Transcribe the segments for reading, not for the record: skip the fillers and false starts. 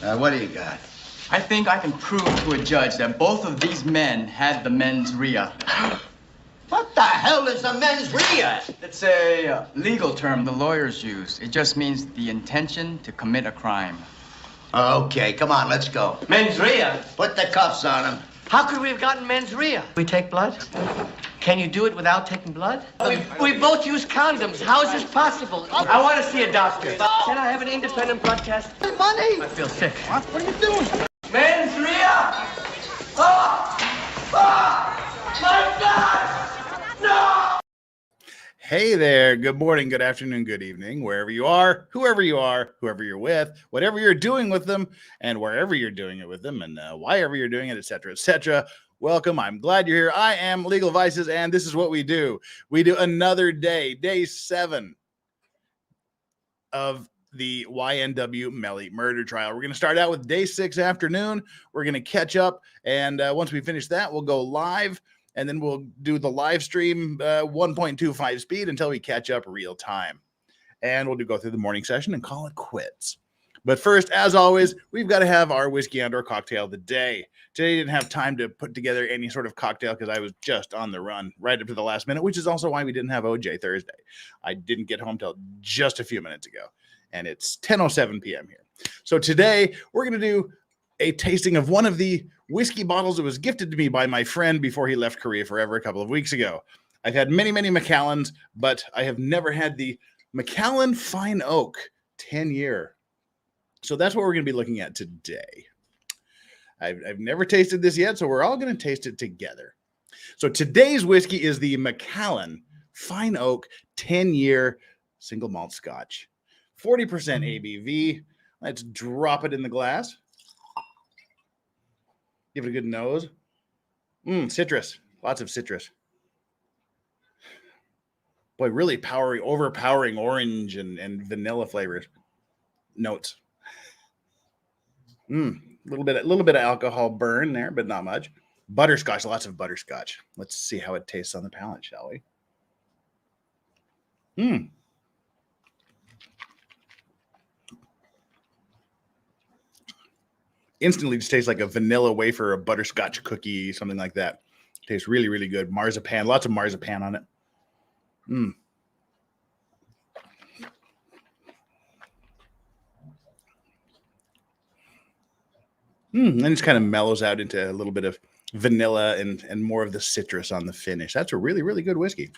What do you got? I think I can prove to a judge that both of these men had the mens rea. What the hell is a mens rea? It's a legal term the lawyers use. It just means the intention to commit a crime. Okay, come on, let's go. Mens rea? Put the cuffs on him. How could we have gotten mens rea? We take blood? Can you do it without taking blood? We both use condoms. How is this possible? I want to see a doctor. Can I have an independent blood test? Money! I feel sick. What are you doing? Mens rea! Oh! Oh! My God! No! Hey there. Good morning, good afternoon, good evening, wherever you are, whoever you're with, whatever you're doing with them, and wherever you're doing it with them, and whyever you're doing it, etc., etc. Welcome. I'm glad you're here. I am Legal Vices, and this is what we do. We do another day, day 7 of the YNW Melly murder trial. We're going to start out with day 6 afternoon. We're going to catch up, and once we finish that, we'll go live, and then we'll do the live stream 1.25 speed until we catch up real time. And we'll go through the morning session and call it quits. But first, as always, we've got to have our whiskey and/or cocktail of the day. Today, I didn't have time to put together any sort of cocktail because I was just on the run right up to the last minute, which is also why we didn't have OJ Thursday. I didn't get home till just a few minutes ago, and it's 10:07 p.m. here. So today, we're going to do a tasting of one of the whiskey bottles that was gifted to me by my friend before he left Korea forever a couple of weeks ago. I've had many, many Macallans, but I have never had the Macallan Fine Oak 10-year. So that's what we're going to be looking at today. I've never tasted this yet, so we're all going to taste it together. So today's whiskey is the Macallan Fine Oak 10-year single malt Scotch. 40% ABV. Let's drop it in the glass. Give it a good nose. Citrus. Lots of citrus. Boy, really overpowering orange and vanilla flavors. Notes. A little bit of alcohol burn there, but not much. Butterscotch, lots of butterscotch. Let's see how it tastes on the palate, shall we? Instantly just tastes like a vanilla wafer, a butterscotch cookie, something like that. Tastes really, really good. Marzipan, lots of marzipan on it. And it just kind of mellows out into a little bit of vanilla and more of the citrus on the finish. That's a really, really good whiskey.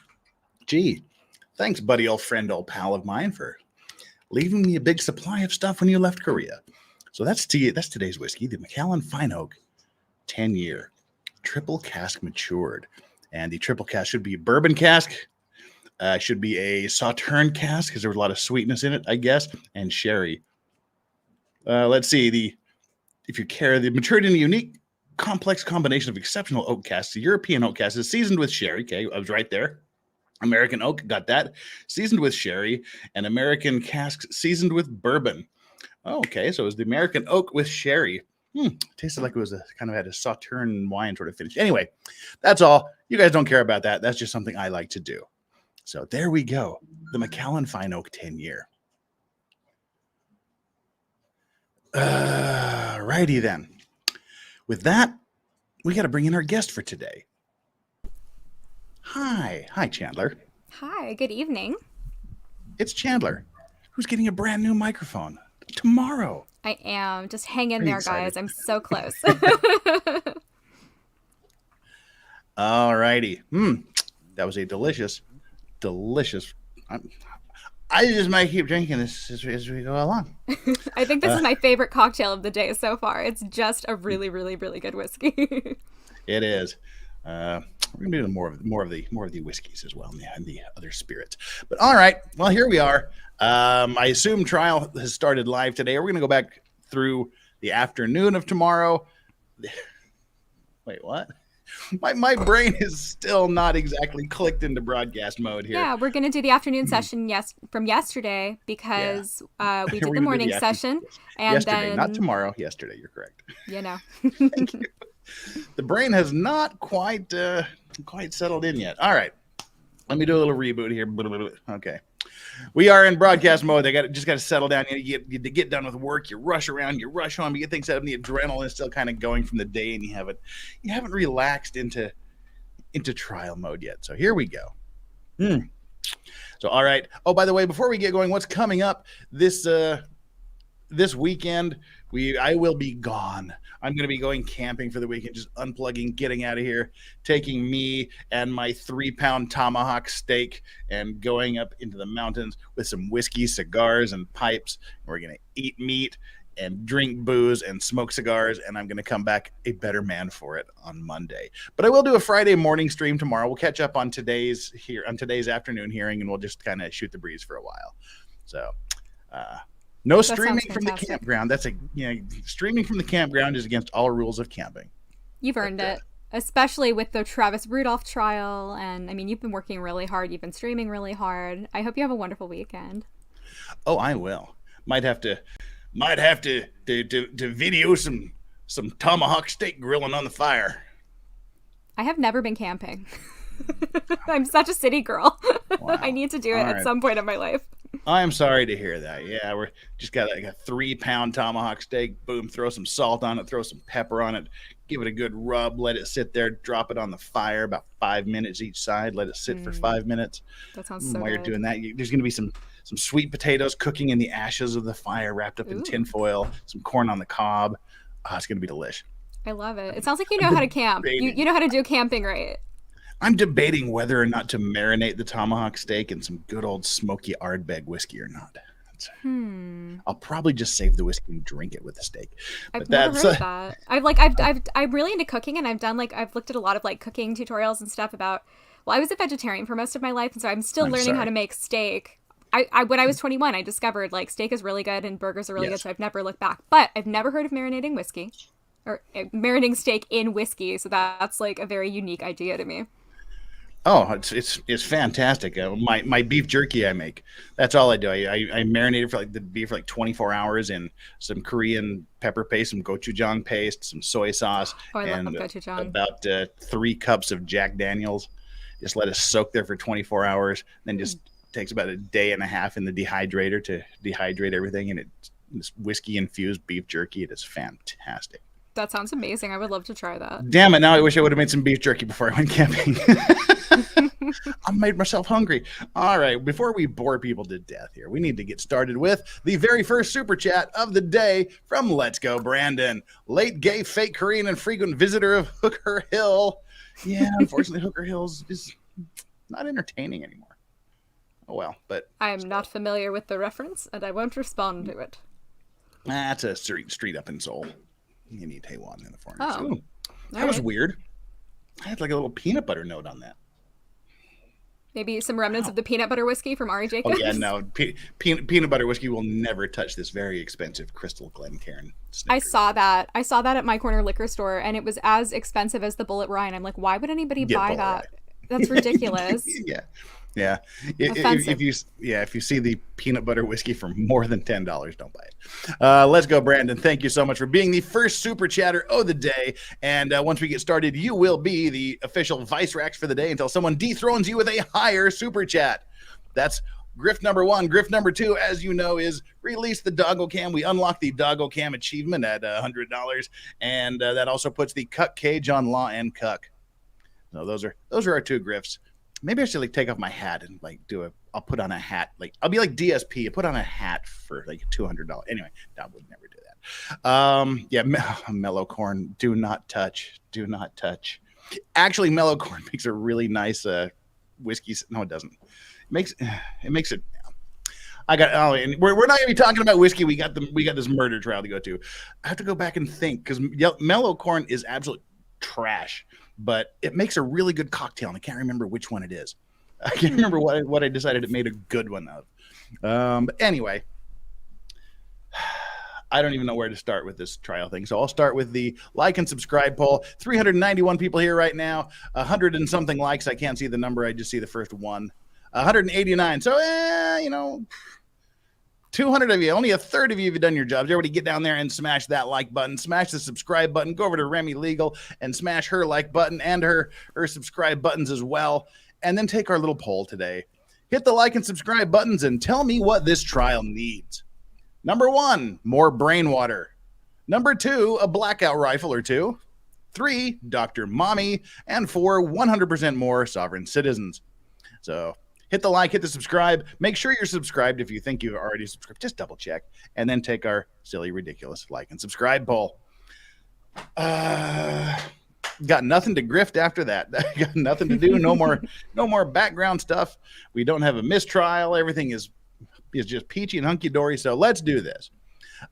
Gee, thanks, buddy, old friend, old pal of mine, for leaving me a big supply of stuff when you left Korea. So that's today's whiskey, the Macallan Fine Oak 10-year triple cask matured. And the triple cask should be bourbon cask, should be a Sauterne cask because there was a lot of sweetness in it, I guess, and sherry. Let's see, if you care, the matured in a unique, complex combination of exceptional oak casks. The European oak cask is seasoned with sherry. Okay, I was right there. American oak, got that. Seasoned with sherry, and American casks seasoned with bourbon. Okay, so it was the American oak with sherry. Tasted like it was had a Sauterne wine sort of finish. Anyway, that's all. You guys don't care about that. That's just something I like to do. So there we go. The Macallan Fine Oak 10-year. Righty then. With that, we got to bring in our guest for today. Hi, Chandler. Hi, good evening. It's Chandler, who's getting a brand new microphone tomorrow. I am. Just hang in there, guys. I'm so close. All righty. That was a delicious. I just might keep drinking this as we go along. I think this is my favorite cocktail of the day so far. It's just a really, really, really good whiskey. It is. We're gonna do more of the whiskeys as well, and the other spirits. But all right, well, here we are. I assume trial has started live today. We're gonna go back through the afternoon of tomorrow. Wait, what? My brain is still not exactly clicked into broadcast mode here. Yeah, we're going to do the afternoon session from yesterday because we did the morning session. And yesterday, then... not tomorrow. Yesterday, you're correct. Thank you. The brain has not quite settled in yet. All right. Let me do a little reboot here. Okay. We are in broadcast mode. They just got to settle down. You get done with work. You rush around. You rush home. You get things set up. And the adrenaline is still kind of going from the day, and you haven't relaxed into trial mode yet. So here we go. So all right. Oh, by the way, before we get going, what's coming up this weekend? I will be gone. I'm going to be going camping for the weekend, just unplugging, getting out of here, taking me and my 3-pound tomahawk steak and going up into the mountains with some whiskey, cigars, and pipes. We're going to eat meat and drink booze and smoke cigars, and I'm going to come back a better man for it on Monday. But I will do a Friday morning stream tomorrow. We'll catch up on today's afternoon hearing, and we'll just kind of shoot the breeze for a while. So, no streaming from the campground. That's streaming from the campground is against all rules of camping. You've earned it, especially with the Travis Rudolph trial. And I mean, you've been working really hard. You've been streaming really hard. I hope you have a wonderful weekend. Oh, I will. Might have to video some tomahawk steak grilling on the fire. I have never been camping. I'm such a city girl. Wow. I need to do it at some point in my life. I'm sorry to hear that. Yeah, we're just got like a 3-pound tomahawk steak. Boom, throw some salt on it, throw some pepper on it, give it a good rub, let it sit there, drop it on the fire about 5 minutes each side, let it sit for 5 minutes. That sounds so While good. You're doing that, there's going to be some sweet potatoes cooking in the ashes of the fire, wrapped up in tinfoil, some corn on the cob. Oh, it's going to be delish. I love it. It sounds like you know how to camp. You know how to do camping right. I'm debating whether or not to marinate the tomahawk steak in some good old smoky Ardbeg whiskey or not. I'll probably just save the whiskey and drink it with the steak. I've never heard of that. I'm really into cooking, and I've looked at a lot of like cooking tutorials and stuff about. Well, I was a vegetarian for most of my life, and so I'm still learning how to make steak. When I was 21, I discovered like steak is really good and burgers are really good, so I've never looked back. But I've never heard of marinating whiskey or marinating steak in whiskey, so that's like a very unique idea to me. Oh, it's fantastic. My beef jerky I make. That's all I do. I marinate it for the beef for 24 hours in some Korean pepper paste, some gochujang paste, some soy sauce, and love gochujang. About 3 cups of Jack Daniels. Just let it soak there for 24 hours. Then just takes about a day and a half in the dehydrator to dehydrate everything. And it's whiskey infused beef jerky. It is fantastic. That sounds amazing. I would love to try that. Damn it. Now I wish I would have made some beef jerky before I went camping. I made myself hungry. All right. Before we bore people to death here, we need to get started with the very first super chat of the day from Let's Go Brandon. Late gay, fake Korean, and frequent visitor of Hooker Hill. Yeah, unfortunately, Hooker Hill is not entertaining anymore. Oh, well. But I am not familiar with the reference, and I won't respond to it. That's a street up in Seoul. You need Taiwan in the foreign. Oh, that was weird. I had like a little peanut butter note on that. Maybe some remnants of the peanut butter whiskey from Ari Jacobs. Oh yeah, no, peanut butter whiskey will never touch this very expensive Crystal Glencairn. I saw that at my corner liquor store, and it was as expensive as the Bullet Ryan. I'm like, why would anybody buy that? That's ridiculous. Yeah. If you see the peanut butter whiskey for more than $10, don't buy it. Let's go, Brandon. Thank you so much for being the first super chatter of the day. And once we get started, you will be the official Vice Racks for the day until someone dethrones you with a higher super chat. That's grift number 1. Grift number 2, as you know, is release the Doggo Cam. We unlock the Doggo Cam achievement at $100, and that also puts the Cuck Cage on Law and Cuck. So those are our 2 grifts. Maybe I should take off my hat and I'll put on a hat. I'll be like DSP. I put on a hat for $200. Anyway, I would never do that. Mellow Corn. Do not touch. Do not touch. Actually, Mellow Corn makes a really nice whiskey. No, it doesn't. It makes it. And we're not gonna be talking about whiskey. We got this murder trial to go to. I have to go back and think because Mellow Corn is absolute trash. But it makes a really good cocktail, and I can't remember which one it is. I can't remember what I decided it made a good one of. But anyway, I don't even know where to start with this trial thing. So I'll start with the like and subscribe poll. 391 people here right now. 100 and something likes. I can't see the number. I just see the first one. 189. So, 200 of you, only a third of you have done your jobs. Everybody get down there and smash that like button, smash the subscribe button, go over to Remy Legal and smash her like button and her subscribe buttons as well. And then take our little poll today. hit the like and subscribe buttons and tell me what this trial needs. Number 1, more brain water. Number 2, a blackout rifle or 2. 3, Dr. Mommy. And 4, 100% more sovereign citizens. So hit the like, hit the subscribe. Make sure you're subscribed if you think you've already subscribed. Just double check. And then take our silly, ridiculous like and subscribe poll. Got nothing to grift after that. Got nothing to do. No more background stuff. We don't have a mistrial. Everything is just peachy and hunky-dory. So let's do this.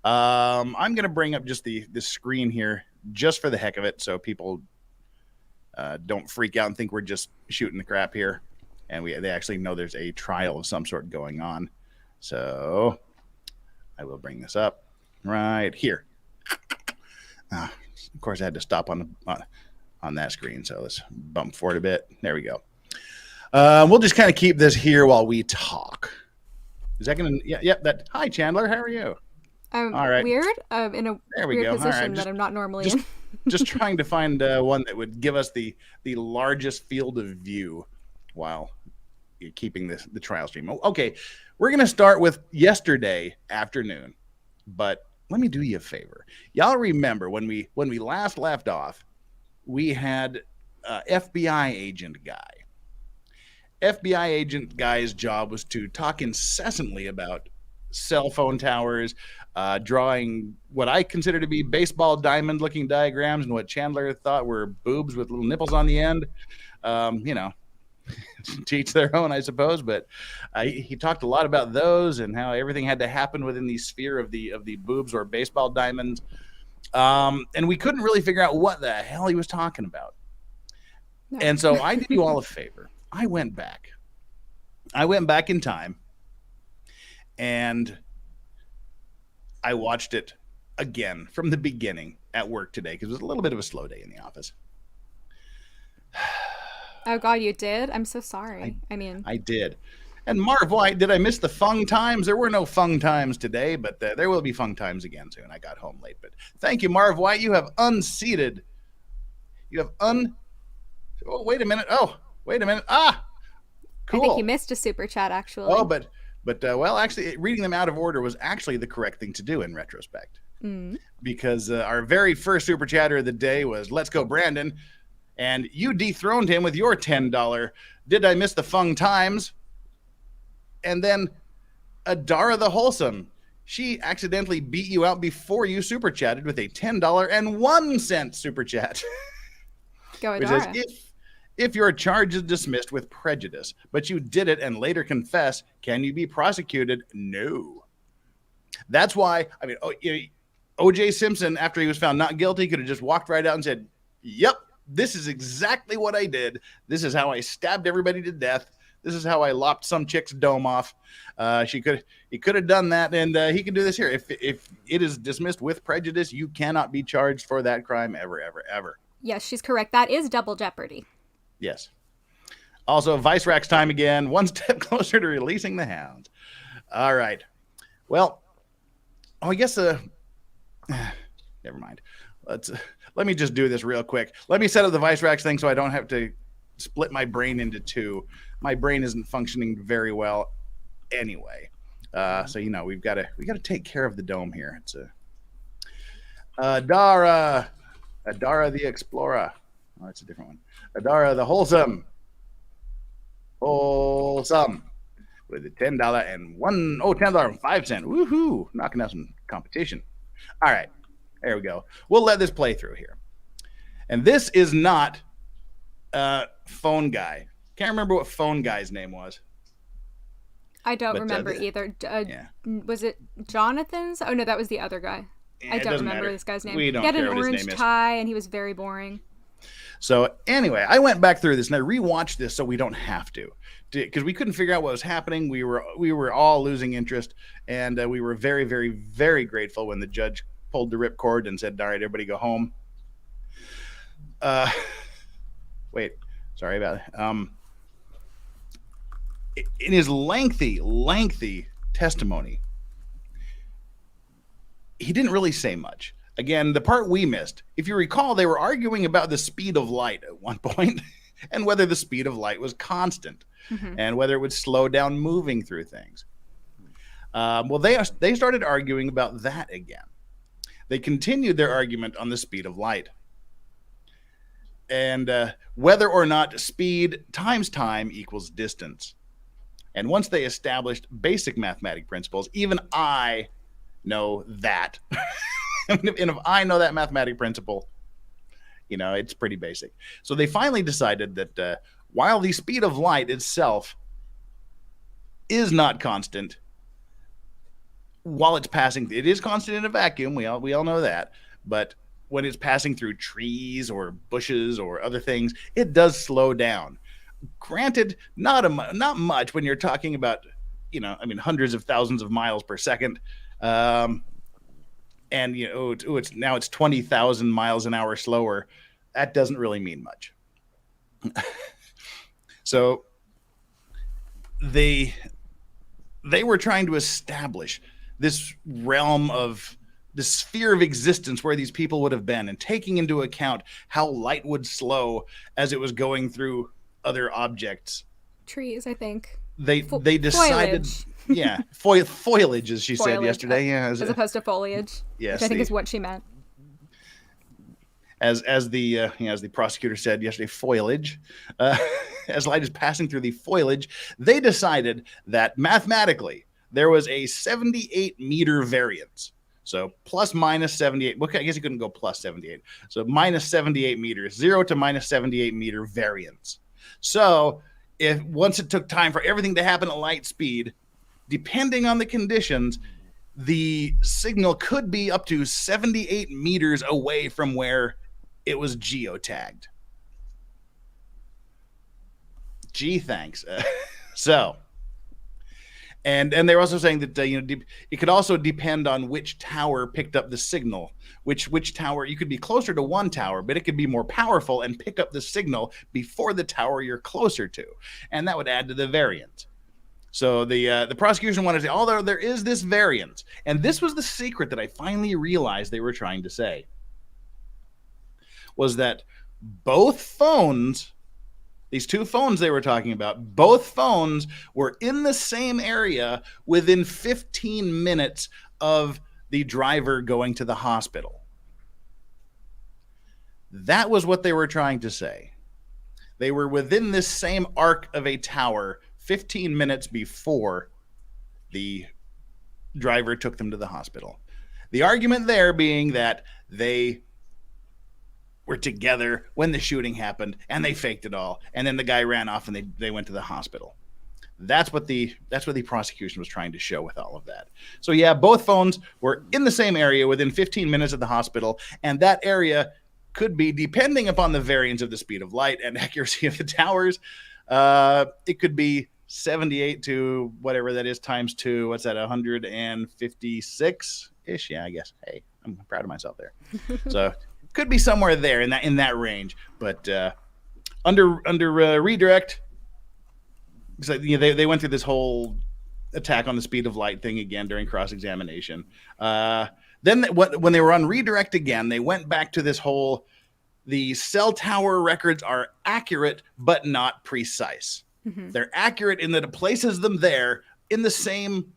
I'm going to bring up just this screen here just for the heck of it, so people don't freak out and think we're just shooting the crap here, and they actually know there's a trial of some sort going on. So I will bring this up right here. Of course, I had to stop on that screen, so let's bump forward a bit. There we go. We'll just kind of keep this here while we talk. Is that going to? Yeah. Hi, Chandler. How are you? All right. Weird. In a weird position that I'm not normally in. Just trying to find one that would give us the largest field of view while you're keeping the trial stream. Okay, we're going to start with yesterday afternoon, but let me do you a favor. Y'all remember when we last left off, we had FBI agent guy. FBI agent guy's job was to talk incessantly about cell phone towers, drawing what I consider to be baseball diamond looking diagrams and what Chandler thought were boobs with little nipples on the end. To each their own, I suppose. But he talked a lot about those and how everything had to happen within the sphere of the boobs or baseball diamonds. And we couldn't really figure out what the hell he was talking about. No. And so I did you all a favor. I went back in time and I watched it again from the beginning at work today because it was a little bit of a slow day in the office. Oh God, you did? I'm so sorry. I did. And Marv, why did I miss the fung times? There were no fung times today, but there will be fung times again soon. I got home late, but thank you, Marv White. You have unseated. Oh, wait a minute. Ah, cool. I think you missed a super chat, actually. Oh, but well, actually, reading them out of order was actually the correct thing to do in retrospect. Because our very first super chatter of the day was Let's Go Brandon, and you dethroned him with your $10. Did I miss the fung times? And then Adara the Wholesome, she accidentally beat you out before you super chatted with a $10.01 super chat. Go Adara. Which says, if your charge is dismissed with prejudice, but you did it and later confess, can you be prosecuted? No. That's why, O.J. Simpson, after he was found not guilty, could have just walked right out and said, yep, this is exactly what I did. This is how I stabbed everybody to death. This is how I lopped some chick's dome off. He could have done that, and he can do this here. If it is dismissed with prejudice, you cannot be charged for that crime ever, ever, ever. Yes, she's correct. That is double jeopardy. Yes. Also, Vice Rack's time again. One step closer to releasing the hounds. All right. Well, I guess never mind. Let me just do this real quick. Let me set up the Vice Racks thing so I don't have to split my brain into two. My brain isn't functioning very well anyway. So we've got to take care of the dome here. It's Adara the Explorer. Oh, that's a different one. Adara the Wholesome with a $10.05. Woohoo! Knocking out some competition. All right, there we go. We'll let this play through here. And this is not Phone Guy. Can't remember what Phone Guy's name was. I don't remember either. Yeah. Was it Jonathan's? Oh no, that was the other guy. I don't remember this guy's name. We don't he had care an what his orange name is. tie, and he was very boring. So anyway, I went back through this and I rewatched this so we don't have to, because we couldn't figure out what was happening. We were all losing interest, and we were very, very, very grateful when the judge pulled the ripcord and said, "All right, everybody go home." Wait, sorry about it. In his lengthy testimony, he didn't really say much. Again, the part we missed, if you recall, they were arguing about the speed of light at one point. and whether the speed of light was constant, and whether it would slow down moving through things. Well, they started arguing about that again. They continued their argument on the speed of light, and whether or not speed times time equals distance. And once they established basic mathematical principles, even I know that. And if I know that mathematical principle, it's pretty basic. So they finally decided that while the speed of light itself is not constant, while it's passing, it is constant in a vacuum. We all know that. But when it's passing through trees or bushes or other things, it does slow down. Granted, not much when you're talking about, hundreds of thousands of miles per second. And it's 20,000 miles an hour slower. That doesn't really mean much. So they were trying to establish this realm of the sphere of existence where these people would have been, and taking into account how light would slow as it was going through other objects. Trees, I think. They decided, foliage. Foliage, as she said yesterday, as opposed to foliage. Yes, which I think is what she meant. As the prosecutor said yesterday, foliage. As light is passing through the foliage, they decided that mathematically there was a 78-meter variance. So plus minus 78. Well, I guess you couldn't go plus 78. So minus 78 meters, 0 to minus 78 meter variance. So if once it took time for everything to happen at light speed, depending on the conditions, the signal could be up to 78 meters away from where it was geotagged. Gee, thanks. And they're also saying that it could also depend on which tower picked up the signal. Which tower, you could be closer to one tower, but it could be more powerful and pick up the signal before the tower you're closer to, and that would add to the variance. So the prosecution wanted to say, although there is this variance, and this was the secret that I finally realized they were trying to say, was that both phones. These two phones they were talking about, both phones were in the same area within 15 minutes of the driver going to the hospital. That was what they were trying to say. They were within this same arc of a tower 15 minutes before the driver took them to the hospital. The argument there being that they were together when the shooting happened and they faked it all, and then the guy ran off and they went to the hospital. That's what the prosecution was trying to show with all of that. So yeah, both phones were in the same area within 15 minutes of the hospital, and that area could be, depending upon the variance of the speed of light and accuracy of the towers, it could be 78 to whatever that is times 2. What's that? 156 ish. Yeah, I guess. Hey, I'm proud of myself there. So could be somewhere there in that range, but under redirect, so, they went through this whole attack on the speed of light thing again during cross-examination. Then when they were on redirect again, they went back to this whole, the cell tower records are accurate but not precise. Mm-hmm. They're accurate in that it places them there in the same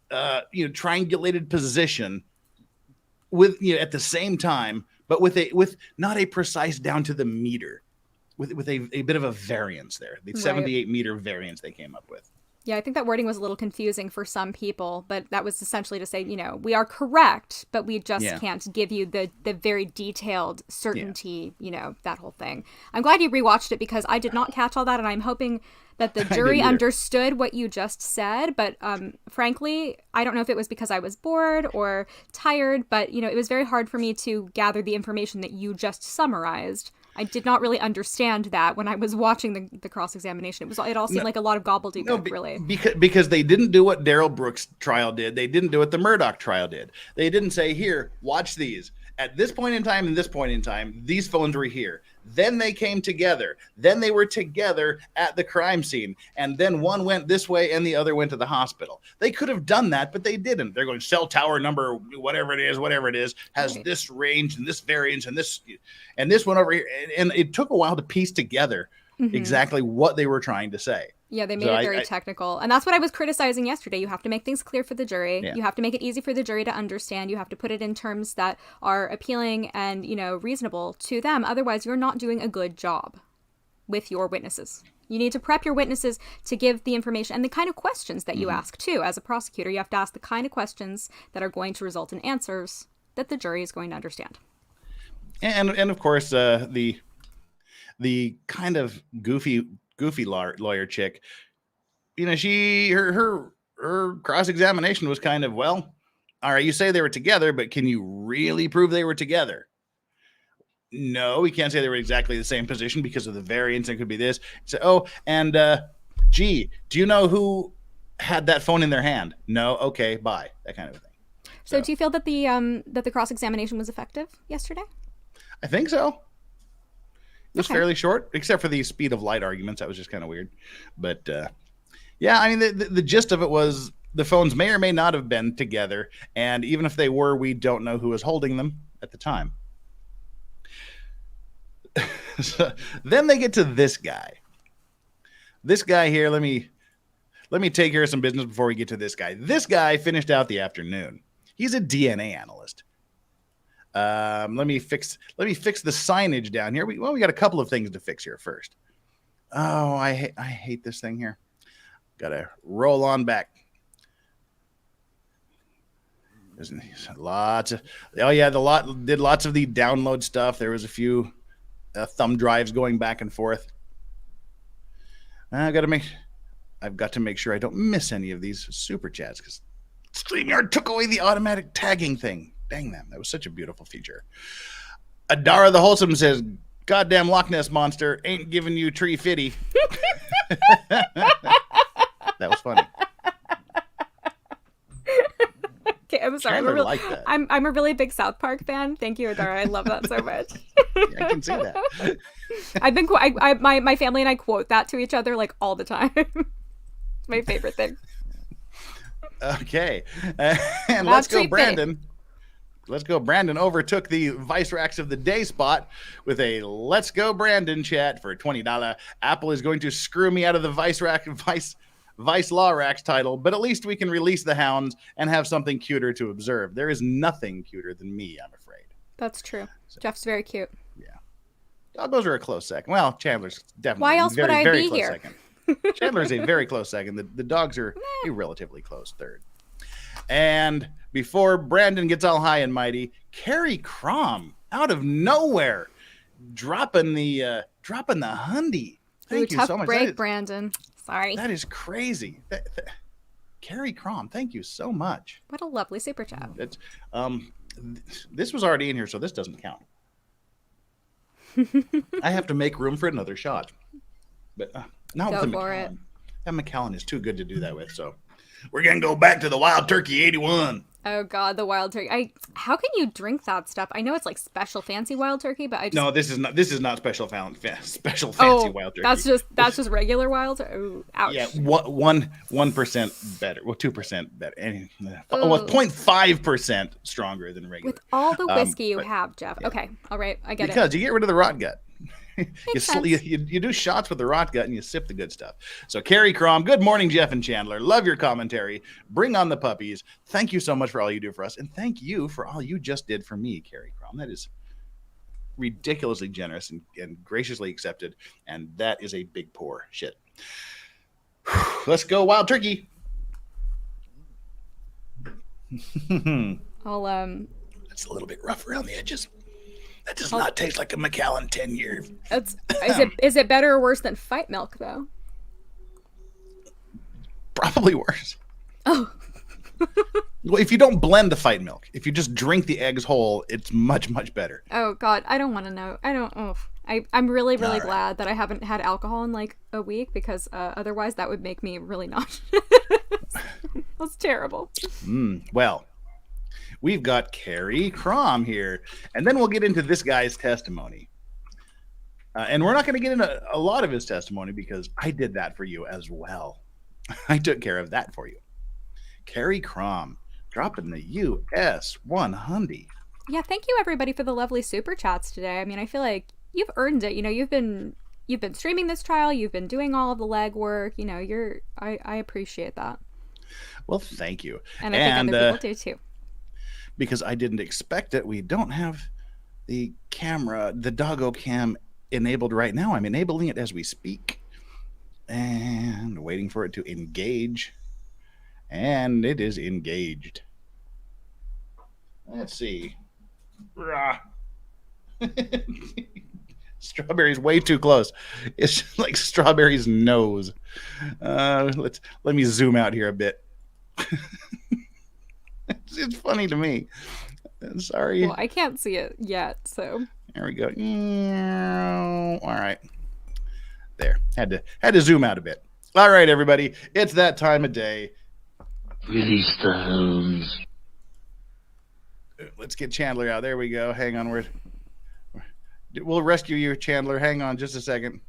triangulated position with at the same time, but with not a precise down to the meter, with a bit of a variance there. The 78 meter variance they came up with. Yeah, I think that wording was a little confusing for some people, but that was essentially to say, we are correct, but we just can't give you the very detailed certainty, that whole thing. I'm glad you rewatched it because I did not catch all that, and I'm hoping that the jury understood what you just said, but frankly, I don't know if it was because I was bored or tired, but, it was very hard for me to gather the information that you just summarized. I did not really understand that when I was watching the cross-examination. It all seemed like a lot of gobbledygook, really. Because they didn't do what Daryl Brooks' trial did. They didn't do what the Murdoch trial did. They didn't say, here, watch these. At this point in time and this point in time, these phones were here. Then they came together. Then they were together at the crime scene. And then one went this way and the other went to the hospital. They could have done that, but they didn't. They're going, cell tower number, whatever it is, has this range and this variance and this one over here. And it took a while to piece together exactly what they were trying to say. Yeah, they made it very technical. And that's what I was criticizing yesterday. You have to make things clear for the jury. Yeah. You have to make it easy for the jury to understand. You have to put it in terms that are appealing and, reasonable to them. Otherwise, you're not doing a good job with your witnesses. You need to prep your witnesses to give the information and the kind of questions that you ask, too. As a prosecutor, you have to ask the kind of questions that are going to result in answers that the jury is going to understand. And of course, the kind of goofy lawyer chick, her cross-examination was kind of, well, all right, you say they were together, but can you really prove they were together? No, we can't say they were exactly the same position because of the variance. It could be this. So, gee, do you know who had that phone in their hand? No. Okay, bye. That kind of thing. So do you feel that the cross-examination was effective yesterday? I think so. It was fairly short, except for the speed of light arguments. That was just kind of weird. But, yeah, I mean, the gist of it was the phones may or may not have been together. And even if they were, we don't know who was holding them at the time. So, then they get to this guy. This guy here, let me take care of some business before we get to this guy. This guy finished out the afternoon. He's a DNA analyst. Let me fix the signage down here. We got a couple of things to fix here first. Oh, I hate this thing here. Gotta roll on back. There's lots of did lots of the download stuff. There was a few thumb drives going back and forth. I've got to make sure I don't miss any of these super chats because StreamYard took away the automatic tagging thing. Dang them. That was such a beautiful feature. Adara the Wholesome says, goddamn Loch Ness monster ain't giving you tree fitty. That was funny. Okay, I'm sorry. I'm a really big South Park fan. Thank you, Adara. I love that so much. Yeah, I can see that. My family and I quote that to each other like all the time. It's my favorite thing. Okay. And let's go, Brandon. Let's go. Brandon overtook the Vice Racks of the Day spot with a Let's Go Brandon chat for $20. Apple is going to screw me out of the Vice Law Racks title, but at least we can release the hounds and have something cuter to observe. There is nothing cuter than me, I'm afraid. That's true. So, Jeff's very cute. Yeah. Those are a close second. Well, Chandler's definitely Why else very, would I very be close here? Second. Chandler's a very close second. The dogs are a relatively close third. And before Brandon gets all high and mighty, Carrie Crom out of nowhere dropping the hundy. Thank you tough so much. Break, Brandon. Sorry. That is crazy. Carrie Crom, thank you so much. What a lovely super chat. It's, this was already in here, so this doesn't count. I have to make room for another shot. But not go with the for McAllen. it. That McAllen is too good to do that with, so we're going to go back to the Wild Turkey 81. Oh God, the wild turkey! How can you drink that stuff? I know it's like special fancy wild turkey, but I just... No, this is not special fancy wild turkey. That's just regular wild. Oh, ouch. Yeah, 1% better. Well, 2% better. 0.5% stronger than regular. With all the whiskey you have, Jeff. Yeah. Okay, all right, I get it. Because you get rid of the rot gut. You do shots with the rot gut and you sip the good stuff. So Carrie Crom, good morning, Jeff and Chandler. Love your commentary. Bring on the puppies. Thank you so much for all you do for us. And thank you for all you just did for me, Carrie Crom. That is ridiculously generous and graciously accepted. And that is a big pour. Shit. Let's go Wild Turkey. I'll It's a little bit rough around the edges. That does not taste like a McAllen 10-year. Is it better or worse than fight milk though? Probably worse. Oh. Well, if you don't blend the fight milk, if you just drink the eggs whole, it's much, much better. Oh God, I don't want to know. I'm really glad that I haven't had alcohol in like a week because otherwise that would make me really nauseous. That's terrible. Well. We've got Carrie Crom here, and then we'll get into this guy's testimony. And we're not going to get into a lot of his testimony because I did that for you as well. I took care of that for you. Carrie Crom dropping the US 100. Yeah, thank you everybody for the lovely super chats today. I mean, I feel like you've earned it. You know, you've been you've been streaming this trial, you've been doing all of the legwork. You know, I appreciate that. Well, thank you. And I think other people do too. Because I didn't expect it, we don't have the camera, the doggo cam enabled right now. I'm enabling it as we speak and waiting for it to engage. And it is engaged. Let's see. Strawberry's way too close. It's like Strawberry's nose. Let me zoom out here a bit. It's funny to me. Sorry. Well, I can't see it yet, so. There we go. All right. There. Had to zoom out a bit. All right, everybody. It's that time of day. Release the hose. Let's get Chandler out. There we go. Hang on. We'll rescue you, Chandler. Hang on just a second.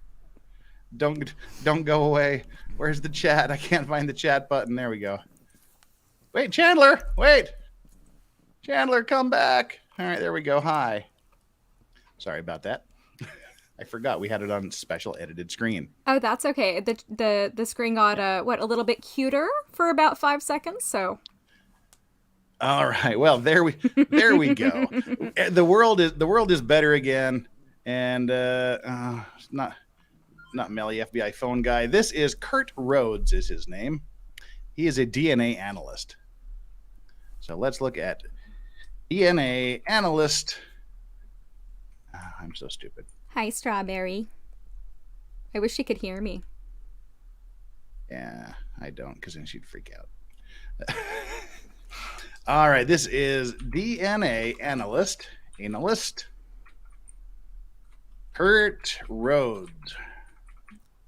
Don't go away. Where's the chat? I can't find the chat button. There we go. Wait, Chandler. Wait. Chandler, come back. All right, there we go. Hi. Sorry about that. I forgot we had it on special edited screen. Oh, that's okay. The screen got a little bit cuter for about 5 seconds, so. All right. Well, there we go. The world is better again, and not Melly, FBI phone guy. This is Kurt Rhodes is his name. He is a DNA analyst. So let's look at DNA analyst. I'm so stupid. Hi, Strawberry. I wish she could hear me. Yeah, I don't, because then she'd freak out. All right, this is DNA analyst, Kurt Rhodes.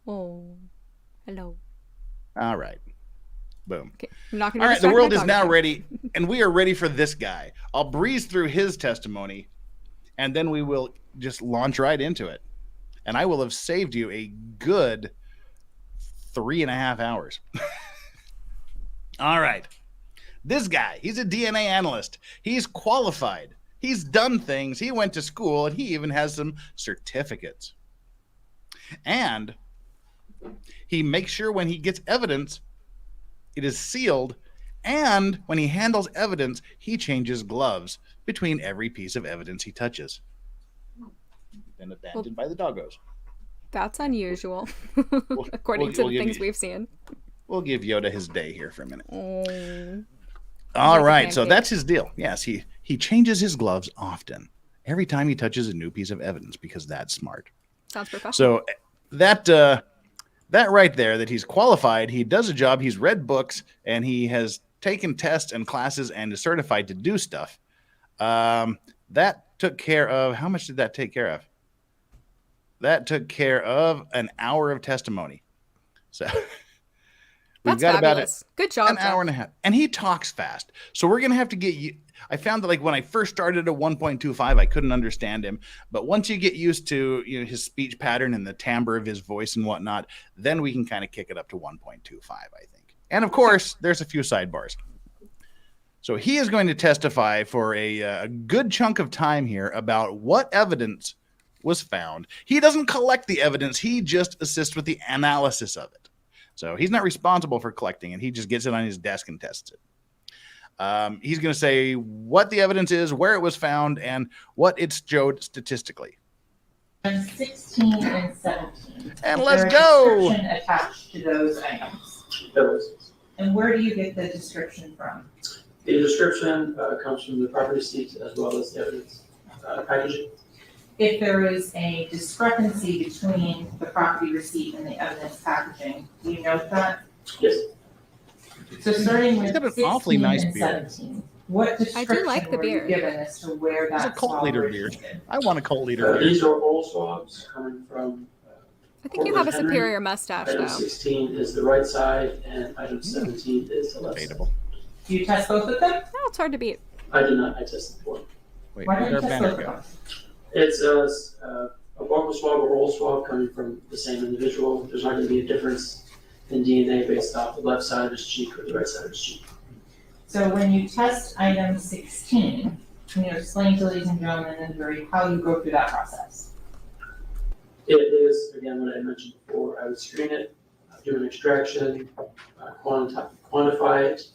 Oh, hello. All right, boom. Okay, I'm not gonna. All right, the world is now ready, and we are ready for this guy. I'll breeze through his testimony, and then we will just launch right into it. And I will have saved you a good 3.5 hours. All right. This guy, he's a DNA analyst. He's qualified. He's done things. He went to school, and he even has some certificates. And he makes sure when he gets evidence, it is sealed. And when he handles evidence, he changes gloves between every piece of evidence he touches. Been abandoned by the doggos. That's unusual, according to the things we've seen. We'll give Yoda his day here for a minute. All right, so that's his deal. Yes, he changes his gloves often, every time he touches a new piece of evidence, because that's smart. Sounds professional. So that right there, that he's qualified, he does a job, he's read books, and he has taken tests and classes and is certified to do stuff. That took care of, how much did that take care of? That took care of an hour of testimony. So we've got fabulous. About good job, an hour and a half. And he talks fast. So we're going to have to get you. I found that like when I first started at 1.25, I couldn't understand him. But once you get used to his speech pattern and the timbre of his voice and whatnot, then we can kind of kick it up to 1.25, I think. And of course, there's a few sidebars. So he is going to testify for a good chunk of time here about what evidence was found. He doesn't collect the evidence. He just assists with the analysis of it. So he's not responsible for collecting it. He just gets it on his desk and tests it. He's going to say what the evidence is, where it was found, and what it showed statistically. 16 and 17. And let's go. Description attached to those items. Those. And where do you get the description from? The description comes from the property receipt as well as the evidence packaging. If there is a discrepancy between the property receipt and the evidence packaging, do you note that? Yes. So starting with He's got an 16 awfully nice and beard. 17, what description like the were you beard. given as to where It's a that cult leader swab beard. originated? I want a cult leader beard. These are all swabs coming from. I think you have a Henry. superior mustache, Item though. 16 is the right side, and item 17 is the left side. Debatable. Do you test both of them? Oh, it's hard to beat. I did not. I tested for it. Wait, Why where'd don't our you test banner both of go? them? It's a buccal swab or roll swab coming from the same individual. There's not going to be a difference in DNA based off the left side of his cheek or the right side of his cheek. So when you test item 16, can you explain to ladies and gentlemen in the jury how you go through that process? It is, again, what I mentioned before, I would screen it, do an extraction, quantify it,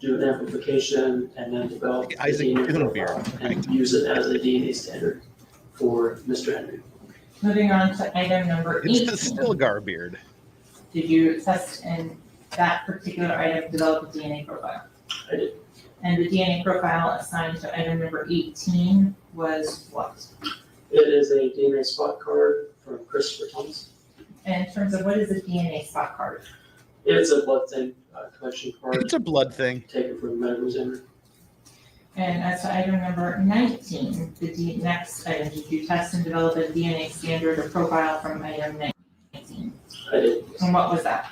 do an amplification, and then develop a Isaac, DNA give him a beer. profile and use it as a DNA standard for Mr. Henry. Moving on to item number 18. It's still Garbeard. Did you test in that particular item, develop a DNA profile? I did. And the DNA profile assigned to item number 18 was what? It is a DNA spot card from Christopher Thomas. And in terms of what is a DNA spot card? It's a blood thing collection card It's a blood thing. taken from the medical examiner. And as to item number 19, the next item, did you test and develop a DNA standard or profile from item 19? I did. And what was that?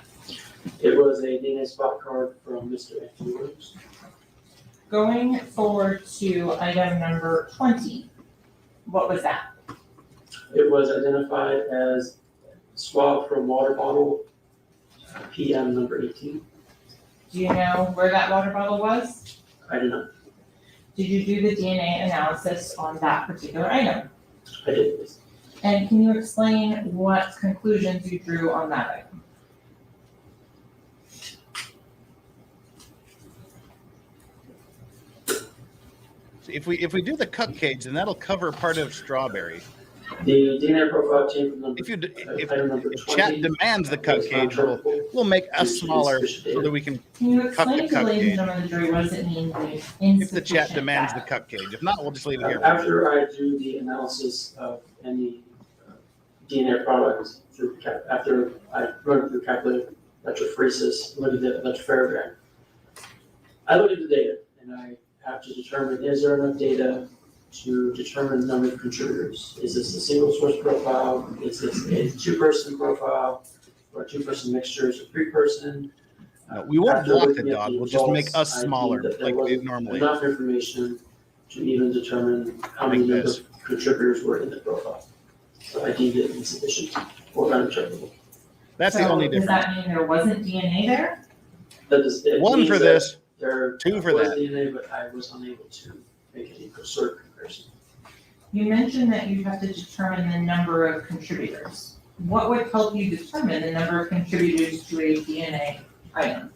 It was a DNA spot card from Mr. Anthony Williams. Going forward to item number 20, what was that? It was identified as swab from water bottle, PM number 18. Do you know where that water bottle was? I did not. Did you do the DNA analysis on that particular item? I did this. And can you explain what conclusions you drew on that item? If we do the cup cage, then that'll cover part of strawberry. The DNA profile came from number, If item number 20. chat demands the cup cage, we'll make us smaller so that we can. Can you Cup explain the to ladies and cupcake. gentlemen of the jury what does it mean by If the chat insufficient demands the data? cup cage, if not, we'll just leave it here. After I do the analysis of any DNA product after I run through calculated electrophoresis, look at the electrophoregram, I look at the data and I have to determine, is there enough data to determine the number of contributors? Is this a single source profile? Is this a two-person profile? Or a two-person mixture? Is it a three-person? No, we won't After block the looking at dog. the We'll just make results, us I deemed smaller, that there like we wasn't normally. enough information to even determine how many Like of this. the contributors were in the profile. So I deemed it insufficient or unacceptable. That's the only Does difference. that mean there wasn't DNA there? That is, it One means for that this. there two for was that. DNA, but I was unable to make any sort of comparison. You mentioned that you have to determine the number of contributors. What would help you determine the number of contributors to a DNA item?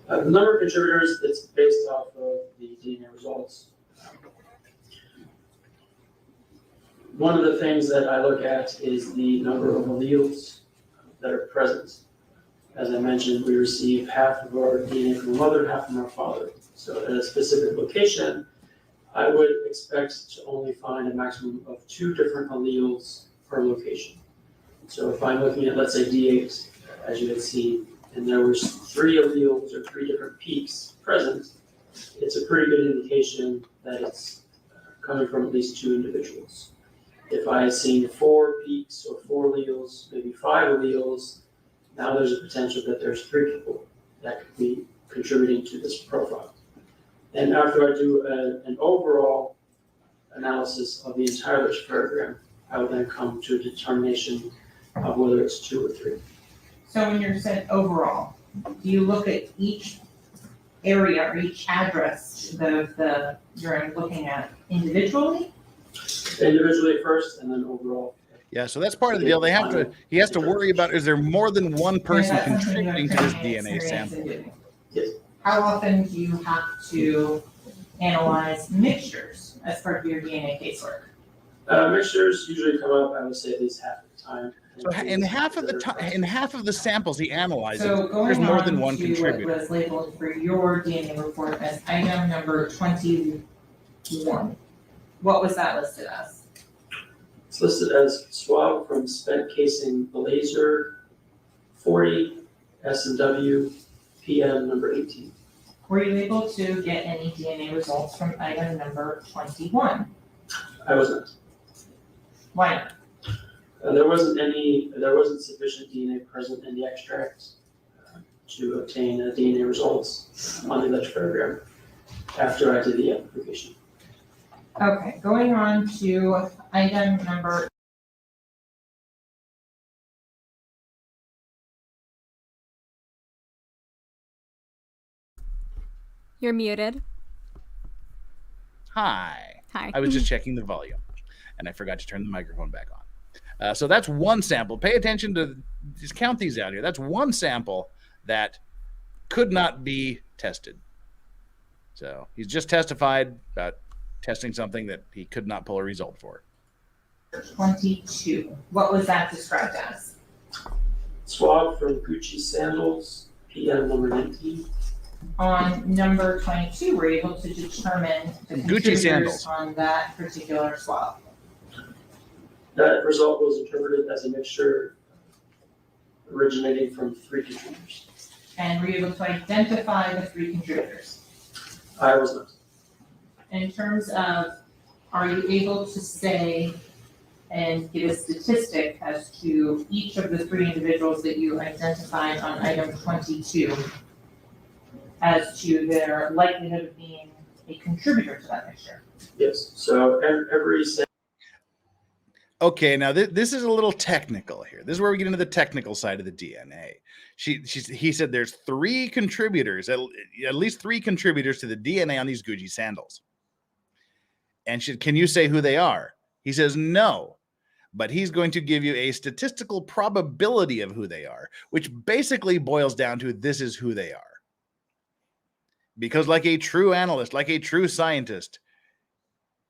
The number of contributors, it's based off of the DNA results. One of the things that I look at is the number of alleles that are present. As I mentioned, we receive half of our DNA from our mother, half from our father. So at a specific location, I would expect to only find a maximum of 2 different alleles per location. So if I'm looking at, let's say, D8, as you had seen, and there was 3 alleles or 3 different peaks present, it's a pretty good indication that it's coming from at least 2 individuals. If I had seen 4 peaks or 4 alleles, maybe 5 alleles, now there's a potential that there's 3 people that could be contributing to this profile. And after I do an overall analysis of the entire program, I would then come to a determination of whether it's 2 or 3. So when you're saying overall, do you look at each area or each address that you're looking at individually? Individually first, and then overall. Yeah, so that's part of the deal. He has to worry about, is there more than one person And that's something you contributing to have this training DNA experience sample? in doing. Yes. How often do you have to analyze mixtures as part of your DNA casework? Mixtures usually come up, I would say, at least half the time. So in half of the time, in half of the samples he analyzes, So there's going more on than one to what contributor. was labeled for your DNA report as item number 21. What was that listed as? It's listed as swab from spent casing blazer 40 S&W PM number 18. Were you able to get any DNA results from item number 21? I was not. Why not? There wasn't sufficient DNA present in the extract to obtain DNA results on the electrophoregram after I did the amplification. Okay, going on to item number. You're muted. Hi. Hi. I was just checking the volume, and I forgot to turn the microphone back on. So that's one sample. Pay attention to, just count these out here. That's one sample that could not be tested. So he's just testified about testing something that he could not pull a result for. 22. What was that described as? Swab from Gucci sandals, PM number 19. On number 22, were you able to determine the Gucci contributors sandals on that particular swab? That result was interpreted as a mixture originating from 3 contributors. And were you able to identify the 3 contributors? I was not. In terms of, are you able to say and give a statistic as to each of the 3 individuals that you identified on item 22 as to their likelihood of being a contributor to that mixture? Yes. So every Okay, now this is a little technical here. This is where we get into the technical side of the DNA. He said there's 3 contributors, at least 3 contributors to the DNA on these Gucci sandals. And can you say who they are? He says no, but he's going to give you a statistical probability of who they are, which basically boils down to this is who they are. Because like a true analyst, like a true scientist,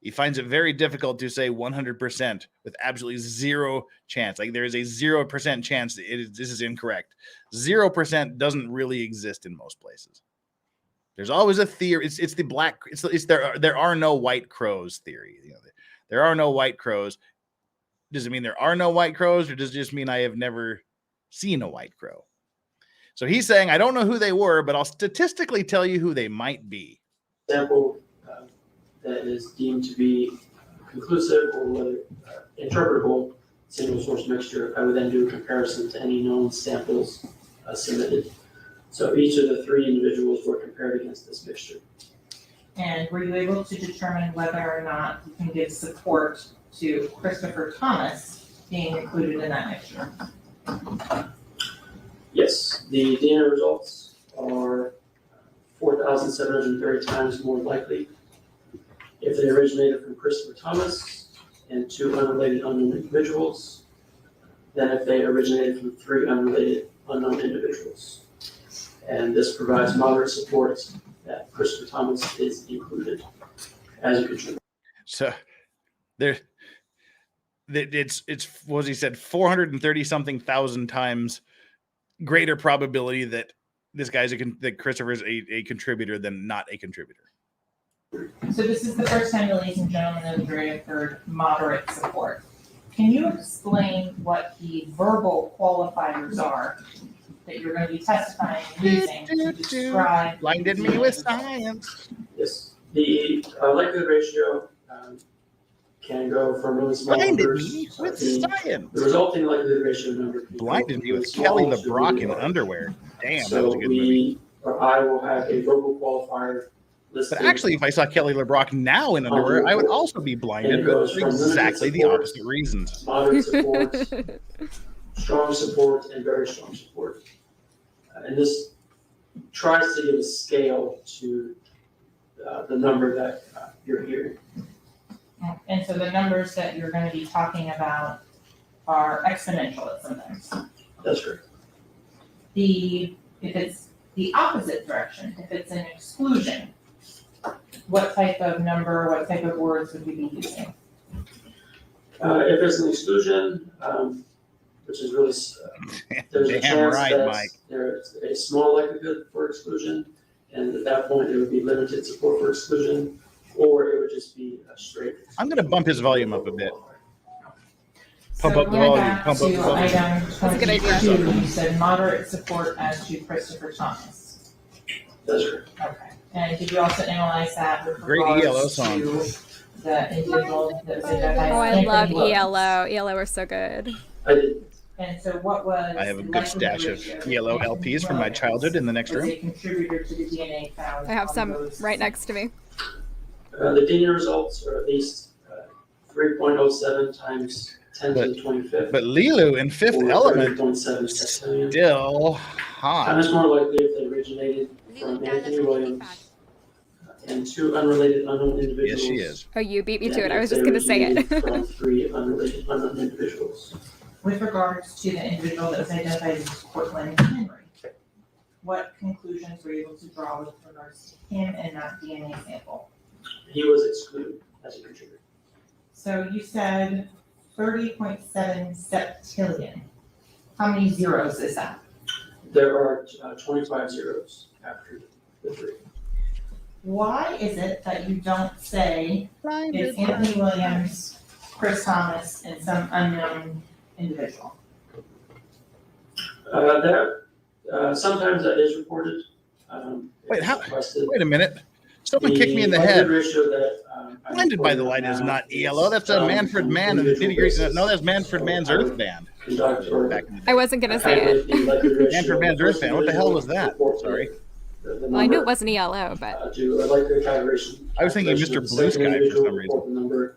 he finds it very difficult to say 100% with absolutely 0 chance. Like there is a 0% chance that this is incorrect. 0% doesn't really exist in most places. There's always a theory. It's the black. There are no white crows theory. You know, there are no white crows. Does it mean there are no white crows, or does it just mean I have never seen a white crow? So he's saying I don't know who they were, but I'll statistically tell you who they might be. Sample that is deemed to be conclusive or whether interpretable single source mixture, I would then do a comparison to any known samples submitted. So each of the 3 individuals were compared against this mixture. And were you able to determine whether or not you can give support to Christopher Thomas being included in that mixture? Yes, the DNA results are 4,730 times more likely if they originated from Christopher Thomas and 2 unrelated unknown individuals than if they originated from 3 unrelated unknown individuals. And this provides moderate support that Christopher Thomas is included as a contributor. So it's what was he said 430 something thousand times greater probability that this guy's that Christopher is a contributor than not a contributor. So this is the first time, ladies and gentlemen, that we've already heard moderate support. Can you explain what the verbal qualifiers are that you're going to be testifying and using to describe? Blinded me with science. Yes, the likelihood ratio can go from really small numbers. Me with science. The resulting likelihood ratio number. Blinded me with Kelly LeBrock in underwear. Damn, so that was a good movie. Or I will have a verbal qualifier listed. But actually, if I saw Kelly LeBrock now in underwear, I would also be blinded for exactly the opposite reasons. Moderate support, strong support, and very strong support. And this tries to give a scale to the number that you're hearing. And so the numbers that you're going to be talking about are exponential at sometimes. That's correct. If it's the opposite direction, if it's an exclusion, what type of number, what type of words would we be using? If it's an exclusion, which is really, there's a chance that Mike. there's a small likelihood for exclusion, and at that point, it would be limited support for exclusion, or it would just be a straight. I'm going to bump his volume up a bit. Pump So up the going volume. back Pump up the to volume. item That's a good idea. 22, you said moderate support as to Christopher Thomas. That's correct. Okay. And did you also analyze that with Great regards ELO song. to the individual that was identified? Oh, I as love Anthony Williams? ELO. ELO are so good. I did. And so what was? I have a the good stash of likelihood that yellow Anthony LPs from my Williams childhood in the next was room. a contributor to the DNA found I have on some those right next to me. The DNA results are at least 3.07 times 10 to the 25th. But Lilu in Fifth or Element 30.7 septillion. still hot. Times more likely if they originated from Anthony Williams and 2 unrelated unknown individuals. Yes, she is. Oh, you beat me to than it. I if was they just going to say it. originated from 3 unrelated unknown individuals. With regards to the individual that was identified as Cortland Henry, what conclusions were you able to draw with regards to him and that DNA sample? He was excluded as a contributor. So you said 30.7 septillion. How many zeros is that? There are 25 zeros after the 3. Why is it that you don't say it's Anthony Williams, Chris Thomas, and some unknown individual? Sometimes that is reported. Wait, it's how? requested. Wait a minute. Someone kicked me in the head. Ratio that, Blinded by the Light is not ELO. That's a Manfred Mann and the nitty-gritty. No, that's Manfred Mann's Earth Band. Back in the day. I wasn't going to say it. Manfred Mann's Earth Band. What the hell was that? Sorry. Well, I knew it wasn't ELO, but. Do a likelihood calculation. I was thinking Mr. Blue Sky for some reason.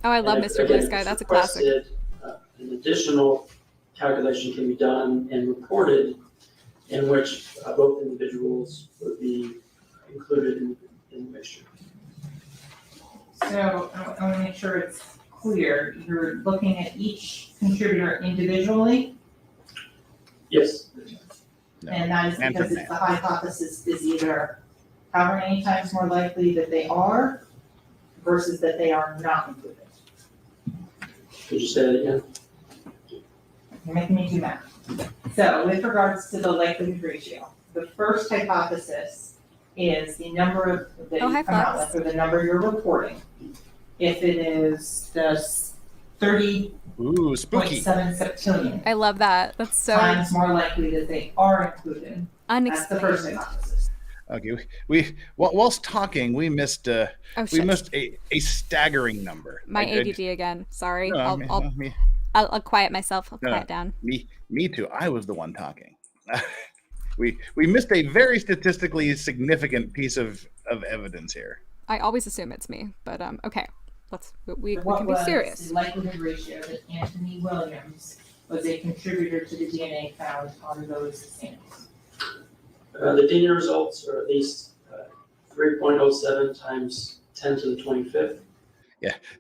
Oh, I love Mr. Blue Sky. That's a classic. An additional calculation can be done and reported in which both individuals would be included in the mixture. So I want to make sure it's clear. You're looking at each contributor individually, Yes. No. and that is Manfred because it's the hypothesis is either however many times more likely that they are versus that they are not included. Could you say that again? You're making me do math. So with regards to the likelihood ratio, the first hypothesis is the number of that Oh, you hi, come out Flex. with, or the number you're reporting. If it is the 30.7 Ooh, spooky. septillion I love that. That's so times more likely that they are included, that's the first unexplained. hypothesis. Okay, we whilst talking, we missed Oh, we shit. missed a staggering number. My I- ADD again. Sorry. No, I'll quiet myself. I'll No, quiet down. me too. I was the one talking. We missed a very statistically significant piece of evidence here. I always assume it's me, but okay. We So what can be was serious. the likelihood ratio that Anthony Williams was a contributor to the DNA found on those samples? The DNA results are at least 3.07 times 10 to the 25th.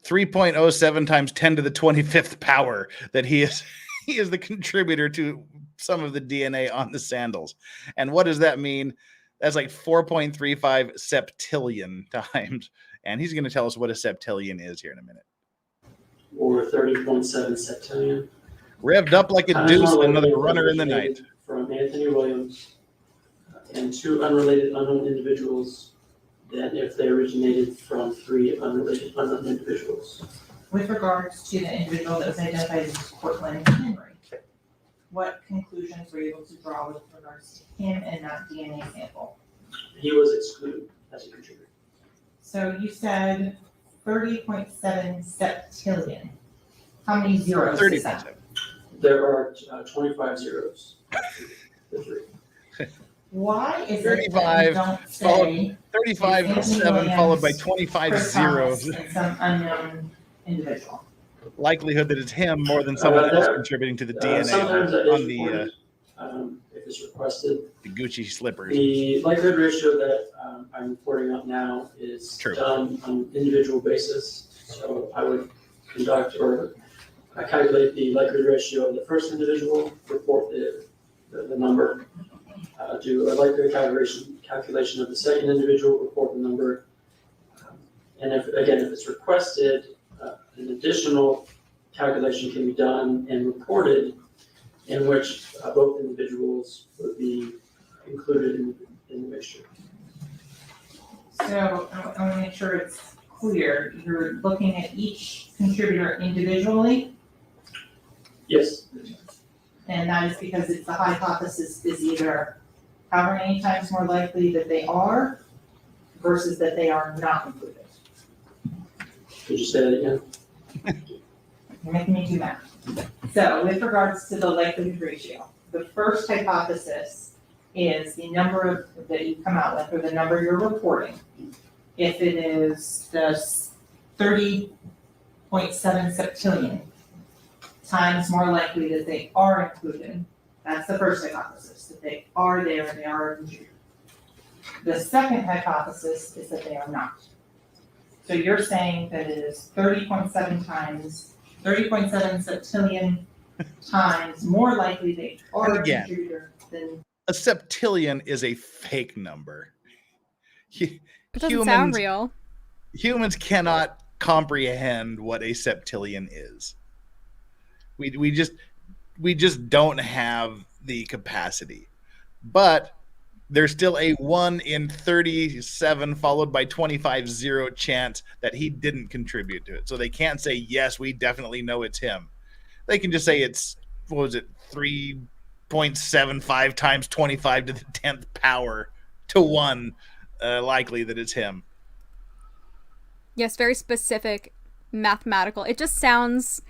3.07 times 10 to the 25th power that he is the contributor to some of the DNA on the sandals. And what does that mean? That's like 4.35 septillion times. And he's going to tell us what a septillion is here in a minute. Or 30.7 septillion. Revved up like a Times deuce, more likely another runner in the originated night. From Anthony Williams and 2 unrelated unknown individuals than if they originated from 3 unrelated unknown individuals. With regards to the individual that was identified as Cortland Henry, what conclusions were you able to draw with regards to him and that DNA sample? He was excluded as a contributor. So you said 30.7 septillion. How many zeros is that? 30.7. There are 25 zeros after the 3. Why is it that 35 you don't say 35 Anthony 7 Williams, followed by 25 Chris zeros. Thomas, and some unknown individual? Likelihood that it's him more than someone else contributing to the DNA Sometimes that on is the reported, if it's requested. Gucci slippers. The likelihood ratio that I'm reporting out now is True. done on an individual basis. So I would conduct or calculate the likelihood ratio of the first individual, report the number, do a likelihood calculation of the second individual, report the number. And if it's requested, an additional calculation can be done and reported in which both individuals would be included in the mixture. So I want to make sure it's clear. You're looking at each contributor individually, Yes. and that is because it's the hypothesis is either however many times more likely that they are versus that they are not included. Could you say that again? You're making me do math. So with regards to the likelihood ratio, the first hypothesis is the number of that you come out with, or the number you're reporting. If it is the 30.7 septillion times more likely that they are included, that's the first hypothesis, that they are there and they are a contributor. The second hypothesis is that they are not. So you're saying that it is 30.7 septillion times more likely they are a contributor than. A septillion is a fake number. It doesn't sound real. Humans cannot comprehend what a septillion is. We just don't have the capacity. But there's still a 1 in 37 followed by 25 chance that he didn't contribute to it. So they can't say, yes, we definitely know it's him. They can just say it's, 3.75 times 25 to the 10th power to 1 likely that it's him. Yes, very specific mathematical. It just sounds...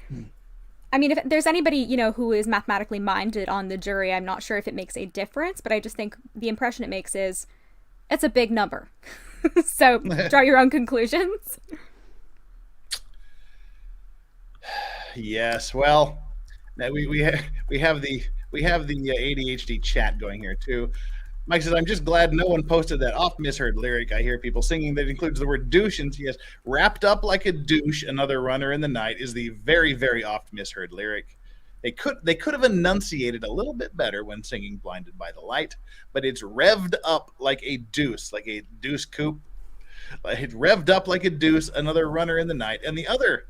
I mean, if there's anybody, who is mathematically minded on the jury, I'm not sure if it makes a difference, but I just think the impression it makes is it's a big number. So draw your own conclusions. Yes, well, we have the ADHD chat going here too. Mike says, I'm just glad no one posted that oft misheard lyric I hear people singing that includes the word douche. And yes, wrapped up like a douche, another runner in the night is the very, very oft misheard lyric. They could have enunciated a little bit better when singing Blinded by the Light, but it's revved up like a deuce coupe. It revved up like a deuce, another runner in the night. And the other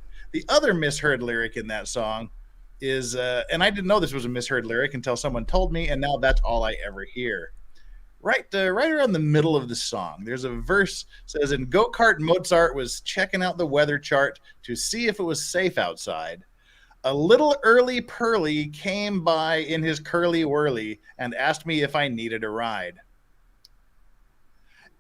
misheard lyric in that song is, and I didn't know this was a misheard lyric until someone told me, and now that's all I ever hear. Right around the middle of the song, there's a verse that says, in go-kart, Mozart was checking out the weather chart to see if it was safe outside. A little early Pearly came by in his curly whirly and asked me if I needed a ride.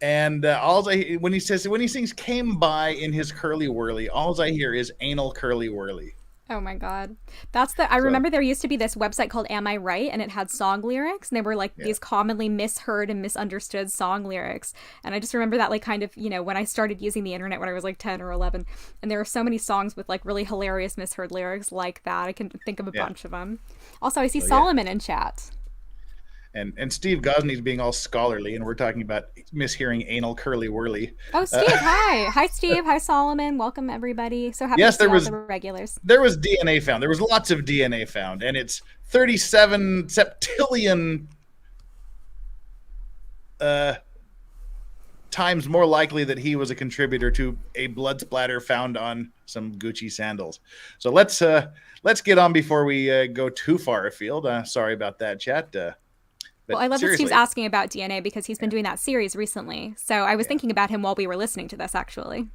And when he sings came by in his curly whirly, all I hear is anal curly whirly. Oh my God. I remember there used to be this website called Am I Right? And it had song lyrics, and they were these commonly misheard and misunderstood song lyrics. And I just remember that kind of, when I started using the internet when I was 10 or 11, and there were so many songs with really hilarious misheard lyrics like that. I can think of a bunch of them. Also, I see Solomon in chat. And Steve Gosney's being all scholarly, and we're talking about mishearing anal curly whirly. Oh, Steve, hi. Hi, Steve. Hi, Solomon. Welcome, everybody. So happy to see all the regulars. There was DNA found. There was lots of DNA found, and it's 37 septillion times more likely that he was a contributor to a blood splatter found on some Gucci sandals. So let's get on before we go too far afield. Sorry about that, chat. Well, I love that Steve's asking about DNA because he's been doing that series recently. So I was thinking about him while we were listening to this, actually.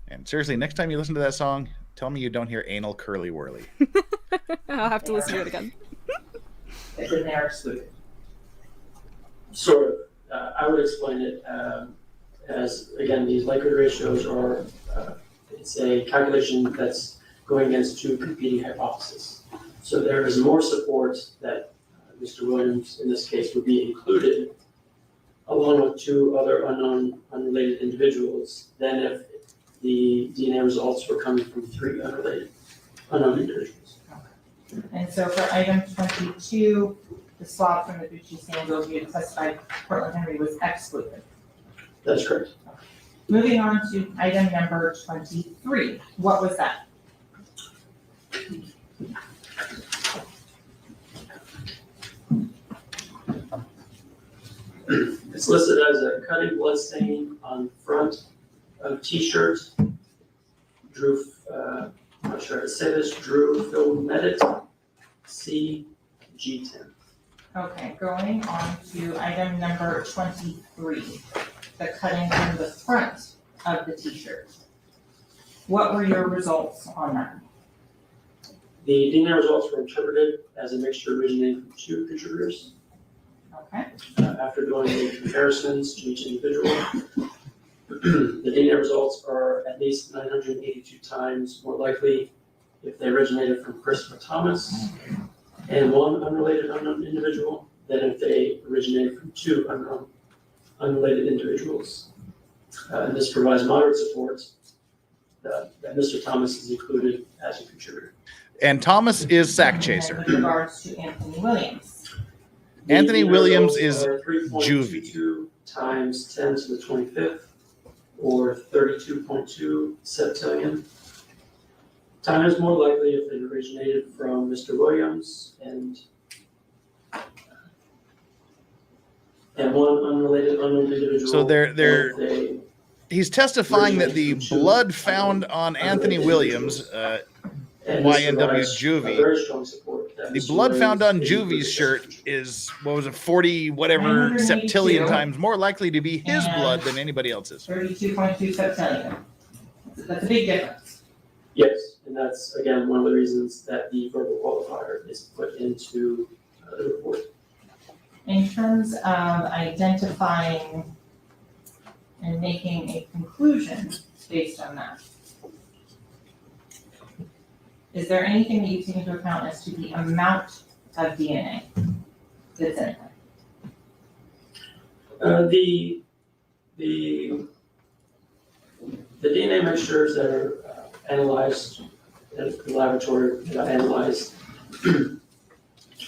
And seriously, next time you listen to that song, tell me you don't hear anal curly whirly. I'll have to listen to it again. And then they're excluded. Sort of. I would explain it as, again, these likelihood ratios are, it's a calculation that's going against two competing hypotheses. So there is more support that Mr. Williams, in this case, would be included, along with two other unknown, unrelated individuals, than if the DNA results were coming from three unrelated, unknown individuals. Okay. And so for item 22, the swab from the Gucci sandals, you had testified Portland Henry was excluded. That's correct. Okay. Moving on to item number 23. What was that? It's listed as a cutting blood stain on front of T-shirt. Drew, I'm not sure how to say this, Drew Filmedit CG10. Okay, going on to item number 23, the cutting from the front of the T-shirt. What were your results on that? The DNA results were interpreted as a mixture originating from two contributors. Okay. After doing the comparisons to each individual, the DNA results are at least 982 times more likely if they originated from Christopher Thomas and one unrelated unknown individual than if they originated from two unrelated individuals. And this provides moderate support that Mr. Thomas is included as a contributor. And Thomas is sack chaser. With regards to Anthony Williams. Anthony The Williams results is are 3.22 juvie. times 10 to the 25th, or 32.2 septillion. Time is more likely if it originated from Mr. Williams and one unrelated unknown individual. So they he's testifying that the blood found on Anthony Williams, YNW juvie, very strong support that the Mr. blood found on Williams Juvie's shirt is, what was it, 40 whatever 982. septillion times more likely to be his blood than anybody else's. 32.2 septillion. That's a big difference. Yes, and that's, again, one of the reasons that the verbal qualifier is put into the report. In terms of identifying and making a conclusion based on that, is there anything that you take into account as to the amount of DNA that's in it? The DNA mixtures that are analyzed in the laboratory, that I analyzed,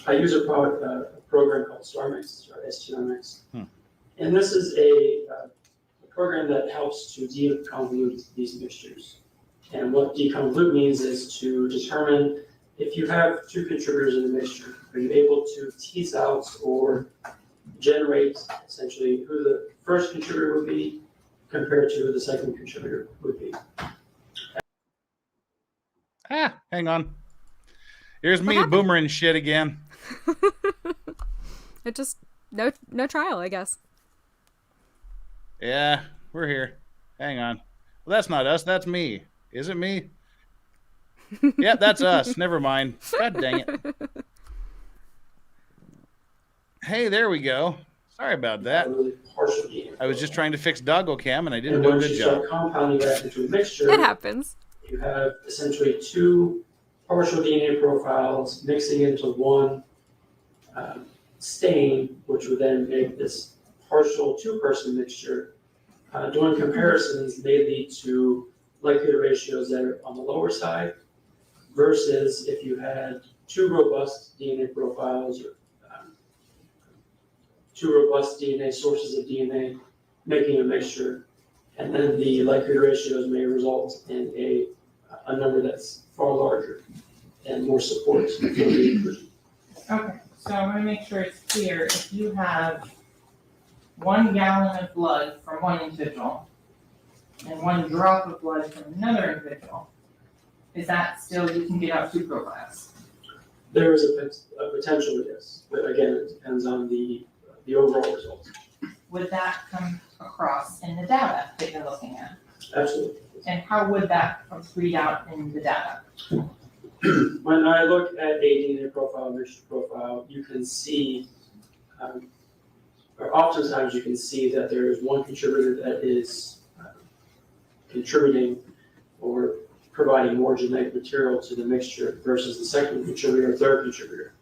I use a program called StarMix, or STRMix. And this is a program that helps to deconvolute these mixtures. And what deconvolute means is to determine if you have two contributors in the mixture, are you able to tease out or generate essentially who the first contributor would be compared to who the second contributor would be. Hang on. Here's me boomering shit again. It just no trial, I guess. Yeah, we're here. Hang on. Well, that's not us. That's me. Is it me? Yeah, that's us. Never mind. God dang it. Hey, there we go. Sorry about that. I was just trying to fix Doggo Cam and I didn't do a good job. Start compounding that into a mixture, It happens. you have essentially two partial DNA profiles mixing into one stain, which would then make this partial two-person mixture. Doing comparisons may lead to likelihood ratios that are on the lower side versus if you had two robust DNA profiles or two robust DNA sources of DNA making a mixture, and then the likelihood ratios may result in a number that's far larger and more support for the inclusion. Okay, so I want to make sure it's clear. If you have 1 gallon of blood from one individual and 1 drop of blood from another individual, is that still, you can get out 2 profiles? There is a potential, yes, but again, it depends on the overall result. Would that come across in the data that you're looking at? Absolutely. And how would that read out in the data? When I look at a DNA profile, mixture profile, you can see, or oftentimes you can see that there is one contributor that is contributing or providing more genetic material to the mixture versus the second contributor or third contributor.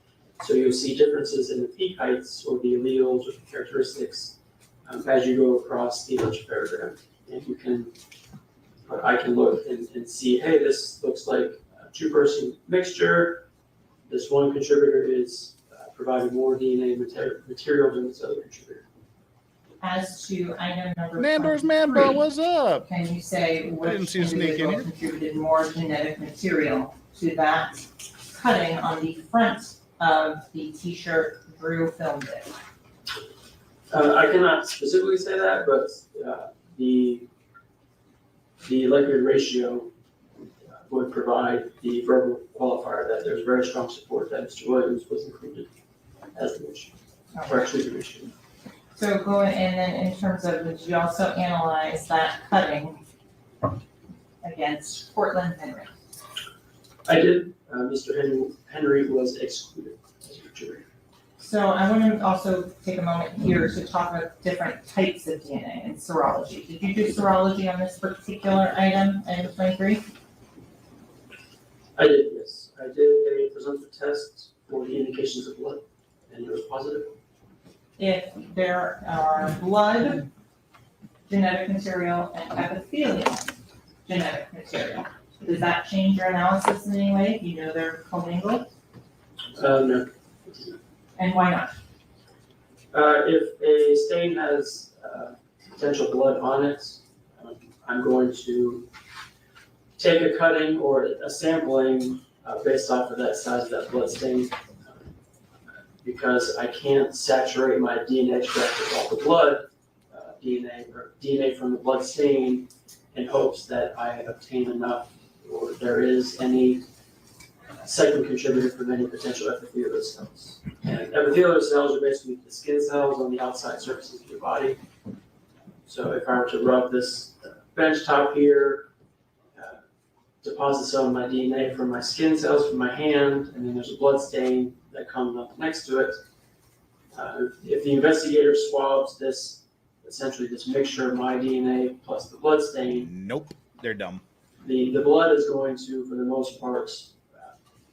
So you'll see differences in the peak heights or the alleles or the characteristics as you go across the electroparagram. And I can look and see, hey, this looks like a 2-person mixture. This one contributor is providing more DNA material than this other contributor. As to item number Nandor's 23, Man-Bro, what's up? can you say didn't which see you sneak in individual here. contributed more genetic material to that cutting on the front of the t-shirt Drew filmed it? I cannot specifically say that, but the likelihood ratio would provide the verbal qualifier that there's very strong support that Mr. Williams was included as the issue, or actually the issue. So go in, and then in terms of, did you also analyze that cutting against Portland Henry? I did. Mr. Henry was excluded as a contributor. So I want to also take a moment here to talk about different types of DNA and serology. Did you do serology on this particular item 23? I did, yes. I did a presumptive test for the indications of blood, and it was positive. If there are blood genetic material and epithelial genetic material, does that change your analysis in any way? You know they're commingled? No. And why not? If a stain has potential blood on it, I'm going to take a cutting or a sampling based off of that size of that blood stain, because I can't saturate my DNA extract with all the blood DNA from the blood stain in hopes that I obtain enough, or there is any second contributor from any potential epithelial cells. And epithelial cells are basically the skin cells on the outside surfaces of your body. So if I were to rub this bench top here, deposit some of my DNA from my skin cells from my hand, and then there's a blood stain that comes up next to it. If the investigator swabs this, essentially this mixture of my DNA plus the blood stain, nope, they're dumb. The blood is going to, for the most part,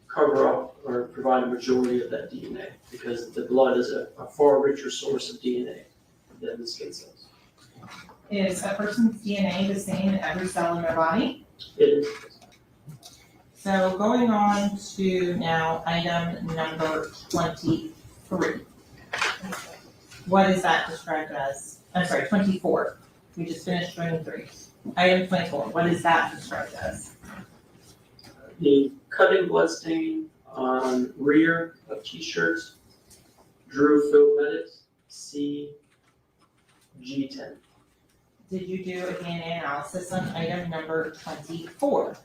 cover up or provide a majority of that DNA, because the blood is a far richer source of DNA than the skin cells. Is a person's DNA the same in every cell in their body? It is. So going on to now item number 23. What is that described as? I'm sorry, 24. We just finished 23. Item 24, what is that described as? The cutting blood stain on rear of t-shirts, Drew Phil Bennett, CG10. Did you do a DNA analysis on item number 24?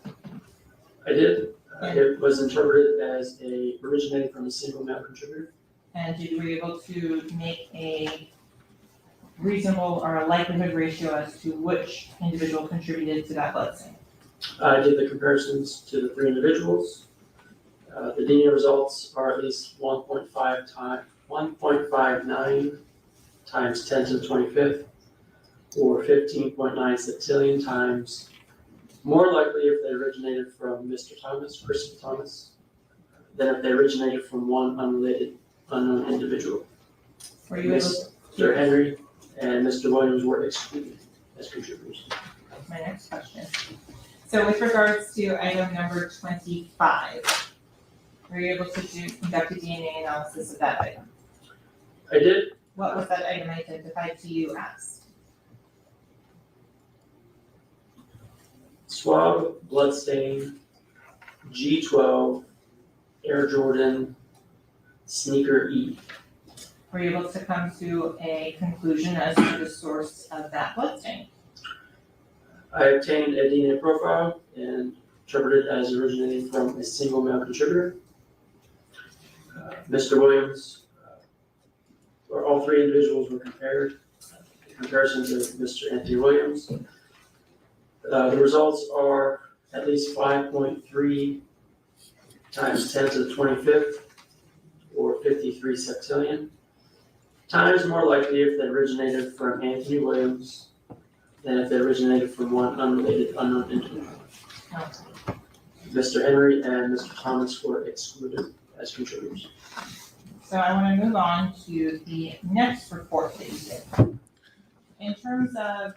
I did. It was interpreted as originating from a single male contributor. And were you able to make a reasonable or a likelihood ratio as to which individual contributed to that blood stain? I did the comparisons to the 3 individuals. The DNA results are at least 1.59 times 10 to the 25th, or 15.9 septillion times, more likely if they originated from Mr. Thomas, Christopher Thomas, than if they originated from one unrelated unknown individual. Were you able Mr. Henry and Mr. Williams were excluded as contributors. My next question. So with regards to item number 25, were you able to conduct a DNA analysis of that item? I did. What was that item identified to you as? Swab, blood stain, G12, Air Jordan, sneaker E. Were you able to come to a conclusion as to the source of that blood stain? I obtained a DNA profile and interpreted it as originating from a single male contributor. Mr. Williams, or all 3 individuals were compared. In comparison to Mr. Anthony Williams, the results are at least 5.3 times 10 to the 25th, or 53 septillion, times more likely if they originated from Anthony Williams than if they originated from one unrelated unknown individual. Mr. Henry and Mr. Thomas were excluded as contributors. So I want to move on to the next report that you did. In terms of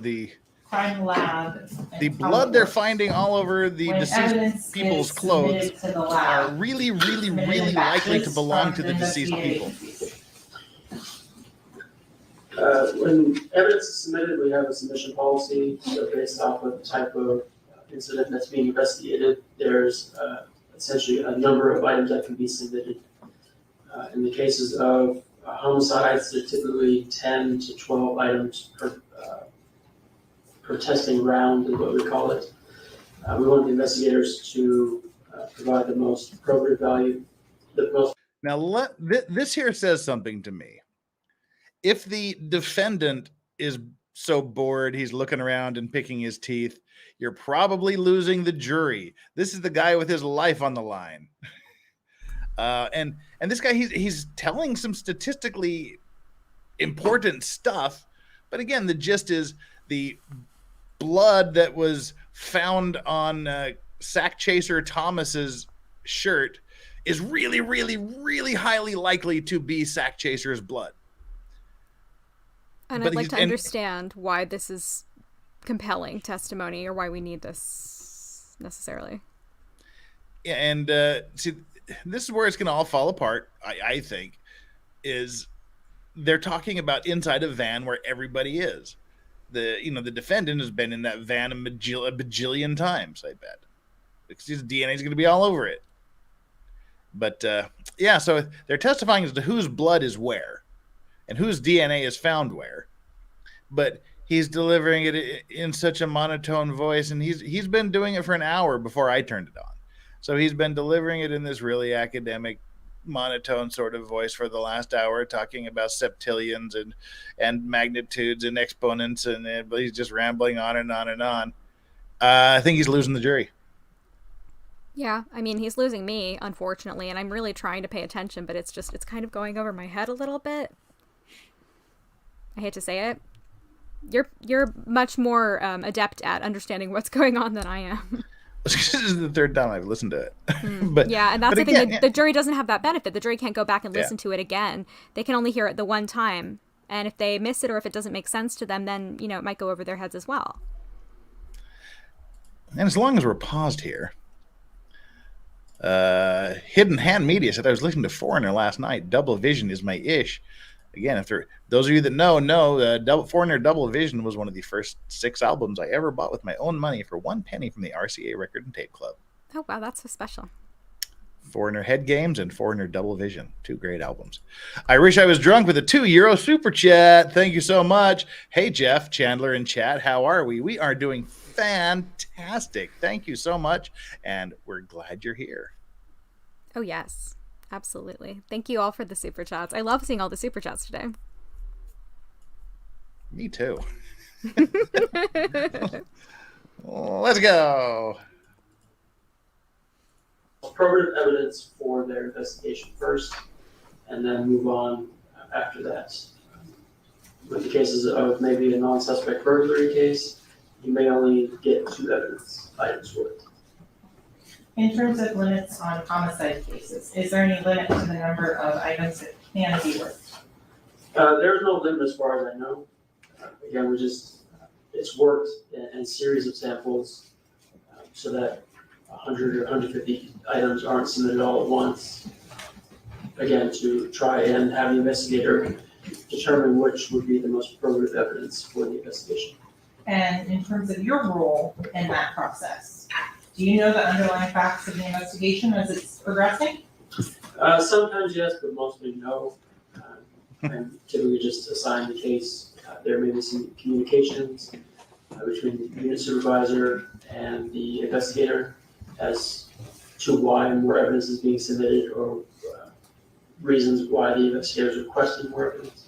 the crime lab, the blood they're finding all over the deceased people's clothes are really, really, really likely to belong to the deceased people. When evidence is submitted, we have a submission policy. So based off of the type of incident that's being investigated, there's essentially a number of items that can be submitted. In the cases of homicides, there are typically 10 to 12 items per testing round is what we call it. We want the investigators to provide the most appropriate value, the most. Now, this here says something to me. If the defendant is so bored, he's looking around and picking his teeth, you're probably losing the jury. This is the guy with his life on the line. And this guy, he's telling some statistically important stuff. But again, the gist is the blood that was found on Sack Chaser Thomas's shirt is really, really, really highly likely to be Sack Chaser's blood. And I'd like to understand why this is compelling testimony, or why we need this necessarily. Yeah, and see, this is where it's going to all fall apart, I think, is they're talking about inside a van where everybody is. The defendant has been in that van a bajillion times, I bet. Because his DNA is going to be all over it. But yeah, so they're testifying as to whose blood is where and whose DNA is found where. But he's delivering it in such a monotone voice, and he's been doing it for an hour before I turned it on. So he's been delivering it in this really academic, monotone sort of voice for the last hour, talking about septillions and magnitudes and exponents, and he's just rambling on and on and on. I think he's losing the jury. Yeah, I mean, he's losing me, unfortunately, and I'm really trying to pay attention, but it's kind of going over my head a little bit. I hate to say it. You're much more adept at understanding what's going on than I am. This is the third time I've listened to it. But yeah, and that's the thing. The jury doesn't have that benefit. The jury can't go back and listen Yeah. to it again. They can only hear it the one time. And if they miss it or if it doesn't make sense to them, then, it might go over their heads as well. And as long as we're paused here, Hidden Hand Media said I was listening to Foreigner last night. Double Vision is my ish. Again, if those of you that know, Foreigner Double Vision was one of the first 6 albums I ever bought with my own money for 1 penny from the RCA Record and Tape Club. Oh, wow, that's so special. Foreigner Head Games and Foreigner Double Vision, 2 great albums. I wish I was drunk with a €2 super chat. Thank you so much. Hey, Jeff, Chandler, and chat. How are we? We are doing fantastic. Thank you so much, and we're glad you're here. Oh, yes. Absolutely. Thank you all for the super chats. I love seeing all the super chats today. Me too. Let's go. Probative evidence for their investigation first, and then move on after that. With the cases of maybe a non-suspect burglary case, you may only get 2 evidence items worth. In terms of limits on homicide cases, is there any limit to the number of items that can be worked? There's no limit as far as I know. Again, it's worked in series of samples so that 100 or 150 items aren't submitted all at once. Again, to try and have the investigator determine which would be the most probative evidence for the investigation. And in terms of your role in that process, do you know the underlying facts of the investigation as it's progressing? Sometimes yes, but mostly no. I'm typically just assigned the case. There may be some communications between the unit supervisor and the investigator as to why more evidence is being submitted or reasons why the investigator is requesting more evidence.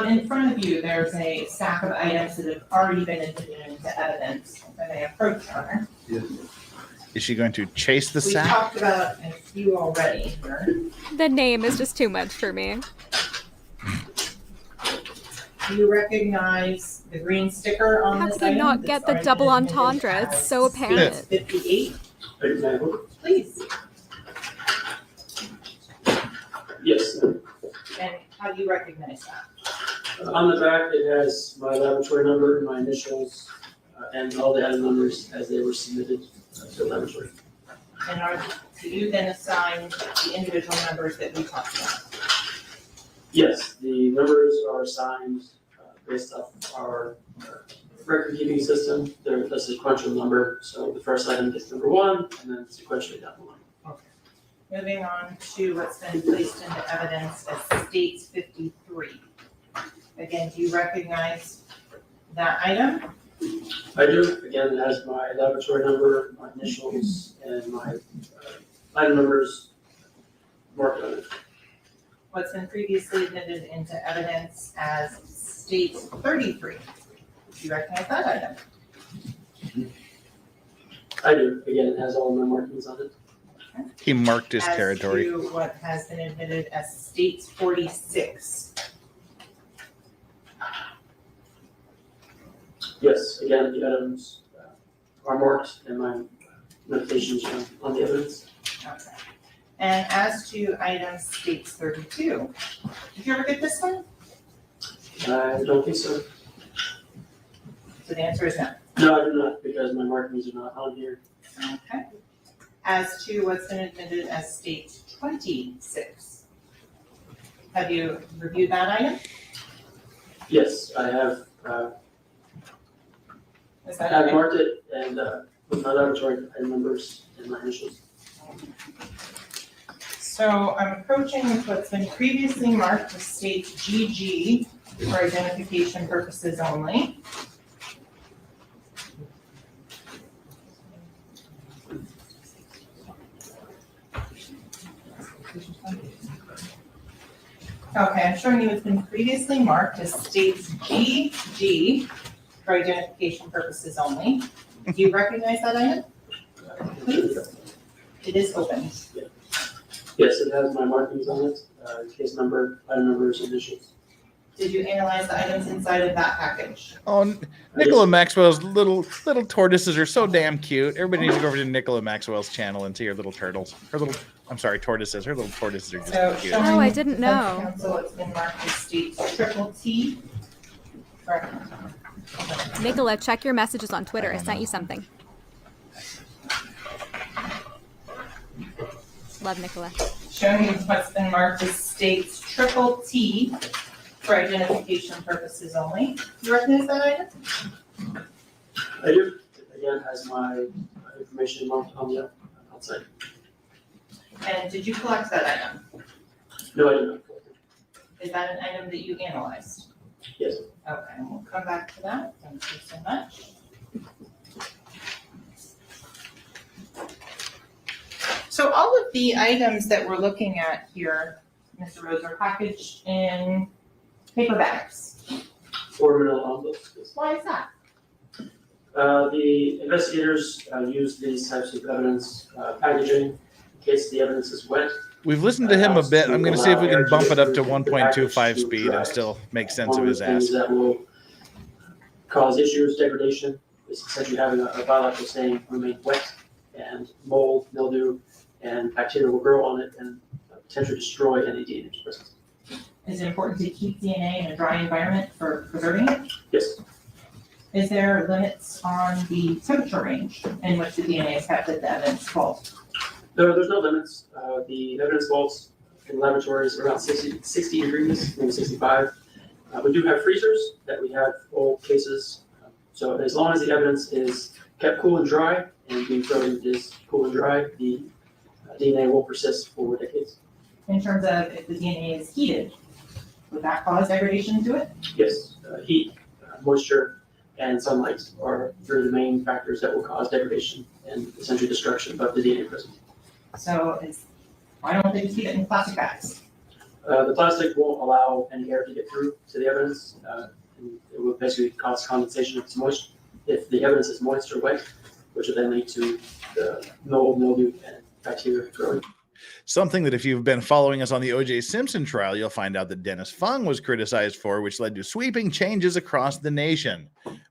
In front of you, there's a stack of items that have already been admitted into evidence when they approach her. Is she going to chase the We sack? talked about a few already here. The name is just too much for me. Do you recognize the green sticker on How this could I item? not get the double entendre? It's so apparent. 58, Example? please. Yes. And how do you recognize that? On the back, it has my laboratory number, my initials, and all the item numbers as they were submitted to the laboratory. And do you then assign the individual numbers that we talked about? Yes, the numbers are assigned based off our record keeping system. They're a sequential number, so the first item gets number 1, and then sequentially down the line. Okay. Moving on to what's been placed into evidence as states 53. Again, do you recognize that item? I do. Again, it has my laboratory number, my initials, and my item numbers marked on it. What's been previously admitted into evidence as state 33. Do you recognize that item? I do. Again, it has all my markings on it. He marked his territory. As to what has been admitted as state 46. Yes, again, the items are marked and my notations are on the evidence. Okay. And as to item states 32, did you ever get this one? I don't think so. So the answer is no. No, I do not, because my markings are not on here. Okay. As to what's been admitted as state 26. Have you reviewed that item? Yes, I have, Is that I've okay? marked it and, with my laboratory item numbers and my initials. So I'm approaching with what's been previously marked as state GG for identification purposes only. Okay, I'm showing you it's been previously marked as state GG for identification purposes only. Do you recognize that item? Please. It is open. Yes, it has my markings on it, case number, item numbers, initials. Did you analyze the items inside of that package? Oh, Nicola Maxwell's little tortoises are so damn cute. Everybody needs to go over to Nicola Maxwell's channel and see her little turtles. Tortoises. Her little tortoises are just So cute. Oh, I didn't showing know. Council, it's been marked as state triple T. Correct. Nicola, check your messages on Twitter. I sent you something. Love Nicola. Showing you what's been marked as state triple T for identification purposes only. You recognize that item? I do. It again has my information marked on the outside. And did you collect that item? No, I did not. Is that an item that you analyzed? Yes. Okay, and we'll come back to that. Thank you so much. So all of the items that we're looking at here, Mr. Rose, are packaged in paper bags. 4 manila envelopes. Yes. Why is that? The investigators use these types of evidence packaging in case the evidence is wet. We've listened to him a bit. I'm going to see if we can bump it up to 1.25 speed and still make sense of his ass. That will cause issues, degradation, is essentially having a biological stain remain wet, and mold, mildew, and bacteria will grow on it and potentially destroy any DNA present. Is it important to keep DNA in a dry environment for preserving it? Yes. Is there limits on the temperature range in which the DNA is kept at the evidence vault? There's no limits. The evidence vaults in laboratories are around 60 degrees, maybe 65. We do have freezers that we have old cases. So as long as the evidence is kept cool and dry and being frozen is cool and dry, the DNA will persist for decades. In terms of if the DNA is heated, would that cause degradation to it? Yes, heat, moisture, and sunlight are three of the main factors that will cause degradation and essentially destruction of the DNA present. So why don't they just keep it in plastic bags? The plastic won't allow any air to get through to the evidence. And it will basically cause condensation if it's moist. If the evidence is moist or wet, which will then lead to the mold, mildew, and bacteria growing. Something that if you've been following us on the O.J. Simpson trial, you'll find out that Dennis Fung was criticized for, which led to sweeping changes across the nation.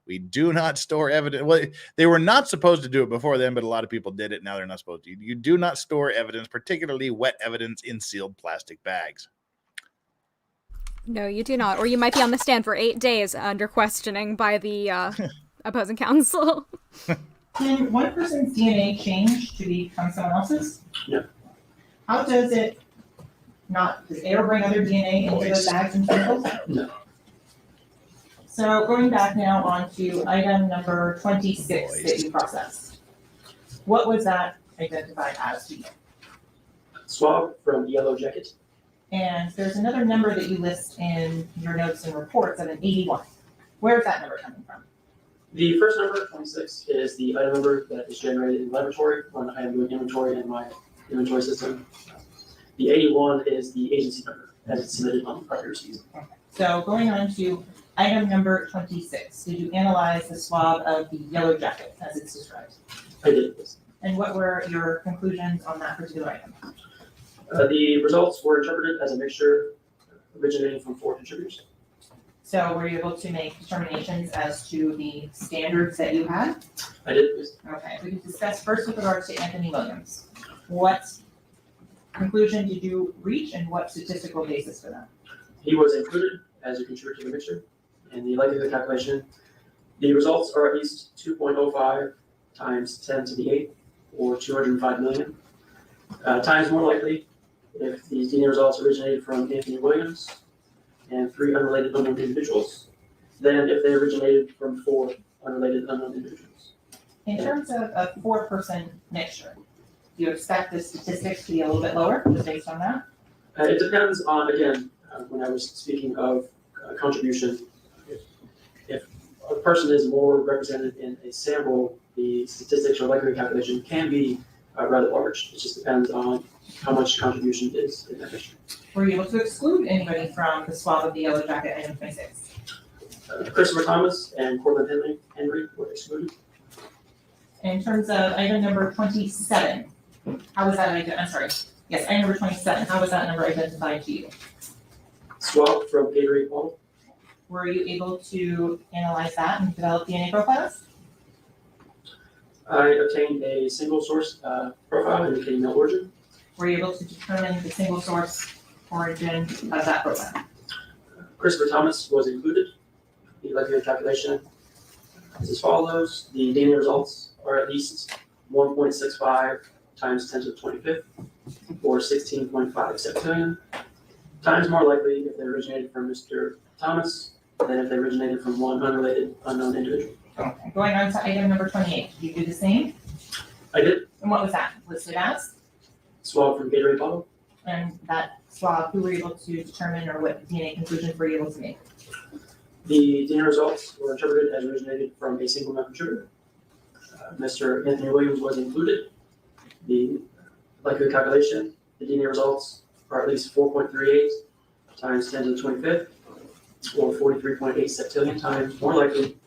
We do not store evidence. Well, they were not supposed to do it before then, but a lot of people did it. Now they're not supposed to. You do not store evidence, particularly wet evidence, in sealed plastic bags. No, you do not. Or you might be on the stand for 8 days under questioning by the opposing counsel. Can one person's DNA change to become someone else's? No. How does it not? Does air bring other DNA into those bags and chemicals? No. So going back now on to item number 26 that you processed. What was that identified as to you? Swab from Yellow Jacket. And there's another number that you list in your notes and reports of an 81. Where is that number coming from? The first number, 26, is the item number that is generated in the laboratory when I am doing inventory in my inventory system. The 81 is the agency number as it's submitted on the prior season. Okay. So going on to item number 26, did you analyze the swab of the Yellow Jacket as it's described? I did this. And what were your conclusions on that particular item? The results were interpreted as a mixture originating from 4 contributors. So were you able to make determinations as to the standards that you had? I did this. Okay, we can discuss first with regards to Anthony Williams. What conclusion did you reach and what statistical basis for that? He was included as a contributor to the mixture. In the likelihood calculation, the results are at least 2.05 times 10 to the 8, or 205 million, times more likely if these DNA results originated from Anthony Williams and 3 unrelated unknown individuals than if they originated from 4 unrelated unknown individuals. In terms of a 4-person mixture, do you expect the statistics to be a little bit lower just based on that? It depends on, again, when I was speaking of contribution, if a person is more represented in a sample, the statistics or likelihood calculation can be rather large. It just depends on how much contribution is in that mixture. Were you able to exclude anybody from the swab of the yellow jacket item 26? Christopher Thomas and Cortland Henry were excluded. In terms of item number 27, how was that, I'm sorry, yes, item number 27, how was that number identified to you? Swab from Gatorade bottle. Were you able to analyze that and develop DNA profiles? I obtained a single source profile indicating no origin. Were you able to determine the single source origin of that profile? Christopher Thomas was included. The likelihood calculation is as follows. The DNA results are at least 1.65 times 10 to the 25th, or 16.5 septillion, times more likely if they originated from Mr. Thomas than if they originated from 1 unrelated unknown individual. Okay, going on to item number 28, did you do the same? I did. And what was that listed as? Swab from Gatorade bottle. And that swab, who were you able to determine or what DNA conclusions were you able to make? The DNA results were interpreted as originated from a single non-contributor. Mr. Anthony Williams was included. The likelihood calculation, the DNA results are at least 4.38 times 10 to the 25th, or 43.8 septillion times more likely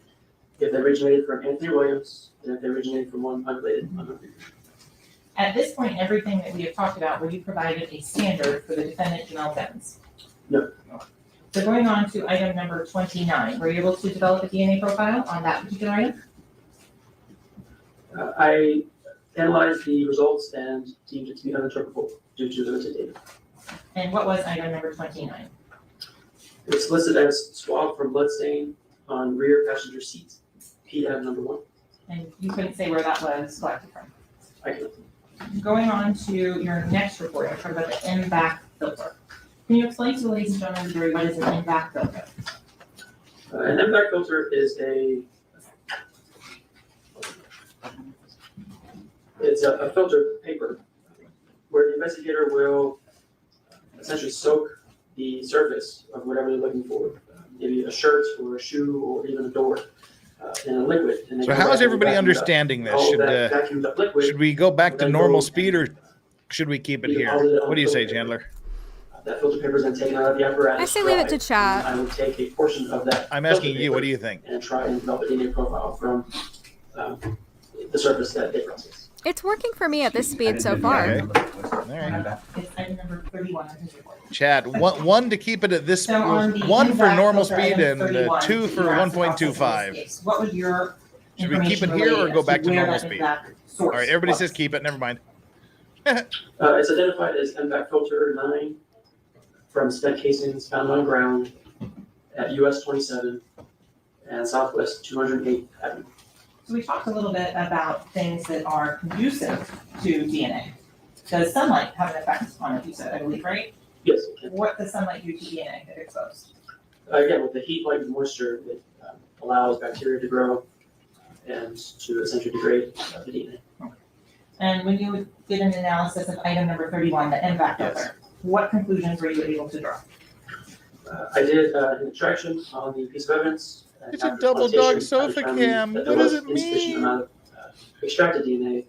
if they originated from Anthony Williams than if they originated from 1 unrelated unknown individual. At this point, everything that we have talked about, were you provided a standard for the defendant, Jamel Evans? No. So going on to item number 29, were you able to develop a DNA profile on that particular item? I analyzed the results and deemed it to be uninterpretable due to limited data. And what was item number 29? It's listed as swab from bloodstain on rear passenger seat, PM number 1. And you couldn't say where that was collected from. I can. Going on to your next report, I'm talking about the MVAC filter. Can you explain to the ladies and gentlemen of the jury what is an MVAC filter? An MVAC filter is a filter paper where the investigator will essentially soak the surface of whatever they're looking for, maybe a shirt or a shoe or even a door, in a liquid. And So how is everybody understanding this? Should we go back to normal speed or should we keep it here? What do you say, Chandler? That filter paper is then taken out of the apparatus. I say leave it to chat. I will take a portion of that. I'm asking you, what do you think? And try and develop a DNA profile from the surface that they process. It's working for me at this speed so far. Okay. All right. It's item number 31 on his report. Chad, one to keep it at this, So on the one for MVAC normal filter, speed item and 31, 2 for you asked the process in 1.25. this case. What was your Should we keep it information here or related go as back to where normal that speed? MVAC source All right, everybody was? says keep it. Never mind. It's identified as MVAC filter 9 from spent casings found on ground at US 27 and Southwest 208th Avenue. So we talked a little bit about things that are conducive to DNA. Does sunlight have an effect on it, you said, I believe, right? Yes. What does sunlight do to DNA if exposed? Again, with the heat, light, and moisture, it allows bacteria to grow and to essentially degrade the DNA. And when you did an analysis of item number 31, the MVAC filter, Yes. what conclusions were you able to draw? I did an extraction on the piece of evidence. and It's a after double quantitation, dog I sofa determined cam. that What there does was it insufficient mean? amount of extracted DNA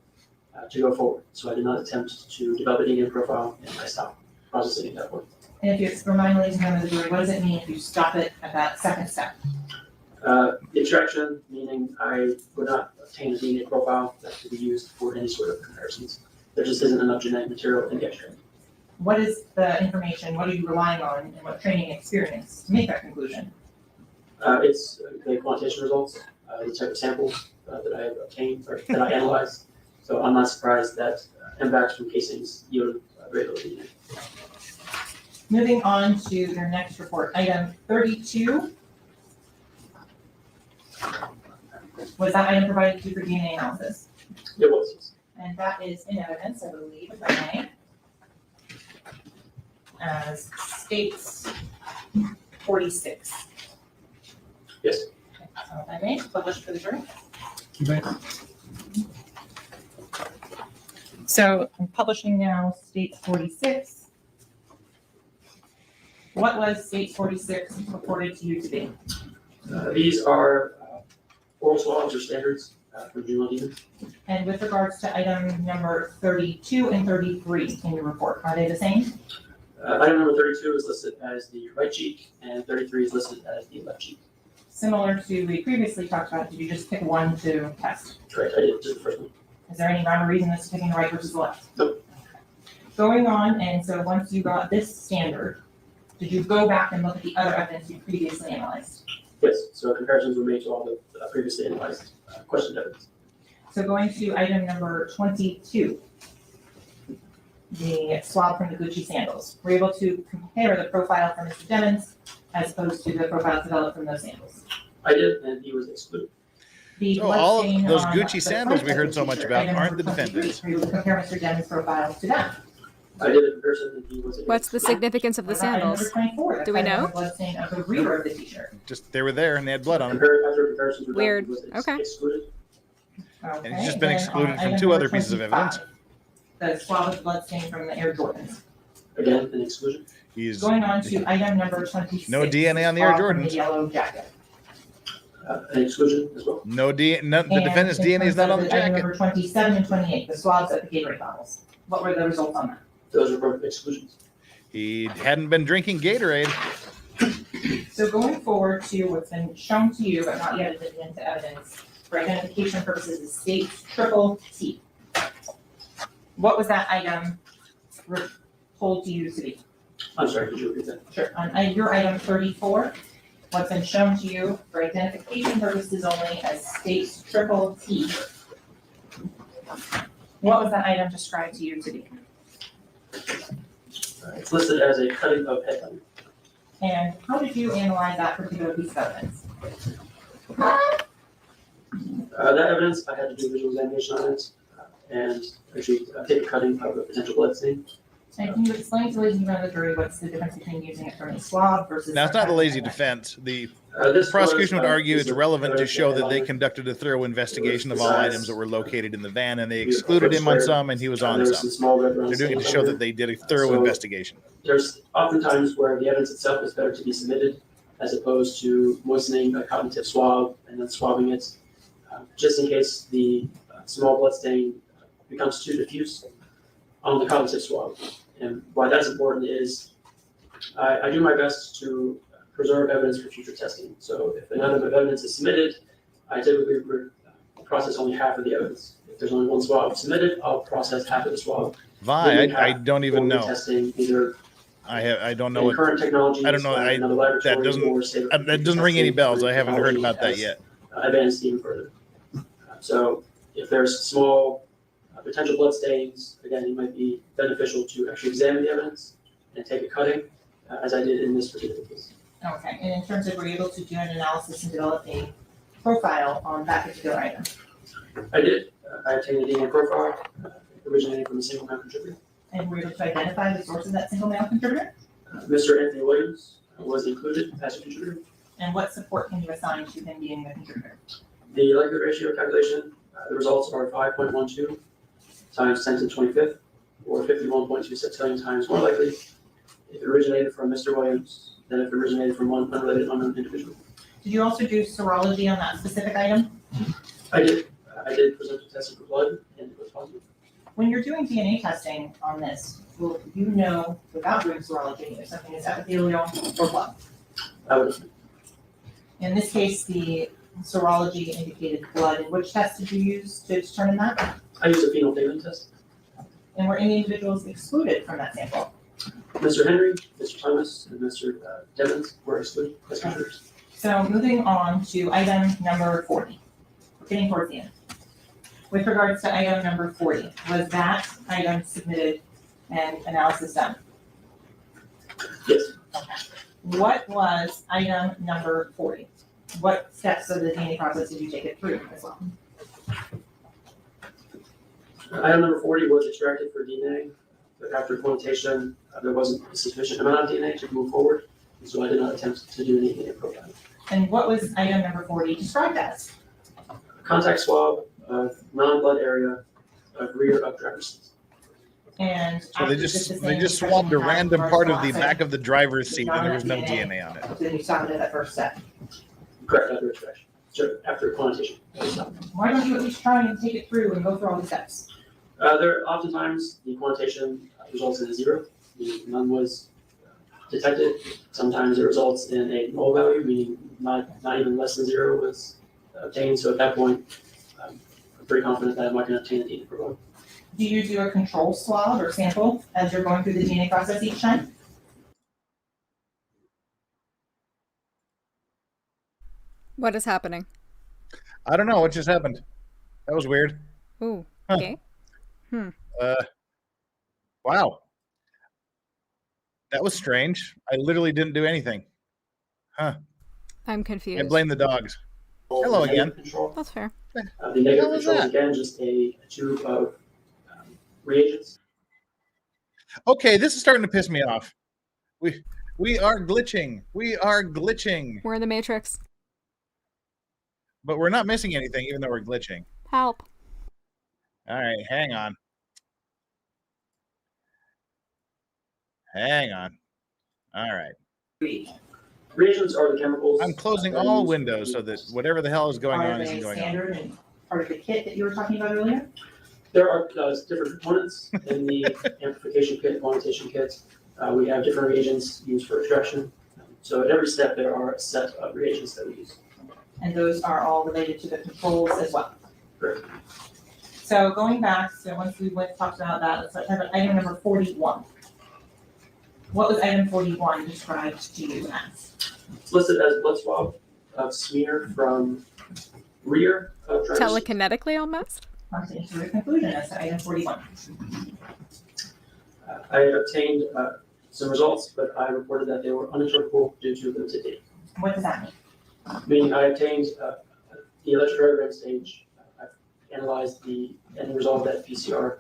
to go forward. So I did not attempt to develop a DNA profile, and I stopped processing at that point. And if you remind ladies and gentlemen of the jury, what does it mean if you stop it at that second step? The extraction, meaning I would not obtain a DNA profile that could be used for any sort of comparisons. There just isn't enough genetic material in the extract. What is the information, what are you relying on, and what training and experience to make that conclusion? It's the quantitation results, the type of samples that I have obtained or that I analyzed. So I'm not surprised that MVACs from casings yield very little DNA. Moving on to your next report, item 32. Was that item provided to you for DNA analysis? It was. And that is in evidence, I believe, if I may. as states 46. Yes. So if I may, publish for the jury. So I'm publishing now states 46. What was states 46 reported to you to be? These are oral swabs or standards for juvenile demons. And with regards to item number 32 and 33 in your report, are they the same? Item number 32 is listed as the right cheek, and 33 is listed as the left cheek. Similar to we previously talked about, did you just pick one to test? Correct, I did, just the first one. Is there any rhyme or reason as to picking the right versus the left? Nope. Going on, and so once you got this standard, did you go back and look at the other evidence you previously analyzed? Yes, so comparisons were made to all the previously analyzed questioned evidence. So going to item number 22, the swab from the Gucci sandals. We're able to compare the profile from Mr. Demons as opposed to the profile developed from those sandals. I did, and he was excluded. The So all of bloodstain those on Gucci the sandals we front heard of so the much t-shirt, about item aren't the number 23, defendants. Were you able to compare Mr. Demons' profile to that? I did a comparison, and he was. What's the significance of the What about item sandals? number 24, Do we the know? bloodstain of the rear of the t-shirt. Just they were there and they had blood on them. After comparisons were done, Weird. he was Okay. excluded. Okay, And he's just been then excluded on from item two number other pieces of 25, evidence. The swab of bloodstain from the Air Jordans. Again, an exclusion. He's Going on to item number 26. No DNA on the Air swab from Jordans. The yellow jacket. An exclusion as well. no the And defendant's in DNA is terms not of on the Item jacket. number 27 and 28, the swabs at the Gatorade bottles. What were the results on that? Those were both exclusions. He hadn't been drinking Gatorade. So going forward to what's been shown to you, but not yet admitted into evidence, for identification purposes, is states triple T. What was that item told to you to be? I'm sorry, could you repeat that? Sure. On your item 34, what's been shown to you for identification purposes only as states triple T. What was that item described to you to be? It's listed as a cutting of headline. And how did you analyze that particular piece of evidence? That evidence, I had to do visual examination on it, and actually take a cutting of a potential blood stain. And can you explain to ladies and gentlemen of the jury what's the difference between using it from a swab versus? Now, it's not the lazy defense. The This prosecution was, would argue is it's a- relevant to show that they headliner. conducted a thorough investigation of all Besides- items that were located in the van, and they excluded him on some, and he was on There was some. small red They're round doing it to stains show on that there. they did a thorough So- investigation. There's oftentimes where the evidence itself is better to be submitted as opposed to moistening a cotton tip swab and then swabbing it, just in case the small blood stain becomes too diffuse on the cotton tip swab. And why that's important is I do my best to preserve evidence for future testing. So if an item of evidence is submitted, I typically process only half of the evidence. If there's only one swab submitted, I'll process half of the swab. Vi, I don't even When we're know. Testing either I don't know in what current technologies. I don't know. in other laboratories doesn't- or state- that doesn't ring any bells. I haven't heard about that has, yet. Advanced even further. So if there's small potential blood stains, again, it might be beneficial to actually examine the evidence and take a cutting, as I did in this particular case. Okay, and in terms of were you able to do an analysis and develop a profile on that particular item? I did. I obtained a DNA profile originating from a single male contributor. And were you able to identify the source of that single male contributor? Mr. Anthony Williams was included as a contributor. And what support can you assign to him being the contributor? The likelihood ratio calculation, the results are 5.12 times 10 to the 25th, or 51.26 times more likely if it originated from Mr. Williams than if it originated from one unrelated unknown individual. Did you also do serology on that specific item? I did. I did present a test for blood, and it was positive. When you're doing DNA testing on this, will you know without doing serology if something is epithelial or blood? I would, In this case, the serology indicated blood. And which test did you use to determine that? I used a phenolphthalein test. And were any individuals excluded from that sample? Mr. Henry, Mr. Thomas, and Mr. Devins were excluded as contributors. So moving on to item number 40. We're getting towards the end. With regards to item number 40, was that item submitted and analysis done? Yes. What was item number 40? What steps of the DNA process did you take it through as well? Item number 40 was extracted for DNA but after quantitation, there wasn't a sufficient amount of DNA to move forward, and so I did not attempt to do any DNA profiling. And what was item number 40 described as? Contact swab of non-blood area of rear of driver's seat. And So they just swabbed a random part of the back of the driver's seat and there was no DNA on it. Then you stopped at that first step. Correct, after extraction. Sure, after quantitation. Why don't you at least try and take it through and go through all the steps? There oftentimes the quantitation results in a 0, meaning none was detected. Sometimes it results in a null value, meaning not even less than 0 was obtained. So at that point, I'm pretty confident that I'm not going to obtain a DNA profile. Do you do a control swab or sample as you're going through the DNA process each time? What is happening? I don't know what just happened. That was weird. Ooh, okay. Wow. That was strange. I literally didn't do anything. Huh. I'm I confused. blame the dogs. Hello again. That's fair. The negative was control is that? again just a tube of reagents. Okay, this is starting to piss me off. We are glitching. We are glitching. We're in the Matrix. But we're not missing anything, even though we're glitching. Help. All right, hang on. Hang on. All right. Reagents are the chemicals. I'm closing that are all used windows so that whatever the hell is going on isn't going on. Standard and part of the kit that you were talking about earlier? There are different components in the amplification kit, quantitation kit. We have different reagents used for extraction. So at every step, there are a set of reagents that we use. And those are all related to the controls as well. Correct. So going back, so once we talked about that, let's talk about item number 41. What was item 41 described to you as? It's listed as blood swab of smear from rear of driver's seat. Telekinetically almost? I'm saying to the conclusion as to item 41. I obtained some results, but I reported that they were uninterpretable due to limited data. What does that mean? Meaning I obtained the electrocardiogram stage, I analyzed the end result of that PCR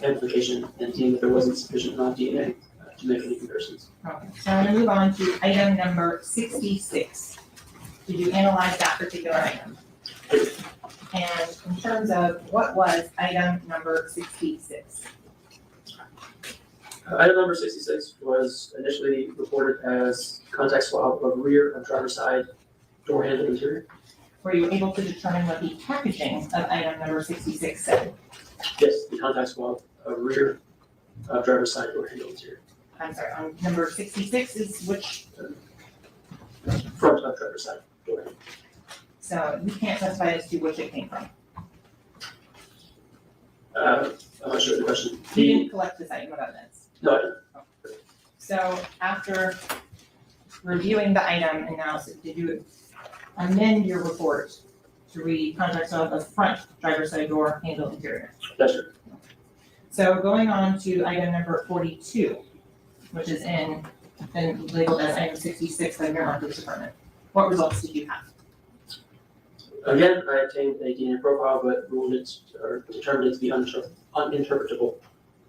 amplification and deemed that there wasn't sufficient amount of DNA to make any comparisons. Okay, so I'm gonna move on to item number 66. Did you analyze that particular item? And in terms of what was item number 66? Item number 66 was initially reported as contact swab of rear of driver's side door handle interior. Were you able to determine what the packaging of item number 66 said? Yes, the contact swab of rear of driver's side door handle interior. I'm sorry, on number 66 is which, Front of driver's side door handle. so you can't specify as to which it came from. I'm not sure of the question. You didn't collect this item of evidence. No, I didn't. So after reviewing the item analysis, did you amend your report to read contact swab of front driver's side door handle interior? That's true. So going on to item number 42, which is been labeled as item 66 by your police department. What results did you have? Again, I obtained a DNA profile, but ruled it or determined it to be uninterpretable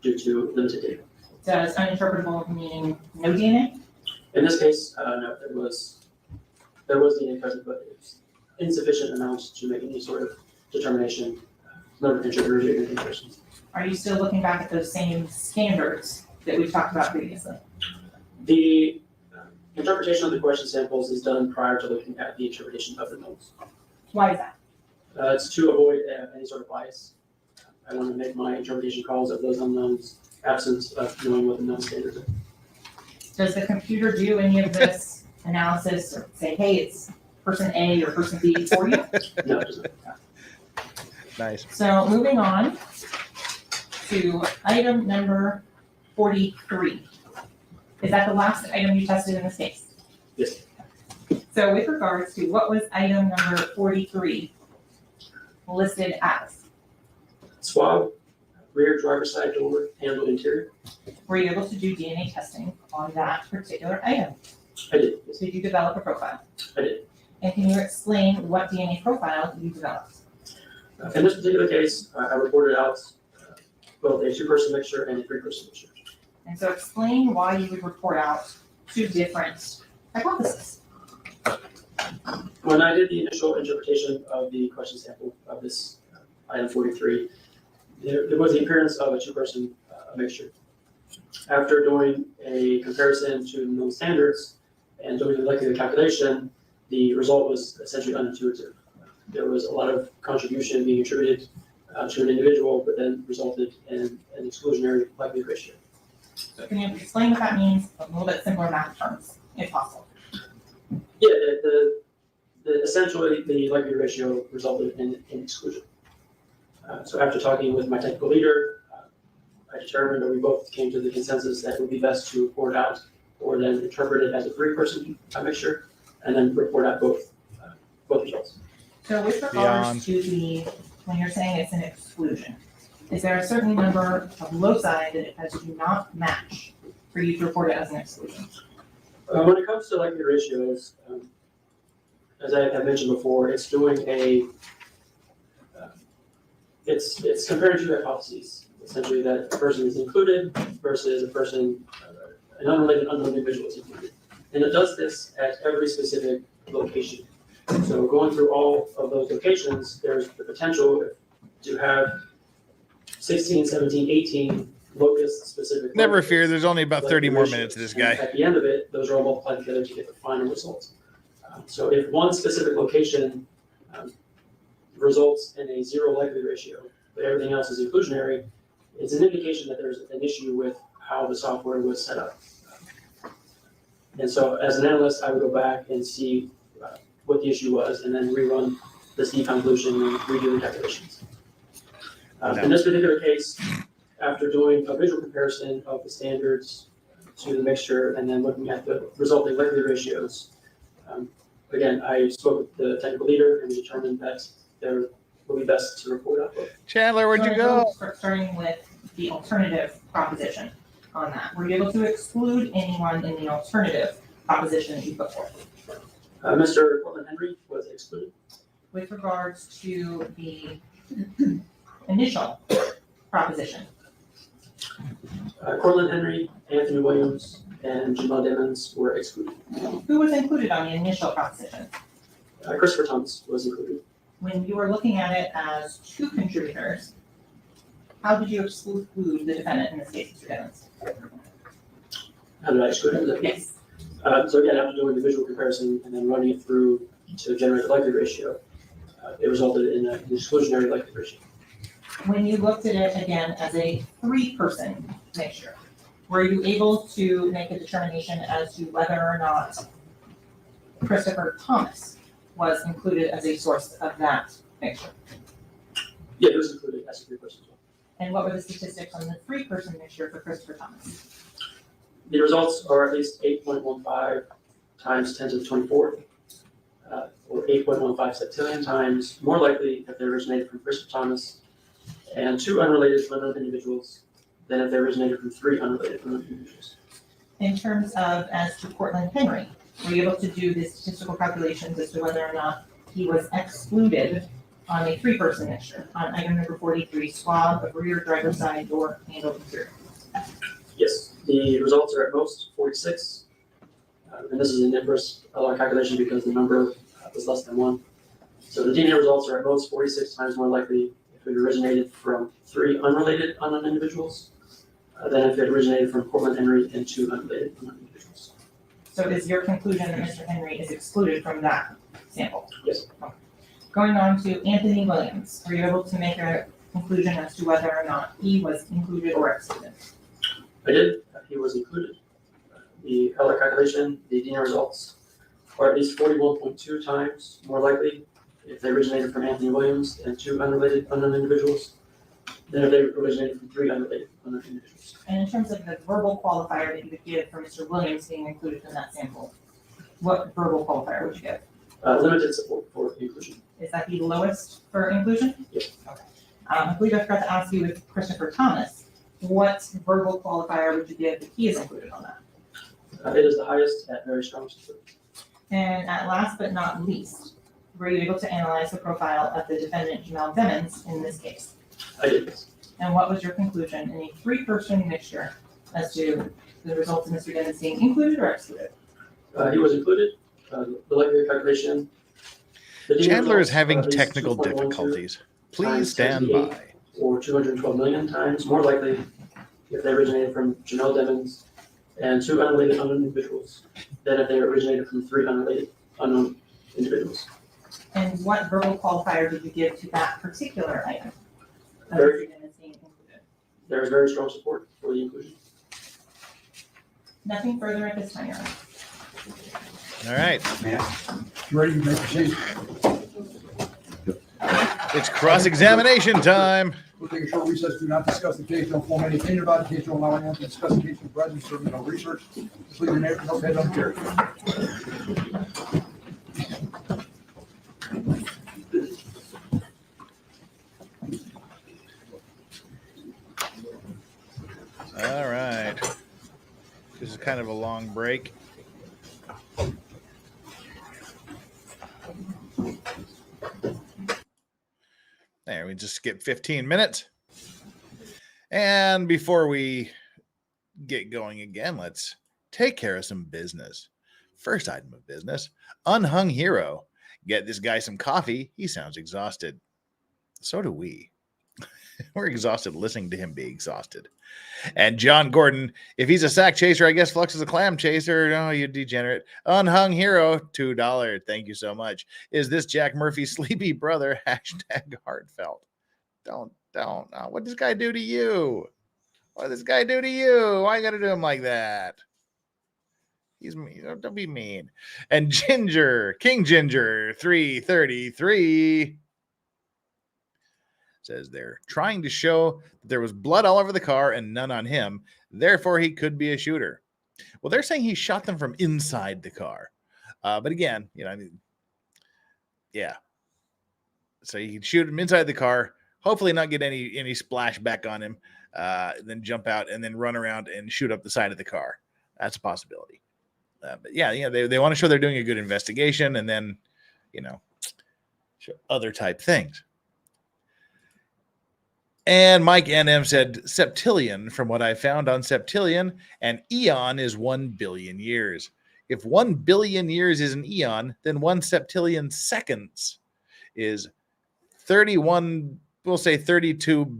due to limited data. Does uninterpretable mean no DNA? In this case, no, there was DNA present, but it was insufficient amounts to make any sort of determination, number of contributors or any comparisons. Are you still looking back at those same standards that we talked about previously? The interpretation of the question samples is done prior to looking at the interpretation of the notes. Why is that? It's to avoid any sort of bias. I want to make my interpretation calls of those unknowns absent of knowing what the known standards are. Does the computer do any of this analysis or say, hey, it's person A or person B for you? No, it doesn't. Nice. So moving on to item number 43. Is that the last item you tested in this case? Yes. So with regards to what was item number 43 listed as? Swab, rear driver's side door handle interior. Were you able to do DNA testing on that particular item? I did. Yes, Did you develop a profile? I did. And can you explain what DNA profile you developed? In this particular case, I reported out both a 2-person mixture and a 3-person mixture. And so explain why you would report out two different hypotheses. When I did the initial interpretation of the question sample of this item 43, there was the appearance of a two-person mixture. After doing a comparison to known standards and doing the likelihood calculation, the result was essentially unintuitive. There was a lot of contribution being attributed to an individual, but then resulted in an exclusionary likelihood ratio. So can you explain what that means in a little bit simpler math terms, if possible? Yeah, essentially the likelihood ratio resulted in exclusion. So after talking with my technical leader, I determined, or we both came to the consensus that it would be best to report out or then interpret it as a three-person mixture and then report out both results. So with regards to when you're saying it's an exclusion, is there a certain number of loci that it has to not match for you to report it as an exclusion? When it comes to likelihood ratios, as I have mentioned before, it's doing it's comparing two hypotheses. Essentially, that a person is included versus a person, an unrelated unknown individual is included. And it does this at every specific location. So going through all of those locations, there's the potential to have 16, 17, 18 locus-specific. Never fear, there's only about 30 more minutes of this guy. At the end of it, those are all multiplied together to get the final result. So if one specific location results in a zero likelihood ratio, but everything else is inclusionary, it's an indication that there's an issue with how the software was set up. And so as an analyst, I would go back and see what the issue was and then rerun this deconvolution and redo the calculations. In this particular case, after doing a visual comparison of the standards to the mixture and then looking at the resulting likelihood ratios, again, I spoke with the technical leader and we determined that there will be best to report out both. Chandler, where'd you go? Starting with the alternative proposition on that. Were you able to exclude anyone in the alternative proposition that you put forth? Mr. Cortland Henry was excluded. With regards to the initial proposition. Cortland Henry, Anthony Williams, and Jamal Demons were excluded. Who was included on the initial proposition? Christopher Thomas was included. When you were looking at it as two contributors, how did you exclude the defendant in this case, Mr. Demons? How did I exclude him? Yes. So again, after doing the visual comparison and then running it through to generate the likelihood ratio, it resulted in an exclusionary likelihood ratio. When you looked at it again as a three-person mixture, were you able to make a determination as to whether or not Christopher Thomas was included as a source of that mixture? Yeah, it was included as a three-person as well. And what were the statistics on the three-person mixture for Christopher Thomas? The results are at least 8.15 times 10 to the 24th, or 8.15 septillion times more likely if they originated from Christopher Thomas and two unrelated unknown individuals than if they originated from three unrelated unknown individuals. In terms of as to Cortland Henry, were you able to do the statistical calculations as to whether or not he was excluded on a three-person mixture on item number 43, swab of rear driver's side door handle interior? Yes, the results are at most 46, and this is an inverse calculation because the number was less than 1. So the DNA results are at most 46 times more likely if it originated from three unrelated unknown individuals than if it originated from Cortland Henry and two unrelated unknown individuals. So is your conclusion that Mr. Henry is excluded from that sample? Yes. Okay. Going on to Anthony Williams, were you able to make a conclusion as to whether or not he was included or excluded? I did. He was included. The color calculation, the DNA results are at least 41.2 times more likely if they originated from Anthony Williams and two unrelated unknown individuals than if they originated from three unrelated unknown individuals. And in terms of the verbal qualifier that you would give for Mr. Williams being included in that sample, what verbal qualifier would you give? Limited support for inclusion. Is that the lowest for inclusion? Yes. Okay. I believe I forgot to ask you with Christopher Thomas, what verbal qualifier would you give if he is included on that? It is the highest at very strong support. And at last but not least, were you able to analyze the profile of the defendant, Jamal Demons, in this case? I did this. And what was your conclusion in a three-person mixture as to the results of Mr. Dennis being included or excluded? He was included. The likelihood calculation. Chandler is having technical difficulties. Please stand by. Or 212 million times more likely if they originated from Janelle Devins and 2 unrelated unknown individuals than if they originated from 3 unrelated unknown individuals. And what verbal qualifier did you give to that particular item? Very- Mr. Dennis being included? There is very strong support for the inclusion. Nothing further at this time, Your Honor. All right. Ready, you may proceed. It's cross-examination time. We'll take a short recess. Do not discuss the case. Don't form any opinion about the case. Don't allow anyone to discuss the case in presence or no research. Just leave your name and notepad on the chair. All right. This is kind of a long break. There, we just skip 15 minutes. And before we get going again, let's take care of some business. First item of business, Unhung Hero. Get this guy some coffee. He sounds exhausted. So do we. We're exhausted listening to him be exhausted. And John Gordon, if he's a sack chaser, I guess Flux is a clam chaser. No, you degenerate. Unhung Hero, $2. Thank you so much. Is this Jack Murphy's sleepy brother? Hashtag heartfelt. Don't. What does this guy do to you? What does this guy do to you? Why you gotta do him like that? He's mean. Don't be mean. And Ginger, King Ginger, 333. Says they're trying to show that there was blood all over the car and none on him. Therefore, he could be a shooter. Well, they're saying he shot them from inside the car. But again, yeah. So you can shoot him inside the car, hopefully not get any splash back on him, then jump out and then run around and shoot up the side of the car. That's a possibility. But yeah, they want to show they're doing a good investigation and then, show other type things. And Mike NM said septillion, from what I found on septillion, an eon is 1 billion years. If 1 billion years is an eon, then 1 septillion seconds is 32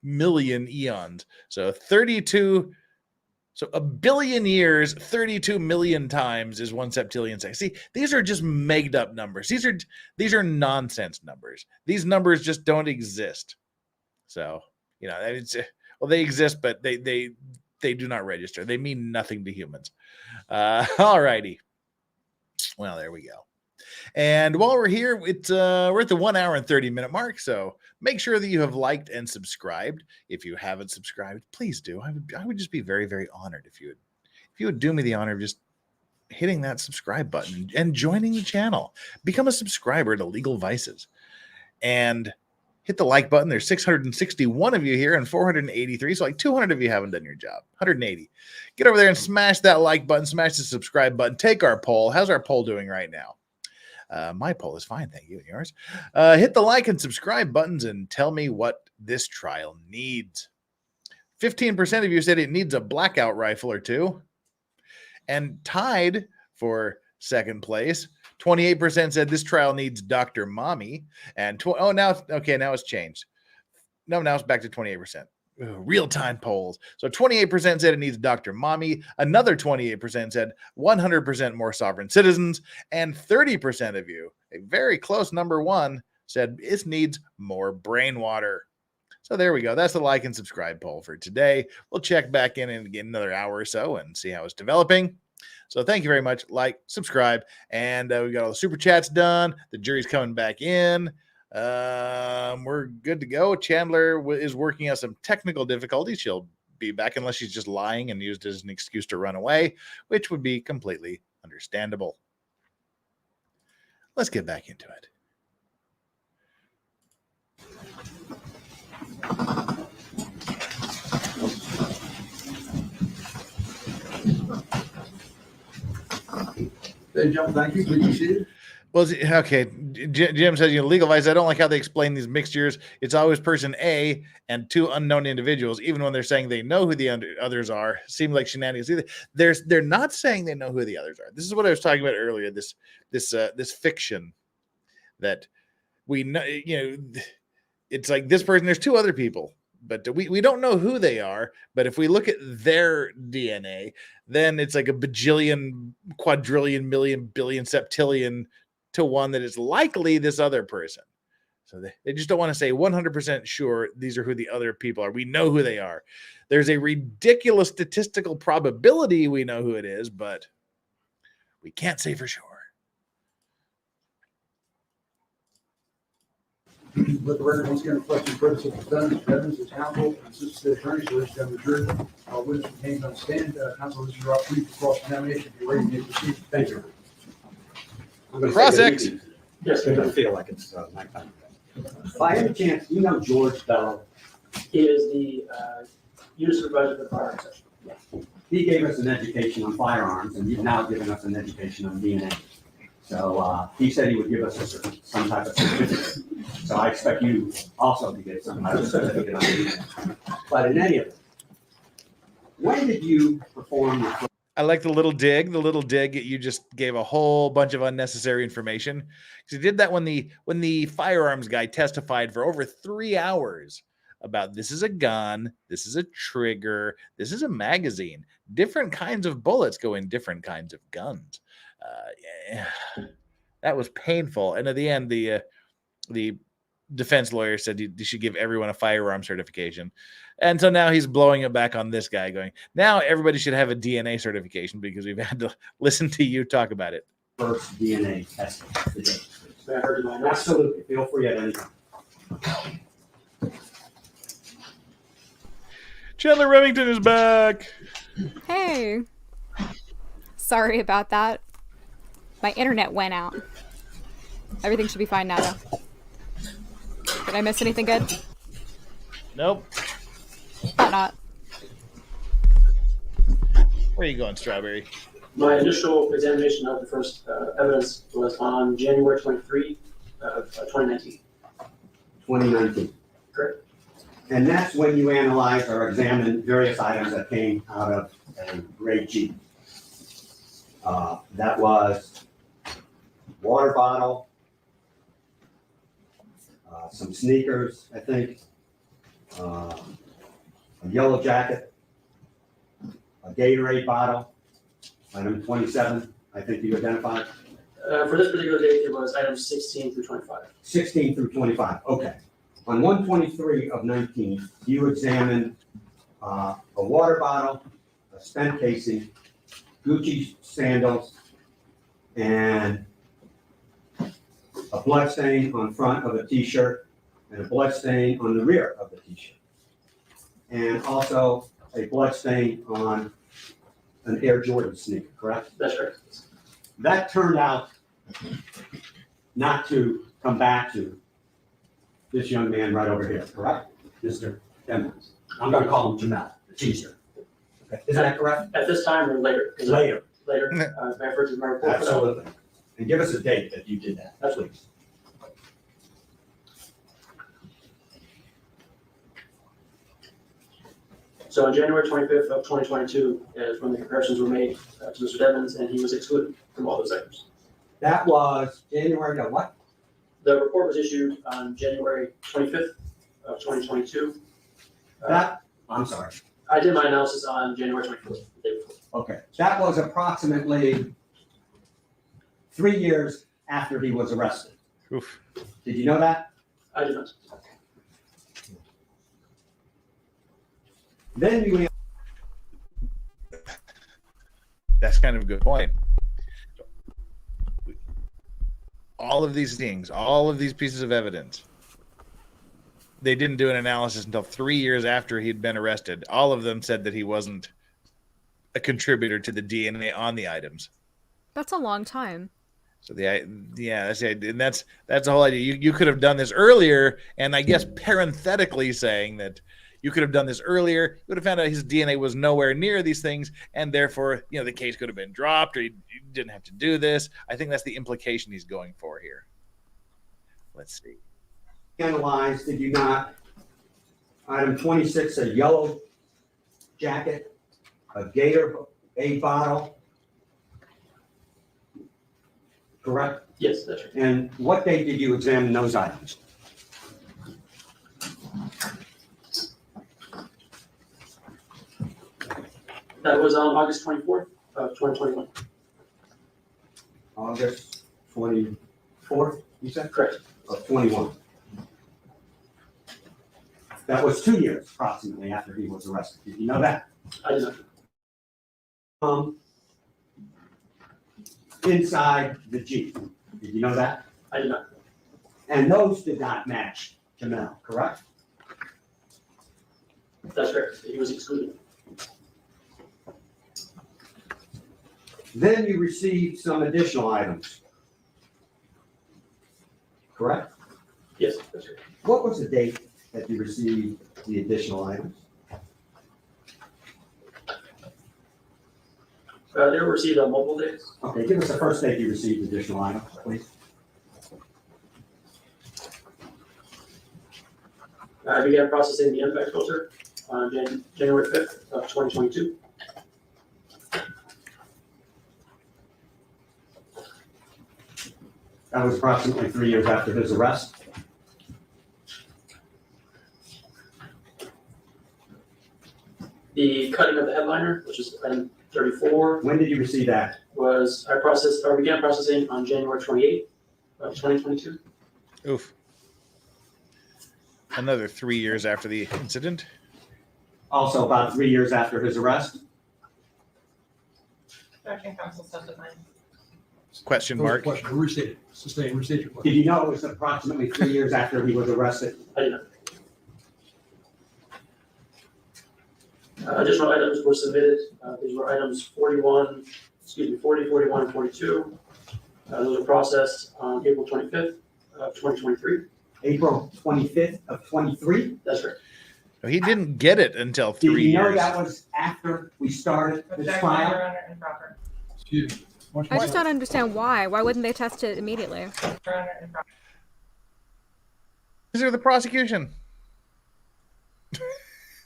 million eons. So 1 billion years, 32 million times is 1 septillion second. See, these are just made up numbers. These are nonsense numbers. These numbers just don't exist. So, they exist, but they do not register. They mean nothing to humans. All righty. Well, there we go. And while we're here, we're at the 1 hour and 30 minute mark. So make sure that you have liked and subscribed. If you haven't subscribed, please do. I would just be very, very honored if you would do me the honor of just hitting that subscribe button and joining the channel. Become a subscriber to Legal Vices. And hit the like button. There's 661 of you here and 483. So like 200 of you haven't done your job. 180. Get over there and smash that like button. Smash the subscribe button. Take our poll. How's our poll doing right now? My poll is fine. Thank you. And yours. Hit the like and subscribe buttons and tell me what this trial needs. 15% of you said it needs a blackout rifle or two. And tied for second place, 28% said this trial needs Dr. Mommy. And now it's changed. No, now it's back to 28%. Real-time polls. So 28% said it needs Dr. Mommy. Another 28% said 100% more sovereign citizens. And 30% of you, a very close number one, said it needs more brain water. So there we go. That's the like and subscribe poll for today. We'll check back in another hour or so and see how it's developing. So thank you very much. Like, subscribe, and we got all the super chats done. The jury's coming back in. We're good to go. Chandler is working out some technical difficulties. She'll be back unless she's just lying and used as an excuse to run away, which would be completely understandable. Let's get back into it. Hey, John, thank you. Please proceed. Well, okay. Jim says, legal advice. I don't like how they explain these mixtures. It's always person A and two unknown individuals, even when they're saying they know who the others are. Seem like shenanigans. They're not saying they know who the others are. This is what I was talking about earlier. This fiction that we know. It's like this person. There's two other people, but we don't know who they are. But if we look at their DNA, then it's like a bajillion, quadrillion, million, billion, septillion to one that is likely this other person. So they just don't want to say 100% sure these are who the other people are. We know who they are. There's a ridiculous statistical probability we know who it is, but we can't say for sure. Let the record once again reflect the presence of defendants, evidence, the counsel, and assistant attorney, so this the jury. Witness remains on stand. Counsel, this is your opportunity for cross-examination. If you're ready to proceed. Thank you. Cross-ex. Yes, I feel like it's my time. By any chance, you know George Bell? he is the unit supervisor of the fire section. He gave us an education on firearms, and you've now given us an education on DNA. So he said he would give us some type of certificate. So I expect you also to get some type of certificate on DNA. But in any event, when did you perform your... I like the little dig. You just gave a whole bunch of unnecessary information. Because he did that when the firearms guy testified for over 3 hours about this is a gun, this is a trigger, this is a magazine. Different kinds of bullets go in different kinds of guns. That was painful. And at the end, the defense lawyer said you should give everyone a firearm certification. And so now he's blowing it back on this guy, going, now everybody should have a DNA certification because we've had to listen to you talk about it. First DNA testing today. Absolutely. Feel free at any time. Chandler Remington is back. Hey. Sorry about that. My internet went out. Everything should be fine now, though. Did I miss anything good? Nope. Thought not. Where are you going, Strawberry? My initial examination of the first evidence was on January 23 of 2019. 2019. Correct. And that's when you analyzed or examined various items that came out of a grade G. That was water bottle, some sneakers, I think, a yellow jacket, a Gatorade bottle, item 27, I think you identified. For this particular date, it was items 16 through 25. 16 through 25, okay. On 123 of 19, you examined a water bottle, a spent casing, Gucci sandals, and a blood stain on front of a t-shirt and a blood stain on the rear of the t-shirt. And also a blood stain on an Air Jordan sneaker, correct? That's correct. That turned out not to come back to this young man right over here, correct? Mr. Demons. I'm gonna call him Jamel, the teacher. Okay. Is that correct? At this time or later? Later. Later. May I refer to my report? Absolutely. And give us a date that you did that, please. So on January 25th of 2022 is when the comparisons were made to Mr. Devins, and he was excluded from all those items. That was January of what? The report was issued on January 25th of 2022. I'm sorry. I did my analysis on January 24th, the day before. Okay. That was approximately 3 years after he was arrested. Oof. Did you know that? I did not. Then you... That's kind of a good point. All of these things, all of these pieces of evidence, they didn't do an analysis until 3 years after he'd been arrested. All of them said that he wasn't a contributor to the DNA on the items. That's a long time. So that's the idea. And that's the whole idea. You could have done this earlier, and I guess parenthetically saying that you could have done this earlier, you would have found out his DNA was nowhere near these things, and therefore, the case could have been dropped, or you didn't have to do this. I think that's the implication he's going for here. Let's see. Analyzed, did you not? Item 26, a yellow jacket, a Gatorade bottle. Correct? Yes, that's right. And what date did you examine those items? That was on August 24th of 2021. August 24th, you said? Correct. Of 21. That was 2 years approximately after he was arrested. Did you know that? I did not. Inside the Jeep. Did you know that? I did not. And those did not match Jamel, correct? That's correct. He was excluded. Then you received some additional items. Correct? Yes, that's right. What was the date that you received the additional items? They were received on multiple days. Okay, give us the first date you received additional items, please. I began processing the impact filter on January 5th of 2022. That was approximately 3 years after his arrest. The cutting of the headliner, which is item 34, When did you receive that? began processing on January 28th of 2022. Oof. Another 3 years after the incident. Also about 3 years after his arrest. Objection, counsel testifying. Question mark. Question, restate it. Sustain, restate your Did question. you know it was approximately 3 years after he was arrested? I did not. Additional items were submitted. These were items 40, 41, and 42. Those were processed on April 25th of 2023. April 25th of 23? That's right. No, he didn't get it until Did 3 you know years. that was after we started this Objection, trial? Your Honor, improper. Excuse me. I just don't understand why. Why wouldn't they test it immediately? Your Honor, improper. These are the prosecution.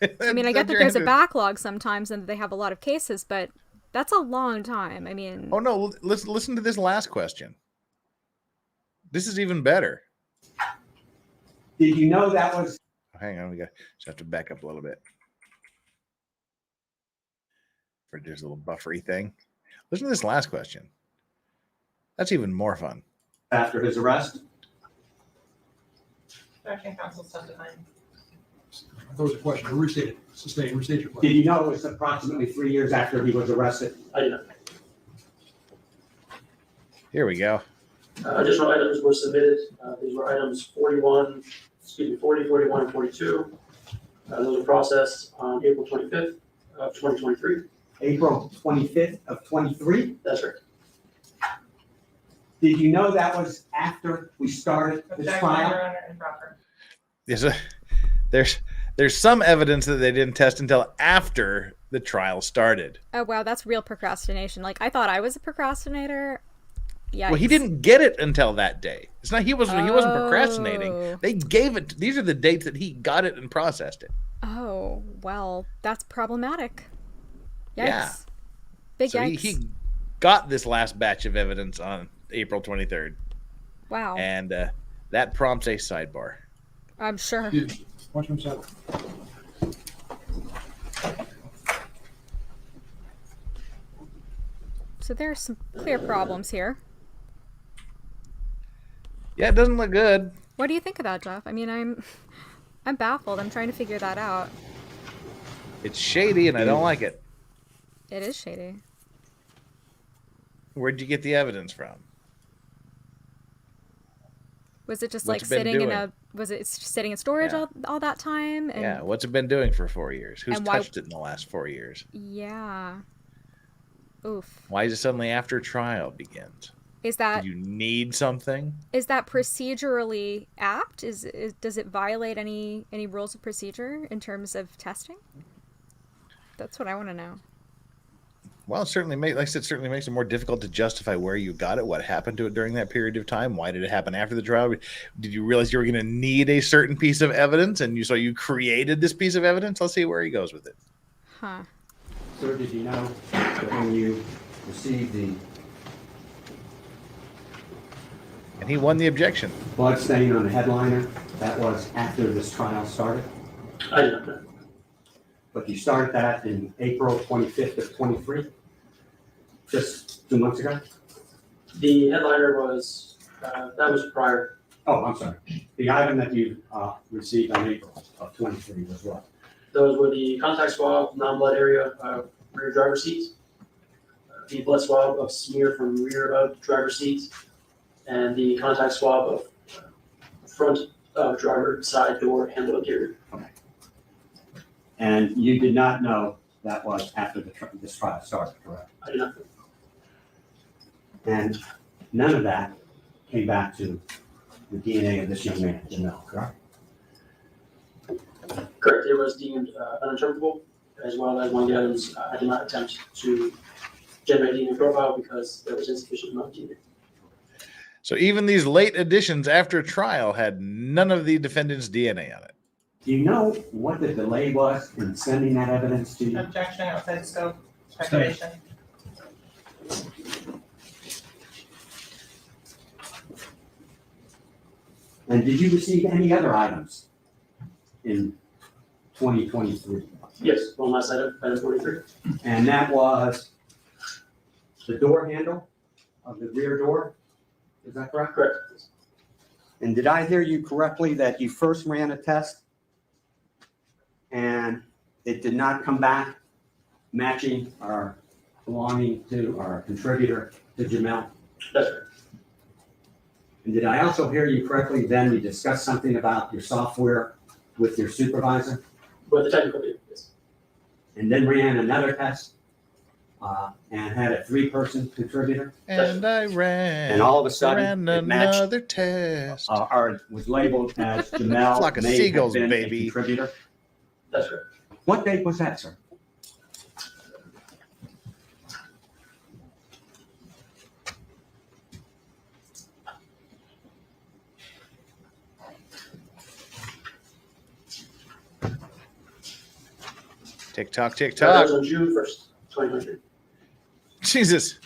I mean, I get that there's a backlog sometimes and they have a lot of cases, but that's a long time. I mean, Oh no! Listen to this last question. This is even better. Did you know that was Hang on, just have to back up a little bit. For this little buffery thing. Listen to this last question. That's even more fun. after his arrest? Objection, counsel testifying. I thought it was a question. Restate it. Sustain, restate your Did question. you know it was approximately 3 years after he was arrested? I did not. Here we go. Additional items were submitted. These were items 40, 41, and 42. Those were processed on April 25th of 2023. April 25th of 23? That's right. Did you know that was after we started this Objection, trial? Your Honor, improper. There's some evidence that they didn't test until after the trial started. oh wow, that's real procrastination. Like, I thought I was a procrastinator. Yeah. Well, he didn't get it until that day. It's not he wasn't procrastinating. Oh. They gave it. These are the dates that he got it and processed it. Oh, well, that's problematic. Yikes. Yeah. Big So yikes. he got this last batch of evidence on April 23rd, Wow. and that prompts a sidebar. I'm sure. Excuse me. Watch himself. So there's some clear problems here. Yeah, it doesn't look good. What do you think of that, Jeff? I mean, I'm baffled. I'm trying to figure that out. It's shady, and I don't like it. It is shady. Where'd you get the evidence from? Was it just What's like it been sitting in doing? a was it sitting in storage Yeah. all that time? And, Yeah, what's it been doing for 4 years? Who's And why- touched it in the last 4 years? Yeah. Oof. Why is it suddenly after trial begins? Is that Do you need something? is that procedurally apt? Does it violate any rules of procedure in terms of testing? That's what I want to know. Well, it certainly makes, like I said, certainly makes it more difficult to justify where you got it, what happened to it during that period of time, why did it happen after the trial? Did you realize you were going to need a certain piece of evidence, and so you created this piece of evidence? Let's see where he goes with it. Huh. Sir, did you know that when you received the And he won the objection. blood stain on the headliner, that was after this trial started? I did not know. But you started that in April 25th of 23, just 2 months ago? The headliner was, that was prior. Oh, I'm sorry. The item that you received on April of 23 was what? Those were the contact swab, non-blood area, rear driver seats, the blood swab of smear from rear of driver seats, and the contact swab of front of driver side door handle interior. Okay. And you did not know that was after this trial started, correct? I did not know. And none of that came back to the DNA of this young man, Jamel, correct? Correct, it was deemed uninterpretable, as well as one of the items I did not attempt to generate DNA profile because there was insufficient amount of DNA. So even these late additions after trial had none of the defendant's DNA on it. Do you know what the delay was in sending that evidence to you? Objection, outside scope, speculation. And did you receive any other items in 2023? Yes, one last item 43. And that was the door handle of the rear door? Is that correct? Correct. And did I hear you correctly that you first ran a test and it did not come back matching or belonging to or contributor to Jamel? That's right. And did I also hear you correctly then you discussed something about your software with your supervisor? With the technical view, yes. And then ran another test and had a 3-person contributor? And I ran. And all of a sudden, ran it matched, another test. or was labeled as Jamel Flock of may seagulls, have been baby. a contributor? That's right. What date was that, sir? Tick tock, tick That tock. was on June 1st, 2023. Jesus.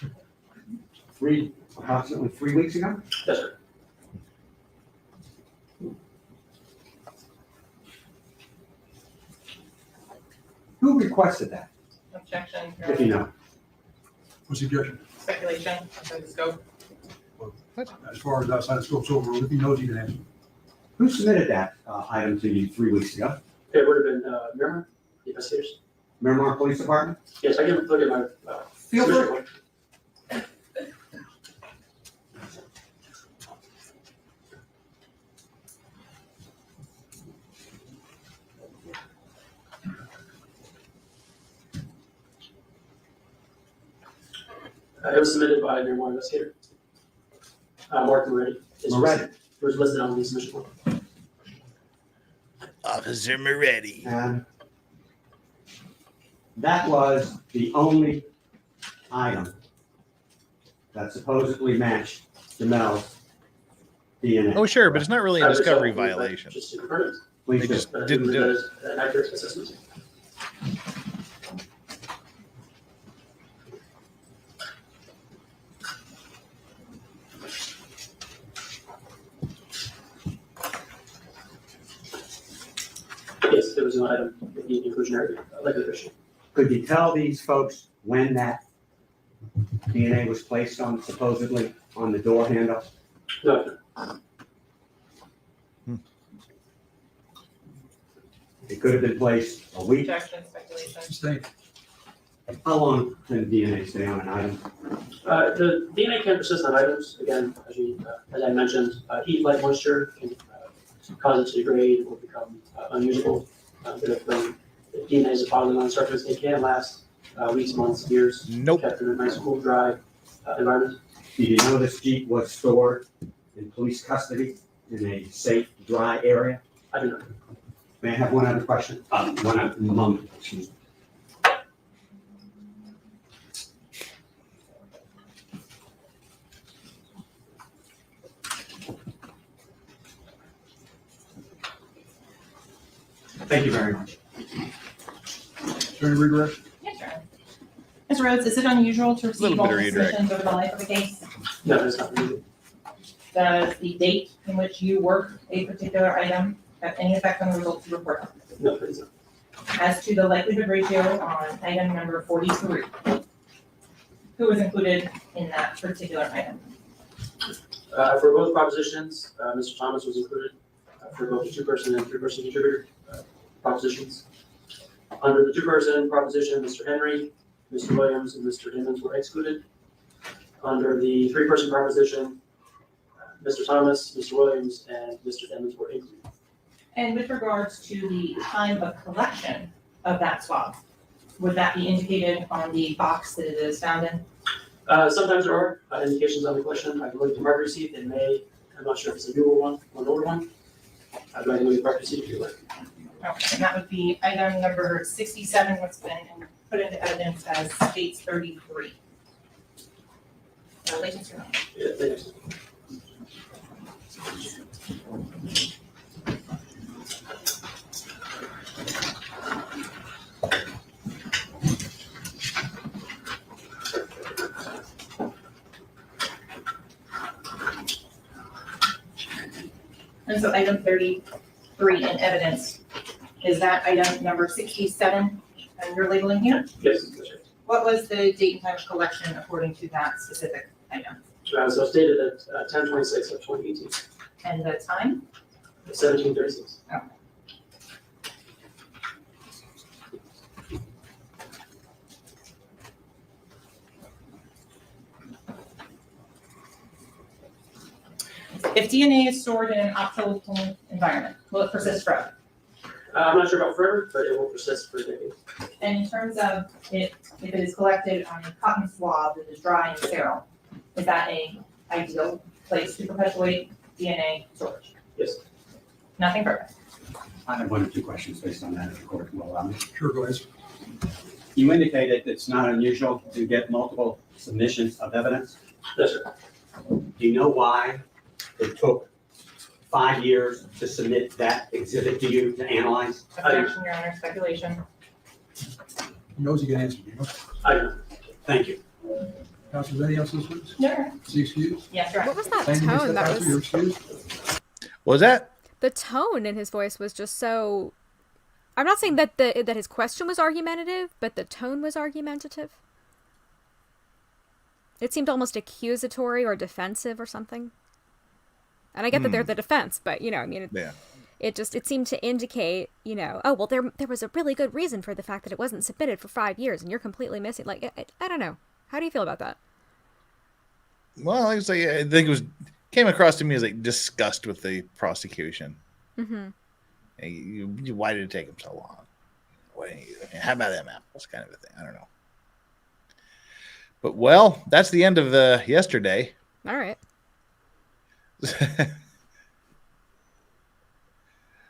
Approximately 3 weeks ago? That's right. Who requested that, Objection, if you know? What's the objection? speculation, outside scope. As far as outside the scope's over, if he knows he can answer. Who submitted that item to you 3 weeks ago? It would have been Miramar, the investigators. Miramar Police Department? Yes, I can look at my. Feel free. submission. It was submitted by a Miramar investigator. Mark Moretti. Moretti. It was listed on the submission form. Officer Moretti. And that was the only item that supposedly matched Jamel's DNA. Oh, sure, but it's not really a I was discovery told that violation. Just to confirm it. Please They do. just But didn't do it. An accurate assessment. Yes, there was an item with the inclusionary likelihood issue. Could you tell these folks when that DNA was placed on, supposedly, on the door handle? No, It could have been placed a week. Objection, speculation. Sustained. How long can DNA stay on an item? the DNA can persist on items, again, as I mentioned, heat, light, moisture can cause it to degrade or become unusable. But if the DNA is deposited on the surface, it can last weeks, months, years. Nope. Kept in a nice, cool, dry environment. Did you know this Jeep was stored in police custody in a safe, dry area? I do not. May I have one other question? One other moment, excuse me. Thank you very much. Is there any redirection? Yes, Your Honor. Ms. Rhodes, is it unusual to receive Little bit of multiple redirect. submissions over the life of a case? No, that's not needed. Does the date in which you work a particular item have any effect on the results you report? No, please not. As to the likelihood ratio on item number 43, who was included in that particular item? For both propositions, Mr. Thomas was included, for both the two-person and three-person contributor propositions. Under the two-person proposition, Mr. Henry, Mr. Williams, and Mr. Emmons were excluded. Under the three-person proposition, Mr. Thomas, Mr. Williams, and Mr. Emmons were included. And with regards to the time of collection of that swab, would that be indicated on the box that it is found in? Sometimes there are indications on the question. I can look at the mark receipt. They may, I'm not sure if it's a newer one or an older one. I'd like to look at the mark receipt if you like. Okay, and that would be item number 67, what's been put into evidence as states 33. Relations or not? Yeah, thanks. And so item 33 in evidence, is that item number 67 and you're labeling here? Yes, that's right. What was the date and time of collection according to that specific item? So stated at 10/26 of 2018, And the time? 17:36. If DNA is stored in an optical environment, will it persist forever? I'm not sure about forever, but it will persist for decades. And in terms of if it is collected on a cotton swab that is dry and sterile, is that a ideal place to perpetuate DNA storage? Yes. Nothing further. I have one or two questions based on that, if the court will allow me. Sure, go ahead. You indicated it's not unusual to get multiple submissions of evidence. Yes, sir. Do you know why it took 5 years to submit that exhibit to you to analyze? Objection, Your Honor, speculation. He knows he can answer, you know? I know. Thank you. Counsel, is there anything else this witness? No. Is he excused? Yes, Your Honor. What was that Thank you, tone? Mr. That Counsel, you're was excused. What was that? the tone in his voice was just so. I'm not saying that that his question was argumentative, but the tone was argumentative. It seemed almost accusatory or defensive or something. And I get that they're the defense, but I mean, it seemed to indicate, oh well, there was a really good reason for the fact that it wasn't submitted for 5 years, and you're completely missing. Like, I don't know. How do you feel about that? Well, I think it came across to me as like disgust with the prosecution. Mm-hmm. Why did it take him so long? How about them apples? Kind of a thing. I don't know. But well, that's the end of the yesterday. All right.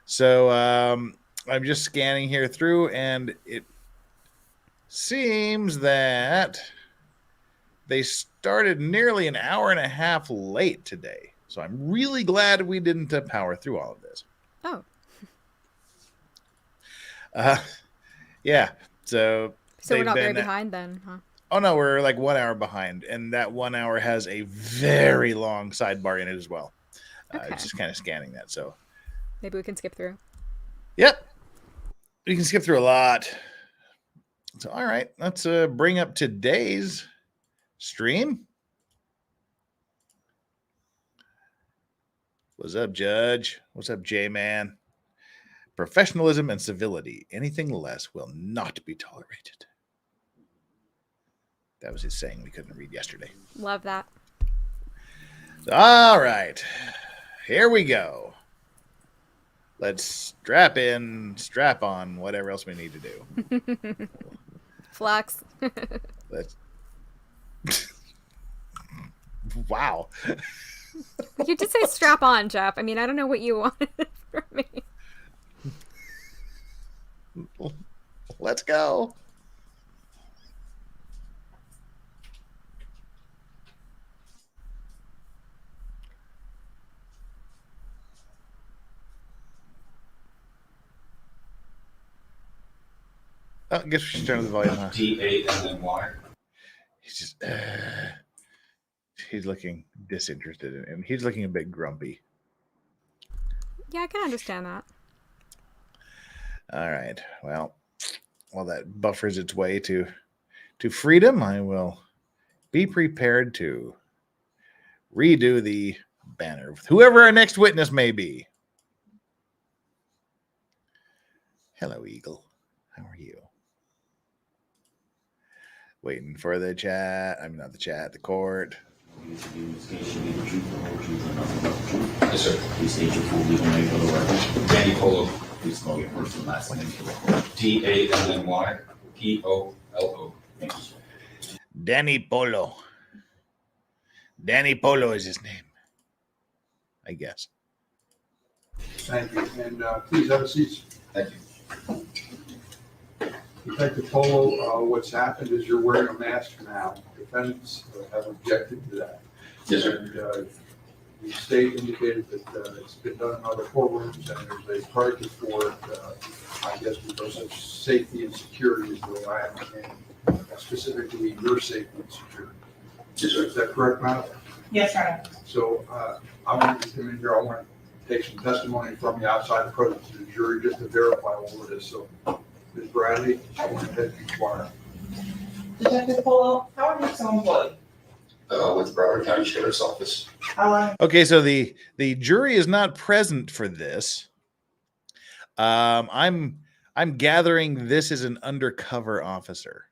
So I'm just scanning here through, and it seems that they started nearly an hour and a half late today. So I'm really glad we didn't power through all of this. Oh. Yeah. So we're not very behind then, huh? Oh no, we're like 1 hour behind, and that 1 hour has a very long sidebar in it as well. Okay. Just kind of scanning that, so maybe we can skip through. Yep, we can skip through a lot. So all right, let's bring up today's stream. What's up, Judge? What's up, J-Man? Professionalism and civility. Anything less will not be tolerated. That was his saying we couldn't read yesterday. Love that. All right. Here we go. Let's strap in, strap on, whatever else we need to do. Flex. Let's. Wow. You did say strap on, Jeff. I mean, I don't know what you wanted from me. Let's go. Oh, I guess we should turn the volume on. T-A-N-N-Y. He's just, he's looking disinterested in him. He's looking a bit grumpy. Yeah, I can understand that. All right. Well, while that buffers its way to freedom, I will be prepared to redo the banner with whoever our next witness may be. Hello, Eagle. How are you? Waiting for the chat. I'm not the chat, the court. Yes, sir. Please state your full legal name for the record. Danny Polo. Please spell your first and last name for the record. Danny Polo. Thank you, sir. Danny Polo. Danny Polo is his name, I guess. Thank you. And please have a seat. Thank you. Detective Polo, what's happened is you're wearing a mask now. Defendants have objected to that. Yes, sir. And the state indicated that it's been done in other courtrooms and there's a target for it, I guess because of safety and security is the way I understand it, specifically your safety and security. Yes, sir. Is that correct, Madam? Yes, sir. So I want to come in here, I want to take some testimony from you outside the presence of the jury just to verify all of this. So Ms. Bradley, I want to head inquire. Detective Polo, how are you so employed? With Broward County Sheriff's Office. How long? Okay, so the jury is not present for this. I'm gathering this is an undercover officer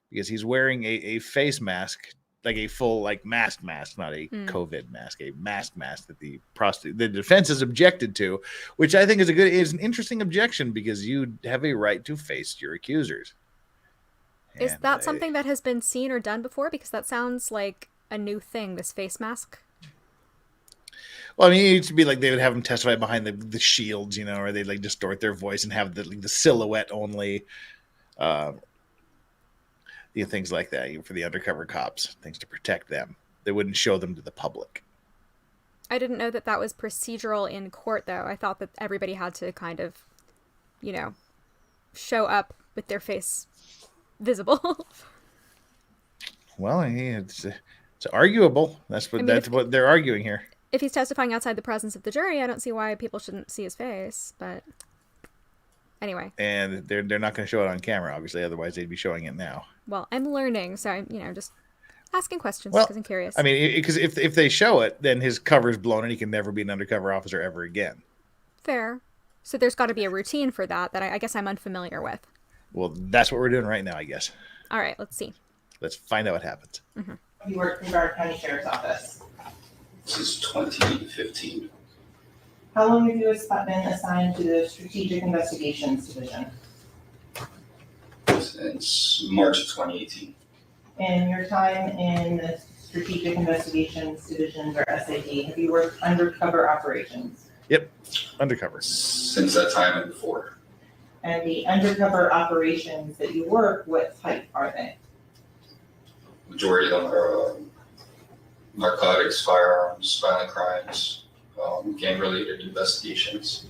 because he's wearing a face mask, like a full mask, not a COVID mask, a mask that the defense has objected to, which I think is an interesting objection because you have a right to face your accusers. Is that something that has been seen or done before? Because that sounds like a new thing, this face mask. Well, I mean, it used to be like they would have them testify behind the shields, or they distort their voice and have the silhouette only. Things like that for the undercover cops, things to protect them. They wouldn't show them to the public. I didn't know that was procedural in court, though. I thought that everybody had to kind of, show up with their face visible. Well, it's arguable. That's what they're arguing here. If he's testifying outside the presence of the jury, I don't see why people shouldn't see his face. But anyway. And they're not going to show it on camera, obviously. Otherwise, they'd be showing it now. Well, I'm learning, so I'm just asking questions because I'm curious. I mean, because if they show it, then his cover's blown and he can never be an undercover officer ever again. Fair. So there's got to be a routine for that I guess I'm unfamiliar with. Well, that's what we're doing right now, I guess. All right, let's see. Let's find out what happens. Mm-hmm. You work in Broward County Sheriff's Office. This is 2015. How long have you been assigned to the Strategic Investigations Division? Since March of 2018. In your time in the Strategic Investigations Division, or SAD, have you worked undercover operations? Yep, undercover. Since that time and before. And the undercover operations that you work, what type are they? Majority of them are narcotics, firearms, violent crimes, gang-related investigations.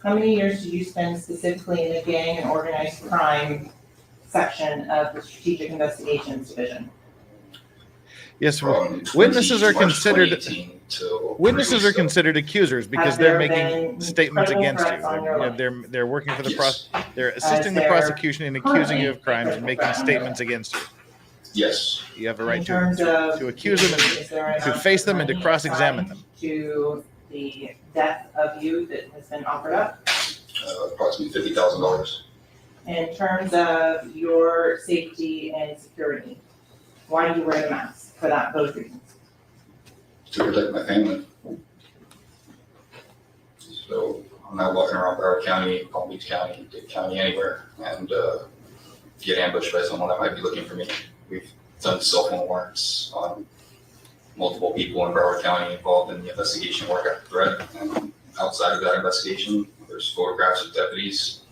How many years did you spend specifically in the gang and organized crime section of the Strategic Investigations Division? Yes, witnesses are considered accusers because they're making statements against you. They're working for the they're assisting the prosecution in accusing you of crimes and making statements against you. Yes. You have a right to accuse them and to face them and to cross-examine them. To the death of you that has been offered up? Approximately $50,000. In terms of your safety and security, why do you wear the mask? For those reasons. To protect my family. So I'm not walking around Broward County, Palm Beach County, Dade County, anywhere, and get ambushed by someone that might be looking for me. We've done cell phone warrants on multiple people in Broward County involved in the investigation work after threat. And outside of that investigation, there's photographs of deputies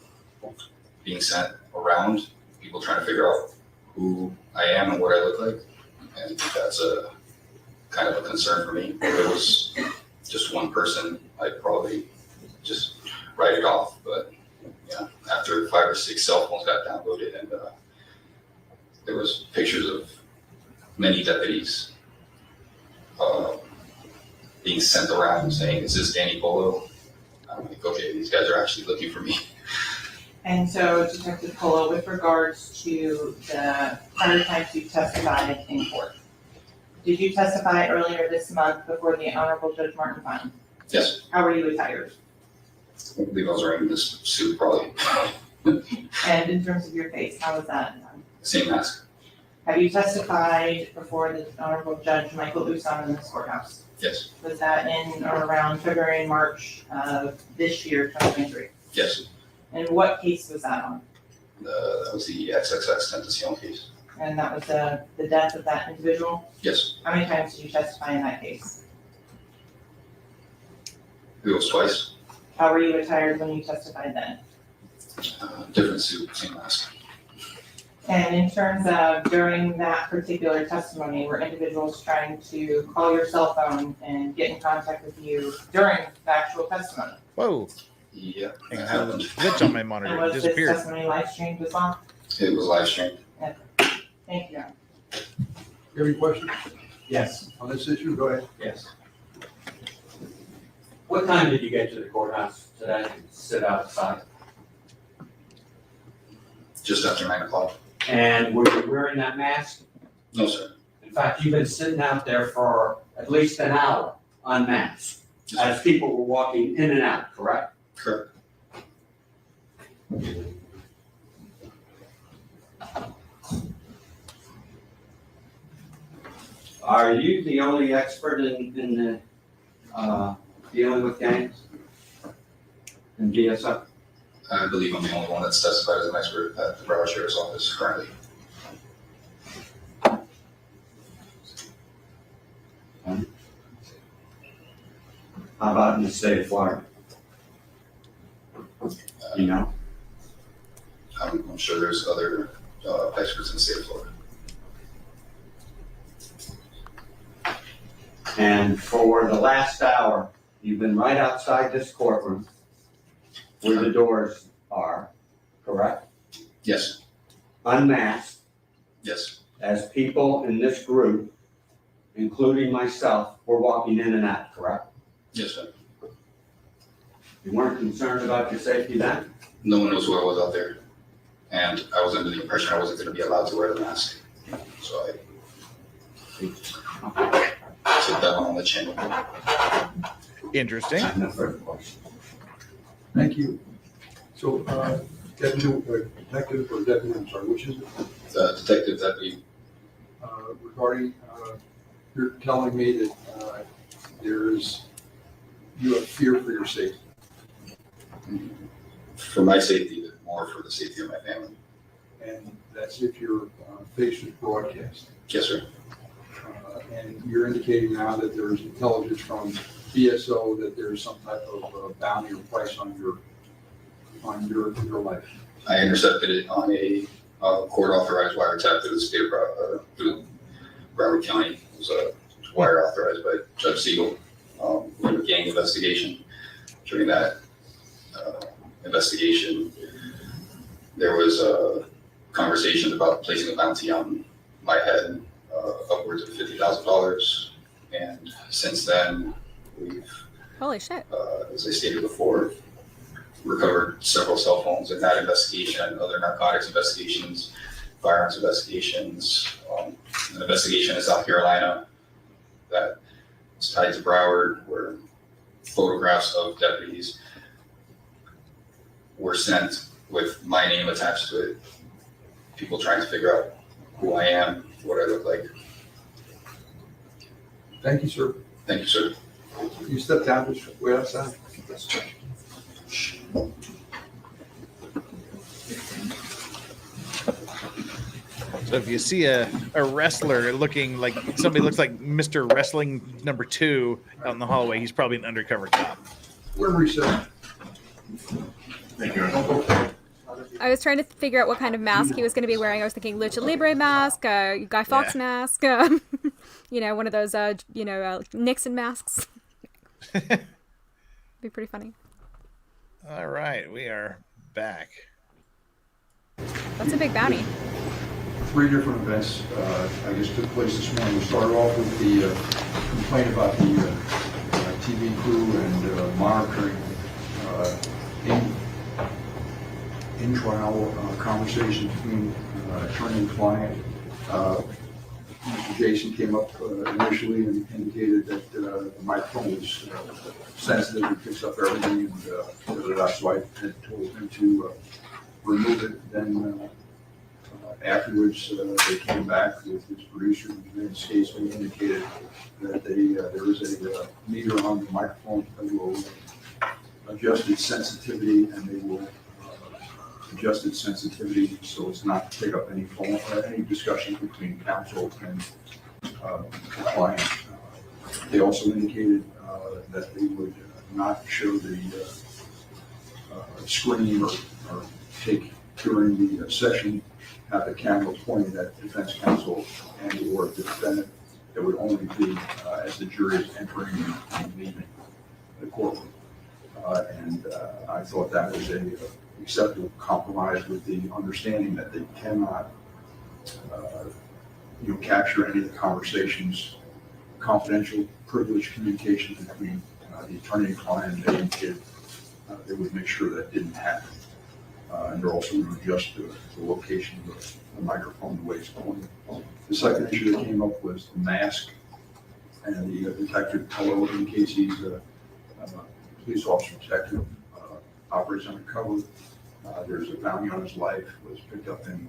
being sent around, people trying to figure out who I am and what I look like. And that's a kind of a concern for me. If it was just one person, I'd probably just write it off. But yeah, after 5 or 6 cell phones got downloaded, and there was pictures of many deputies being sent around saying, "Is this Danny Polo?" I'm like, okay, these guys are actually looking for me. And so, Detective Polo, with regards to the prior times you testified in court, did you testify earlier this month before the Honorable Judge Martin Fine? Yes. How were you attired? I believe I was wearing this suit, probably. And in terms of your face, how was that done? Same mask. Have you testified before the Honorable Judge Michael Usan in this courthouse? Yes. Was that in or around February and March of this year, 2023? Yes. And what case was that on? That was the XXX Tentacion case. And that was the death of that individual? Yes. How many times did you testify in that case? It was twice. How were you attired when you testified then? Different suit, same mask. And in terms of during that particular testimony, were individuals trying to call your cell phone and get in contact with you during the actual testimony? Whoa. Yeah. Hang on, I had a glitch on my monitor. And It was this disappeared. testimony live streamed as well? It was live streamed. Thank you. You have any questions Yes, on this issue? Go ahead. yes. What time did you get to the courthouse today and sit outside? Just after 9 o'clock. And were you wearing that mask? No, sir. In fact, you've been sitting out there for at least an hour unmasked, as people were walking in and out, correct? Correct. Are you the only expert in dealing with gangs in DSO? I believe I'm the only one that's testified as an expert at the Broward Sheriff's Office currently. How about in the state of Florida? You know? I'm sure there's other experts in the state of Florida. And for the last hour, you've been right outside this courtroom where the doors are, correct? Yes. Unmasked, Yes. as people in this group, including myself, were walking in and out, correct? Yes, sir. You weren't concerned about your safety then? No one knows who I was out there. And I was under the impression I wasn't going to be allowed to wear the mask. So I took that one on the chin. Interesting. No further questions. Thank you. So, detective or deputy, I'm sorry, which is it? Detective Deputy. Regarding, you're telling me that you have fear for your safety. For my safety, but more for the safety of my family. And that's if you're faced with broadcast. Yes, sir. And you're indicating now that there's intelligence from BSO that there's some type of bounty or price on your life. I intercepted it on a court-authorized wiretap through the state of through Broward County. It was a wire authorized by Judge Siegel. We had a gang investigation. During that investigation, there was a conversation about placing a bounty on my head, upwards of $50,000. And since then, we've, Holy shit. as I stated before, recovered several cell phones in that investigation, other narcotics investigations, firearms investigations, an investigation in South Carolina that is tied to Broward, where photographs of deputies were sent with my name attached to it. People trying to figure out who I am, what I look like. Thank you, sir. Thank you, sir. You step down, just wait outside. So if you see a wrestler looking like somebody looks like Mr. Wrestling number 2 out in the hallway, he's probably an undercover cop. We're recessed. Thank you. I was trying to figure out what kind of mask he was going to be wearing. I was thinking Lucha Libre mask, Guy Fawkes mask, one of those, Nixon masks. Be pretty funny. All right, we are back. That's a big bounty. 3 different events, I guess, took place this morning. We started off with the complaint about the TV crew and monitoring in-trial conversations between attorney and client. Mr. Jason came up initially and indicated that the microphone was sensitive, it picks up everything, and so I had told him to remove it. Then afterwards, they came back with his producer, Vince Casey, indicated that there is a meter on the microphone that will adjust its sensitivity, and they will adjust its sensitivity so as not to pick up any phone or any discussion between counsel and the client. They also indicated that they would not show the screen or take during the session, have the camera pointed at defense counsel and or the defendant. It would only be as the jury is entering and leaving the courtroom. And I thought that was a acceptable compromise with the understanding that they cannot capture any of the conversations, confidential, privileged communication between the attorney and client. They indicated they would make sure that didn't happen. And they're also going to adjust the location of the microphone the way it's going. The second issue that came up was the mask, and the detective Hello indicates he's a police officer detective, operates undercover. There's a bounty on his life, was picked up in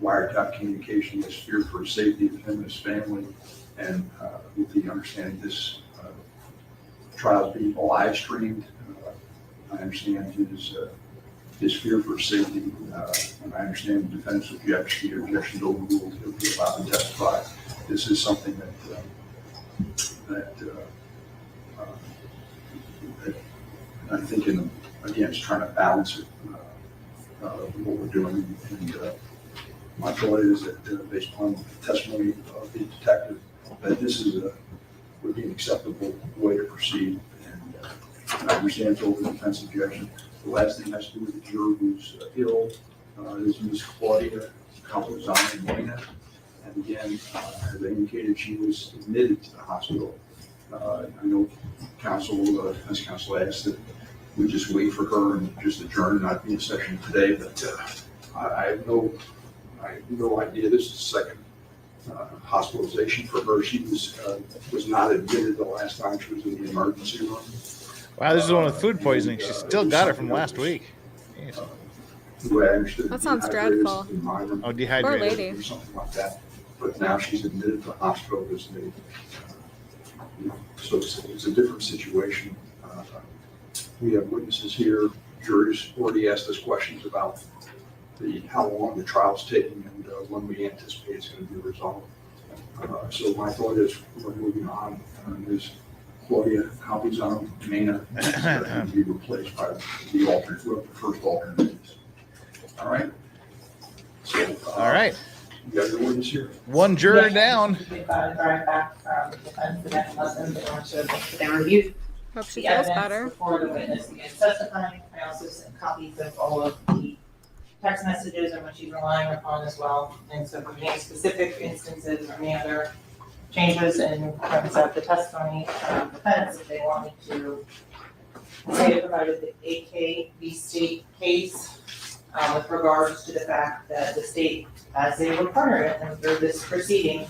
wiretap communication. There's fear for his safety of him and his family, and with the understanding this trial is being live streamed, I understand his fear for his safety, and I understand the defense objection overruled. He'll be allowed to testify. This is something that I think, again, is trying to balance it, what we're doing. And my thought is that based upon the testimony of the detective, that this would be an acceptable way to proceed. And I understand it's over the defense objection. The last thing has to do with the juror who's ill is Ms. Claudia Campuzano-Molina. And again, as I indicated, she was admitted to the hospital. I know defense counsel asked that we just wait for her and just adjourn, not be in session today, but I have no idea. This is the second hospitalization for her. She was not admitted the last time she was in the emergency room. Wow, this is one with food poisoning. She still got it from last week. The way I understood, that sounds dreadful. Oh, dehydrated. Poor lady. Or something like that. But now she's admitted to the hospital. So it's a different situation. We have witnesses here. Juries already asked us questions about how long the trial's taking and when we anticipate it's going to be resolved. So my thought is we're moving on. There's Claudia Campuzano-Molina to be replaced by the alternate, whoever the first alternate is. All right. So, all right. You got your witness here. One juror down. We got it right back from the defense the next lesson. They want to review Hope she the feels evidence better. before the witness begins testifying. I also sent copies of all of the text messages and what she's relying upon as well. And so for any specific instances or any other changes in terms of the testimony from defense, if they want me to say it provided the AK v. State case with regards to the fact that the state, as they require it and through this proceeding,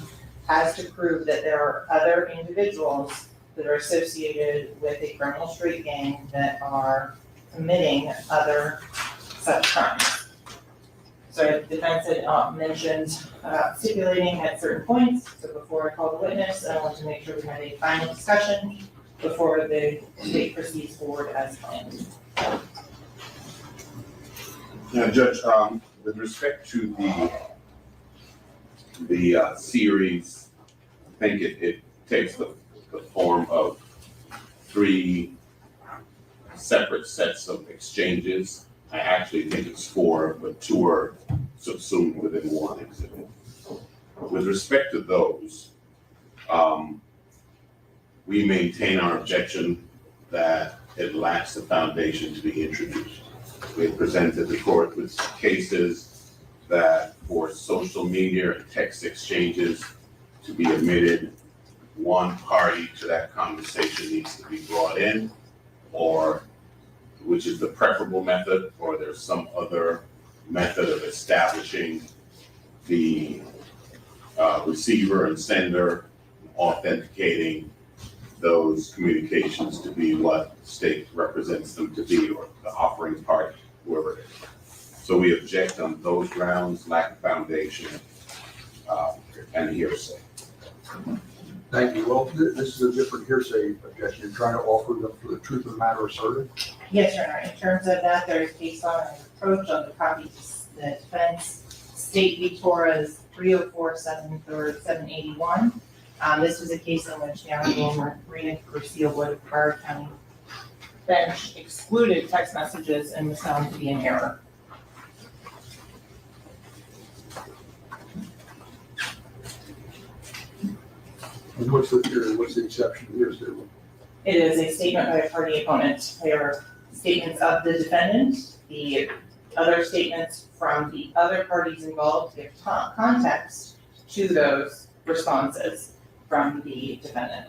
has to prove that there are other individuals that are associated with a criminal street gang that are committing other such crimes. So the defense had mentioned stipulating at certain points. So before I call the witness, I want to make sure we have a final discussion before the state proceeds forward as planned. Yeah, Judge, with respect to the series, I think it takes the form of 3 separate sets of exchanges. I actually think it's 4, but 2 are subsumed within 1 exhibit. With respect to those, we maintain our objection that it lacks the foundation to be introduced. We have presented the court with cases that for social media and text exchanges to be admitted, one party to that conversation needs to be brought in, or which is the preferable method, or there's some other method of establishing the receiver and sender, authenticating those communications to be what state represents them to be, or the offering party, whoever it is. So we object on those grounds: lack of foundation and hearsay. Thank you. Well, this is a different hearsay objection. You're trying to offer them for the truth of the matter asserted? Yes, Your Honor. In terms of that, there is case law and approach on the copy to the defense. State v. Torres 304-781. This was a case in which the Honorable Marina Garcia Wood of Broward County bench excluded text messages and was found to be an error. And what's the exception to hearsay? It is a statement by a party opponent. They are statements of the defendant. The other statements from the other parties involved give context to those responses from the defendant.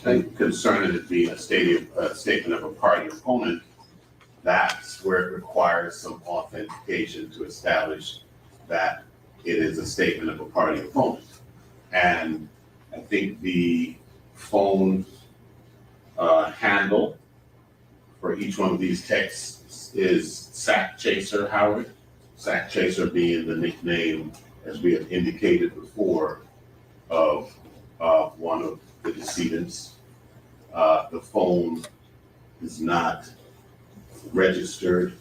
I'm concerned it being a statement of a party opponent. That's where it requires some authentication to establish that it is a statement of a party opponent. And I think the phone handle for each one of these texts is Sack Chaser Howard. Sack Chaser being the nickname, as we have indicated before, of one of the decedents. The phone is not registered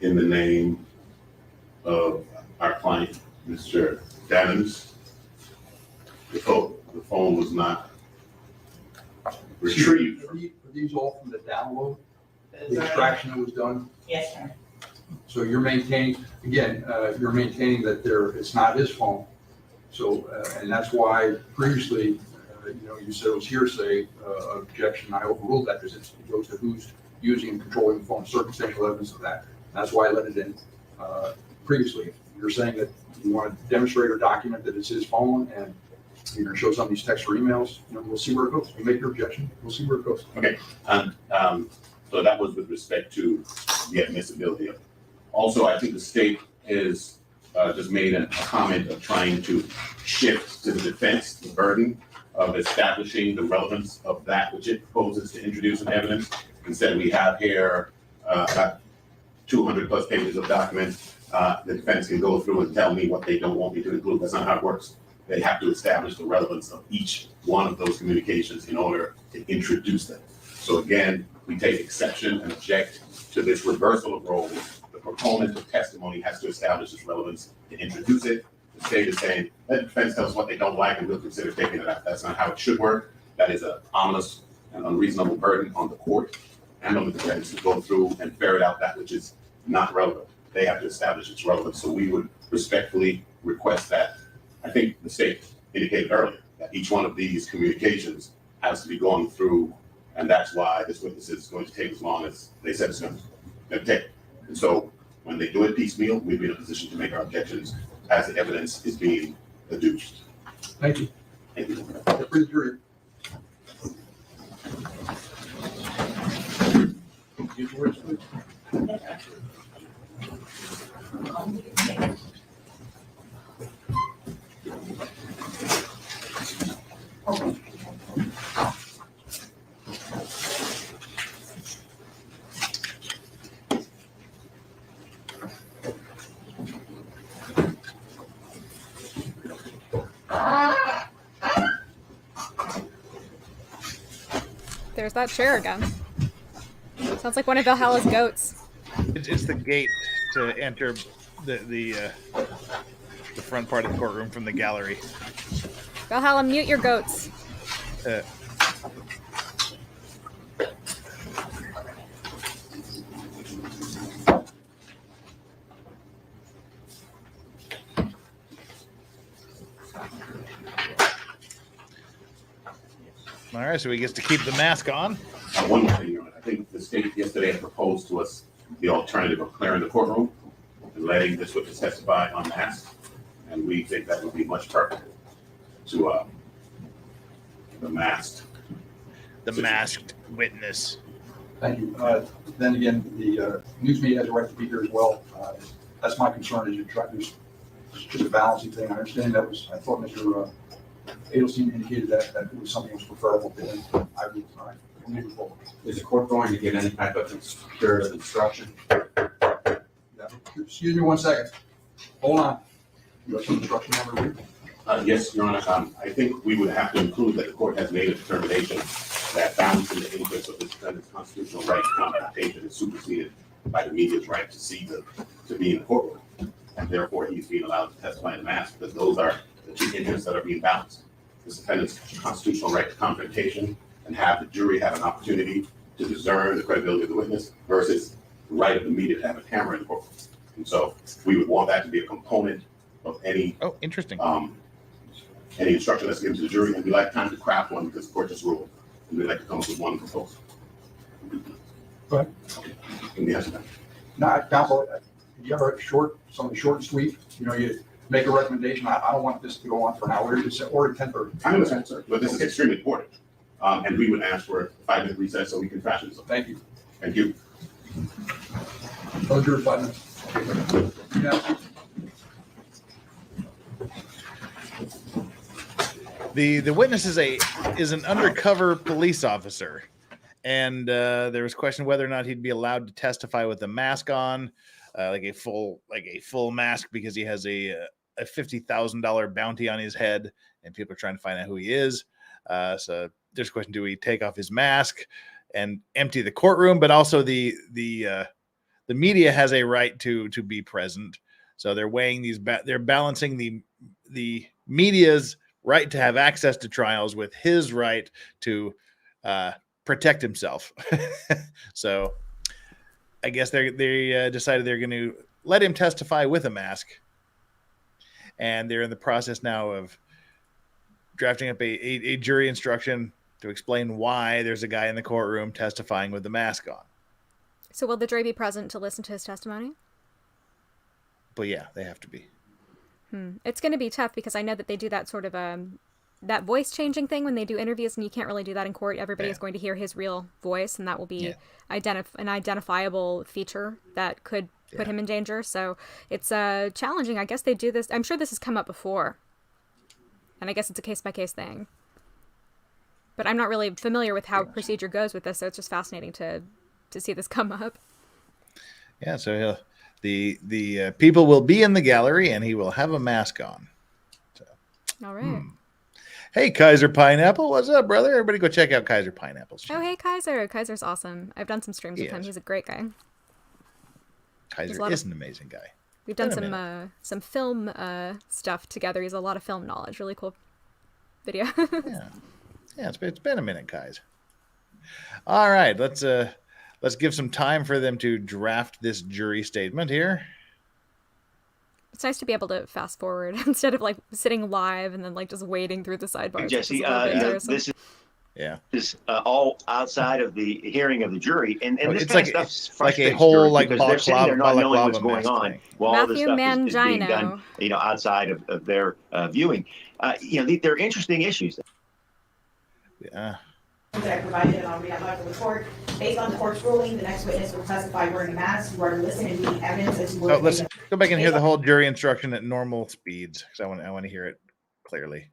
in the name of our client, Mr. Devins. The phone was not retrieved. Are these all from the download, the extraction that was done? Yes, sir. So you're maintaining, again, that it's not his phone. So, and that's why previously, you said it was hearsay objection. I overruled that because it goes to who's using and controlling the phone, circumstantial evidence of that. That's why I let it in previously. You're saying that you want to demonstrate or document that it's his phone, and you're going to show some of these texts or emails. We'll see where it goes. You make your objection. We'll see where it goes. Okay. So that was with respect to the admissibility of it. Also, I think the state is just made a comment of trying to shift to the defense the burden of establishing the relevance of that which it proposes to introduce in evidence. Instead, we have here about 200 plus pages of documents. The defense can go through and tell me what they don't want me to include. That's not how it works. They have to establish the relevance of each one of those communications in order to introduce them. So again, we take exception and object to this reversal of roles. The proponent of testimony has to establish its relevance to introduce it. The state is saying, let the defense tell us what they don't like and we'll consider taking it out. That's not how it should work. That is an ominous and unreasonable burden on the court and on the defense to go through and ferret out that which is not relevant. They have to establish its relevance. So we would respectfully request that. I think the state indicated earlier that each one of these communications has to be gone through, and that's why this witness is going to take as long as they said it's going to take. And so when they do it piecemeal, we'd be in a position to make our objections as the evidence is being adduced. Thank you. Thank you. For the jury. Use the words, please. There's that chair again. Sounds like one of Valhalla's goats. It's the gate to enter the front part of the courtroom from the gallery. Valhalla, mute your goats. All right, so he gets to keep the mask on. One more thing, Your Honor. I think the state yesterday had proposed to us the alternative of clearing the courtroom. And letting this witness testify unmasked. And we think that would be much preferable to the masked witness. Thank you. Then again, the news media has a right to be here as well. That's my concern, is you're trying to, it's just a balancing thing. I understand I thought Mr. Adelstein indicated that it was something that was preferable to him. I would, all right, we'll move forward. Is the court going to give any type of curative instruction? Yeah. Excuse me 1 second. Hold on. You have some instruction on the read? Yes, Your Honor. I think we would have to include that the court has made a determination that balancing the interests of the defendant's constitutional right to confrontation is superseded by the media's right to be in the courtroom. And therefore, he's being allowed to testify in mass, because those are the two interests that are being balanced. The defendant's constitutional right to confrontation and have the jury have an opportunity to discern the credibility of the witness versus the right of the media to have a camera in the courtroom. And so we would want that to be a component of any any instruction that's given to the jury, and we like time to craft one because the court just ruled, and we'd like to come up with one proposal. Go ahead. Yes. No, counsel, you ever something short and sweet? You know, you make a recommendation. I don't want this to go on for an hour. It's or 10:30. I understand, sir, but this is extremely important. And we would ask for a 5-minute recess so we can fashion something. Thank you. Thank you. Those are 5 minutes. Yeah. The witness is an undercover police officer, and there was question whether or not he'd be allowed to testify with a mask on, like a full mask, because he has a $50,000 bounty on his head, and people are trying to find out who he is. So there's a question: do we take off his mask and empty the courtroom? But also the media has a right to be present, so they're weighing these. They're balancing the media's right to have access to trials with his right to protect himself. So I guess they decided they're going to let him testify with a mask, and they're in the process now of drafting up a jury instruction to explain why there's a guy in the courtroom testifying with the mask on. So will the jury be present to listen to his testimony? But yeah, they have to be. It's going to be tough because I know that they do that sort of that voice changing thing when they do interviews, and you can't really do that in court. Everybody is going to hear his real voice, and that will be an identifiable feature that could put him in danger. So it's challenging. I guess they do this. I'm sure this has come up before, and I guess it's a case-by-case thing. But I'm not really familiar with how procedure goes with this, so it's just fascinating to see this come up. Yeah, so the people will be in the gallery, and he will have a mask on. So. All right. Hey, Kaiser Pineapple. What's up, brother? Everybody go check out Kaiser Pineapple's channel. Oh, hey, Kaiser. Kaiser's awesome. I've done some streams with him. He's a great guy. Kaiser is an amazing guy. We've done some film stuff together. He's a lot of film knowledge. Really cool video. Yeah, it's been a minute, Kaiser. All right, let's give some time for them to draft this jury statement here. It's nice to be able to fast forward instead of like sitting live and then like just wading through the sidebars. Jesse, this is all outside of the hearing of the jury, and this it's kind like, of stuff like a frustrates whole jurors like because they're sitting there not knowing what's going on thing. while all this Matthew stuff is being done, Mangino. Outside of their viewing. They're interesting issues. Yeah. That I provided and on behalf of the court. Based on the court's ruling, the next witness will testify wearing a mask. You are to listen and read evidence as you would. Let's go back and hear the whole jury instruction at normal speeds, because I want to hear it clearly.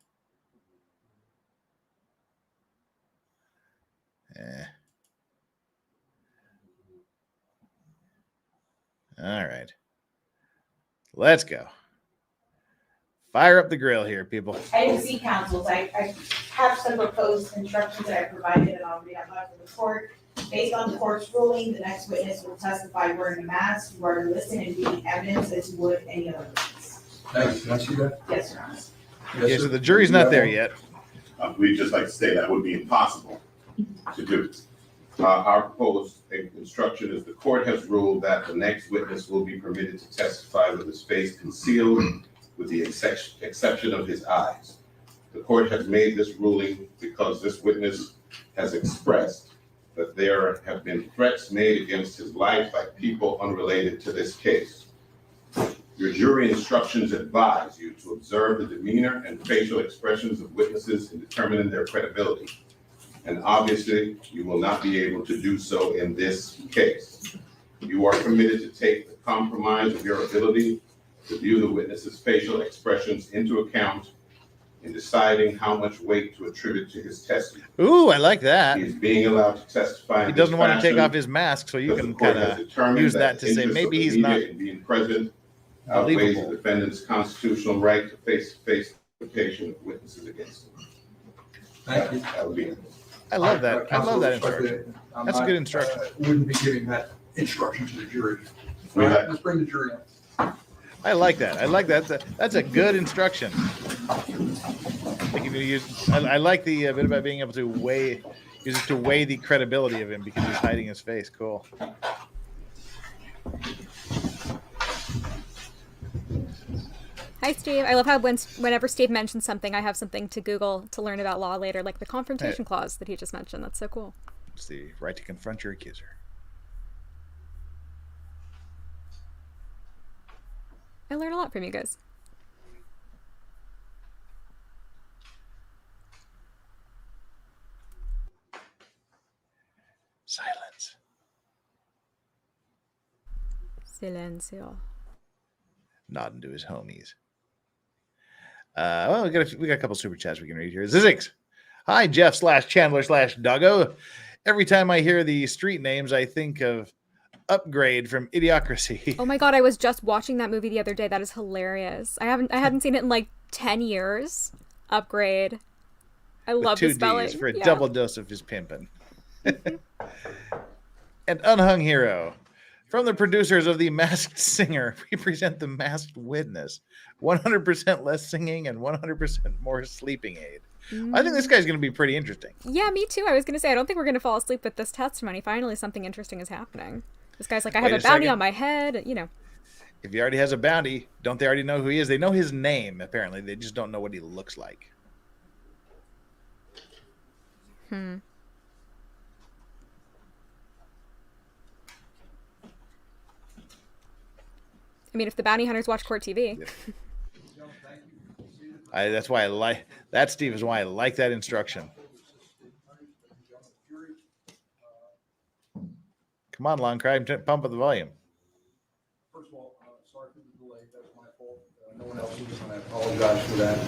All right. Let's go. Fire up the grill here, people. IMC counsels, I have some proposed instructions that I provided and on behalf of the court. Based on the court's ruling, the next witness will testify wearing a mask. You are to listen and read evidence as you would any other witness. Thanks. Can I see that? Yes, Your Honor. Okay, so the jury's not there yet. We'd just like to say that would be impossible to do. Our proposed instruction is the court has ruled that the next witness will be permitted to testify with his face concealed, with the exception of his eyes. The court has made this ruling because this witness has expressed that there have been threats made against his life by people unrelated to this case. instructions advise you to observe the demeanor and facial expressions of witnesses in determining their credibility. And obviously, you will not be able to do so in this case. You are committed to take the compromise of your ability to view the witness's facial expressions into account in deciding how much weight to attribute to his testimony. Ooh, I like that. He is being allowed to testify. He doesn't want to take off his mask, so you can kind of use that to say maybe he's not being present outweighs the defendant's constitutional right to face-to-face identification of witnesses against him. Thank you. That would be it. I love that. I love that instruction. That's a good instruction. Wouldn't be giving that instruction to the jury. We have- Let's bring the jury in. I like that. I like that. That's a good instruction. Like if you use, I like the bit about being able to use it to weigh the credibility of him because he's hiding his face. Cool. Hi, Steve. I love how whenever Steve mentions something, I have something to Google to learn about law later, like the confrontation clause that he just mentioned. That's so cool. It's the right to confront your accuser. I learn a lot from you guys. Silence. Silencio. Nodding to his homies. Well, we got a couple super chats we can read here. Zizix. Hi, Jeff / Chandler / Doggo. Every time I hear the street names, I think of Upgrade from Idiocracy. Oh my god, I was just watching that movie the other day. That is hilarious. I hadn't seen it in like 10 years. Upgrade. I love the spelling. D's for a double dose of his pimpin'. And Unhung Hero. From the producers of The Masked Singer, we present The Masked Witness. 100% less singing and 100% more sleeping aid. I think this guy's going to be pretty interesting. Yeah, me too. I was going to say, I don't think we're going to fall asleep with this testimony. Finally, something interesting is happening. This guy's like, I have a bounty on my head, you know. If he already has a bounty, don't they already know who he is? They know his name, apparently. They just don't know what he looks like. I mean, if the bounty hunters watch court TV. Yeah. That's why I like that, Steve, is why I like that instruction. Come on, Long Cry, pump up the volume. First of all, sorry for the delay. That was my fault. No one else was, and I apologize for that.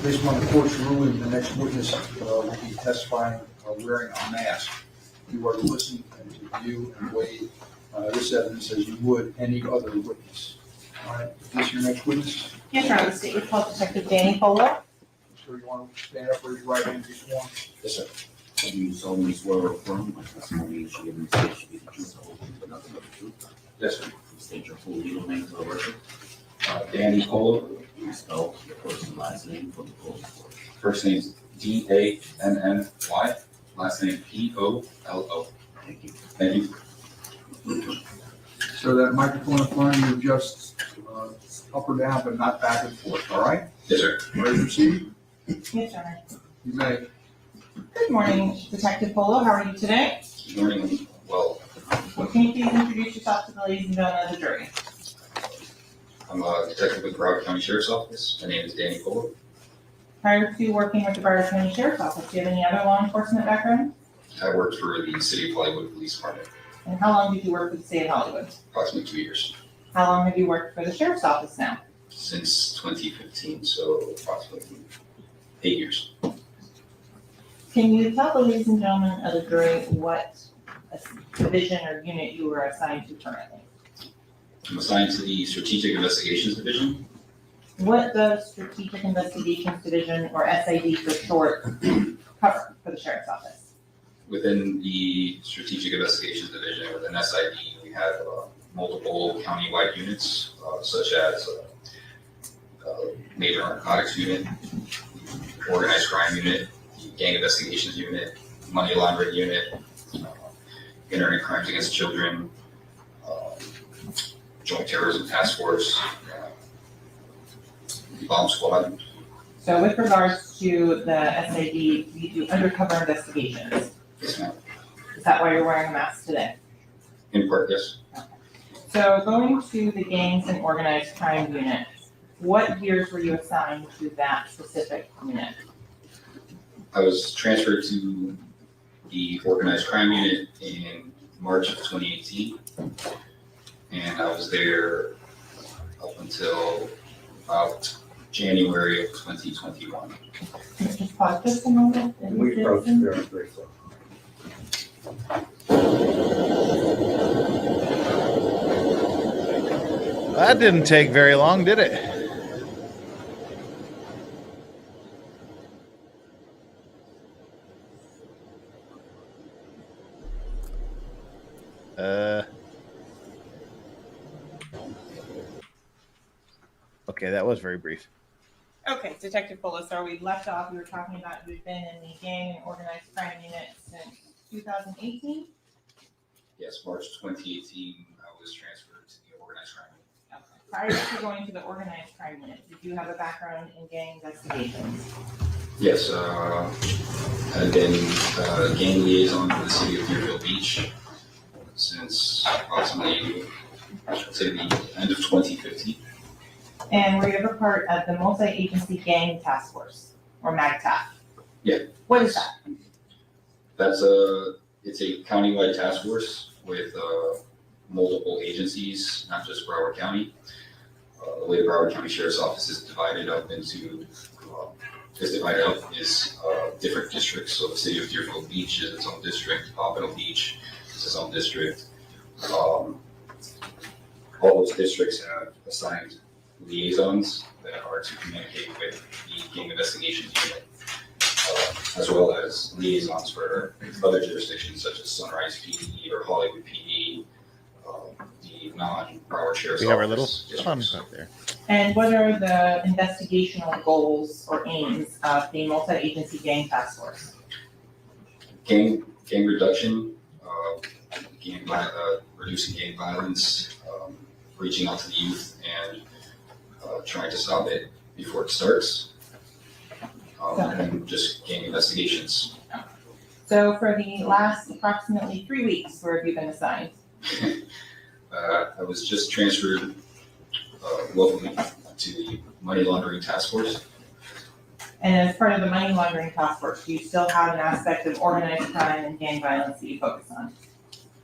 Based on the court's ruling, the next witness will be testifying wearing a mask. You are to listen and to view and weigh this evidence as you would any other witness. All right, is this your next witness? Yes, Your Honor, the state report Detective Danny Polo. Sir, you want to stand up, raise your right hand, be sworn? Yes, sir. I do solemnly swear or affirm my testimony is given this case should be the truth, the whole truth, but nothing but the truth. Yes, sir. State your full legal name for the record. Danny Polo, please spell your first and last name for the full report. First name is Danny, last name Pollo. Thank you. Thank you. So that microphone in front of you just up or down, but not back and forth, all right? Yes, sir. Ready to proceed? Yes, Your Honor. You may. Good morning, Detective Polo. How are you today? Good morning. Well, Can you please introduce yourself to the ladies and gentlemen of the jury? I'm a detective with Broward County Sheriff's Office. My name is Danny Polo. Prior to working with the Broward County Sheriff's Office, do you have any other law enforcement background? I worked for the City of Hollywood Police Department, And how long did you work with the state of Hollywood? approximately 2 years. How long have you worked for the Sheriff's Office now? Since 2015, so approximately 8 years. Can you tell the ladies and gentlemen of the jury what division or unit you were assigned to currently? I'm assigned to the Strategic Investigations Division. What does Strategic Investigations Division, or SID for short, cover for the Sheriff's Office? Within the Strategic Investigations Division, within SID, we have multiple county-wide units, such as Major Narcotics Unit, Organized Crime Unit, Gang Investigations Unit, Money Laundering Unit, Internet Crimes Against Children, Joint Terrorism Task Force, Bomb Squad. So with regards to the SID, you do undercover investigations. Yes, ma'am. Is that why you're wearing a mask today? In part, yes. So going to the gangs and organized crime unit, what years were you assigned to that specific unit? I was transferred to the organized crime unit in March of 2018, and I was there up until about January of 2021. Just pause just a moment. We approached very briefly. That didn't take very long, did it? Okay, that was very brief. Okay, Detective Polisar, we left off, we were talking about you've been in the gang and organized crime unit since 2018? Yes, March 2018, I was transferred to the organized crime unit. Okay. Prior to going to the organized crime unit, did you have a background in gang investigations? Yes, I've been gang liaison for the city of Deerfield Beach since approximately, I should say, the end of 2015. And were you ever part of the multi-agency gang task force, or MAGTAF? Yeah. What is that? It's a countywide task force with multiple agencies, not just Broward County. The way the Broward County Sheriff's Office is divided up is different districts. So the city of Deerfield Beach is its own district. Pompano Beach is its own district. All those districts have assigned liaisons that are to communicate with the gang investigations unit, as well as liaisons for other jurisdictions such as Sunrise PD or Hollywood PD, the non-Broward Sheriff's Office. We have our little fun back there. And what are the investigational goals or aims of the multi-agency gang task force? Gang reduction, reducing gang violence, reaching out to the youth and trying to stop it before it starts, and just gang investigations. So for the last approximately 3 weeks, where have you been assigned? I was just transferred locally to the money laundering task force. And as part of the money laundering task force, do you still have an aspect of organized crime and gang violence that you focus on?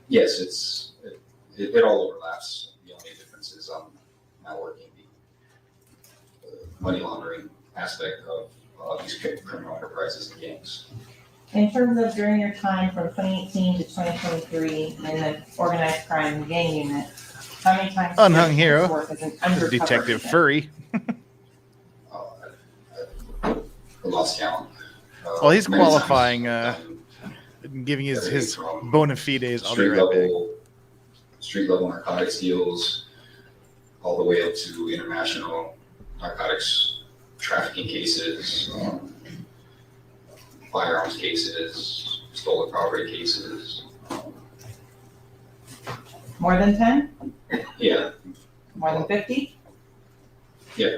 Yes, it all overlaps. The only difference is I'm now working the money laundering aspect of these criminal enterprises and gangs. In terms of during your time from 2018 to 2023 in the organized crime and gang unit, how many times Unhung did you hero, work as an undercover Detective agent? Furry. I lost count. Well, he's Many qualifying, times. giving his From bona fides. I'll be right back. Street level narcotics deals, all the way up to international narcotics trafficking cases, firearms cases, stolen property cases. More than 10? Yeah. More than 50? Yeah.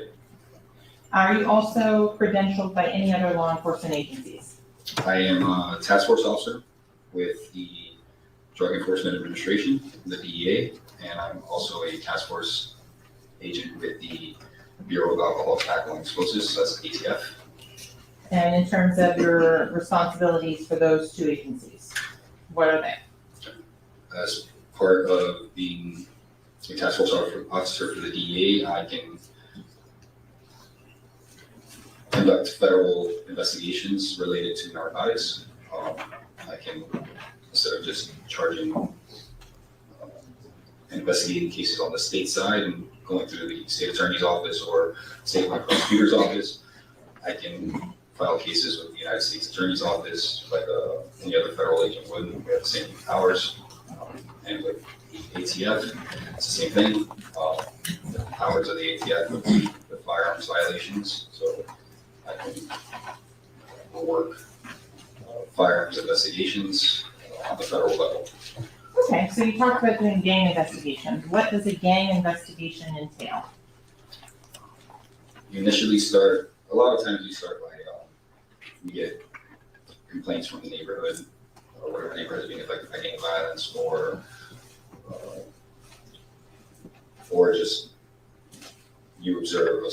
Are you also credentialed by any other law enforcement agencies? I am a task force officer with the Drug Enforcement Administration, the DEA, and I'm also a task force agent with the Bureau of Alcohol, Tobacco, and Explosives, that's ATF. And in terms of your responsibilities for those two agencies, what are they? As part of being a task force officer for the DEA, I can conduct federal investigations related to narcotics. I can, instead of just charging investigating cases on the state side and going through the state attorney's office or statewide prosecutor's office, I can file cases with the United States Attorney's Office like any other federal agent would. We have the same powers. And with the ATF, it's the same thing. The powers of the ATF would be the firearms violations. So I can work firearms investigations on the federal level. Okay, so you talked about doing gang investigations. What does a gang investigation entail? You initially start, a lot of times you start by, you get complaints from the neighborhood, or whatever neighborhood is being affected by gang violence, or or just you observe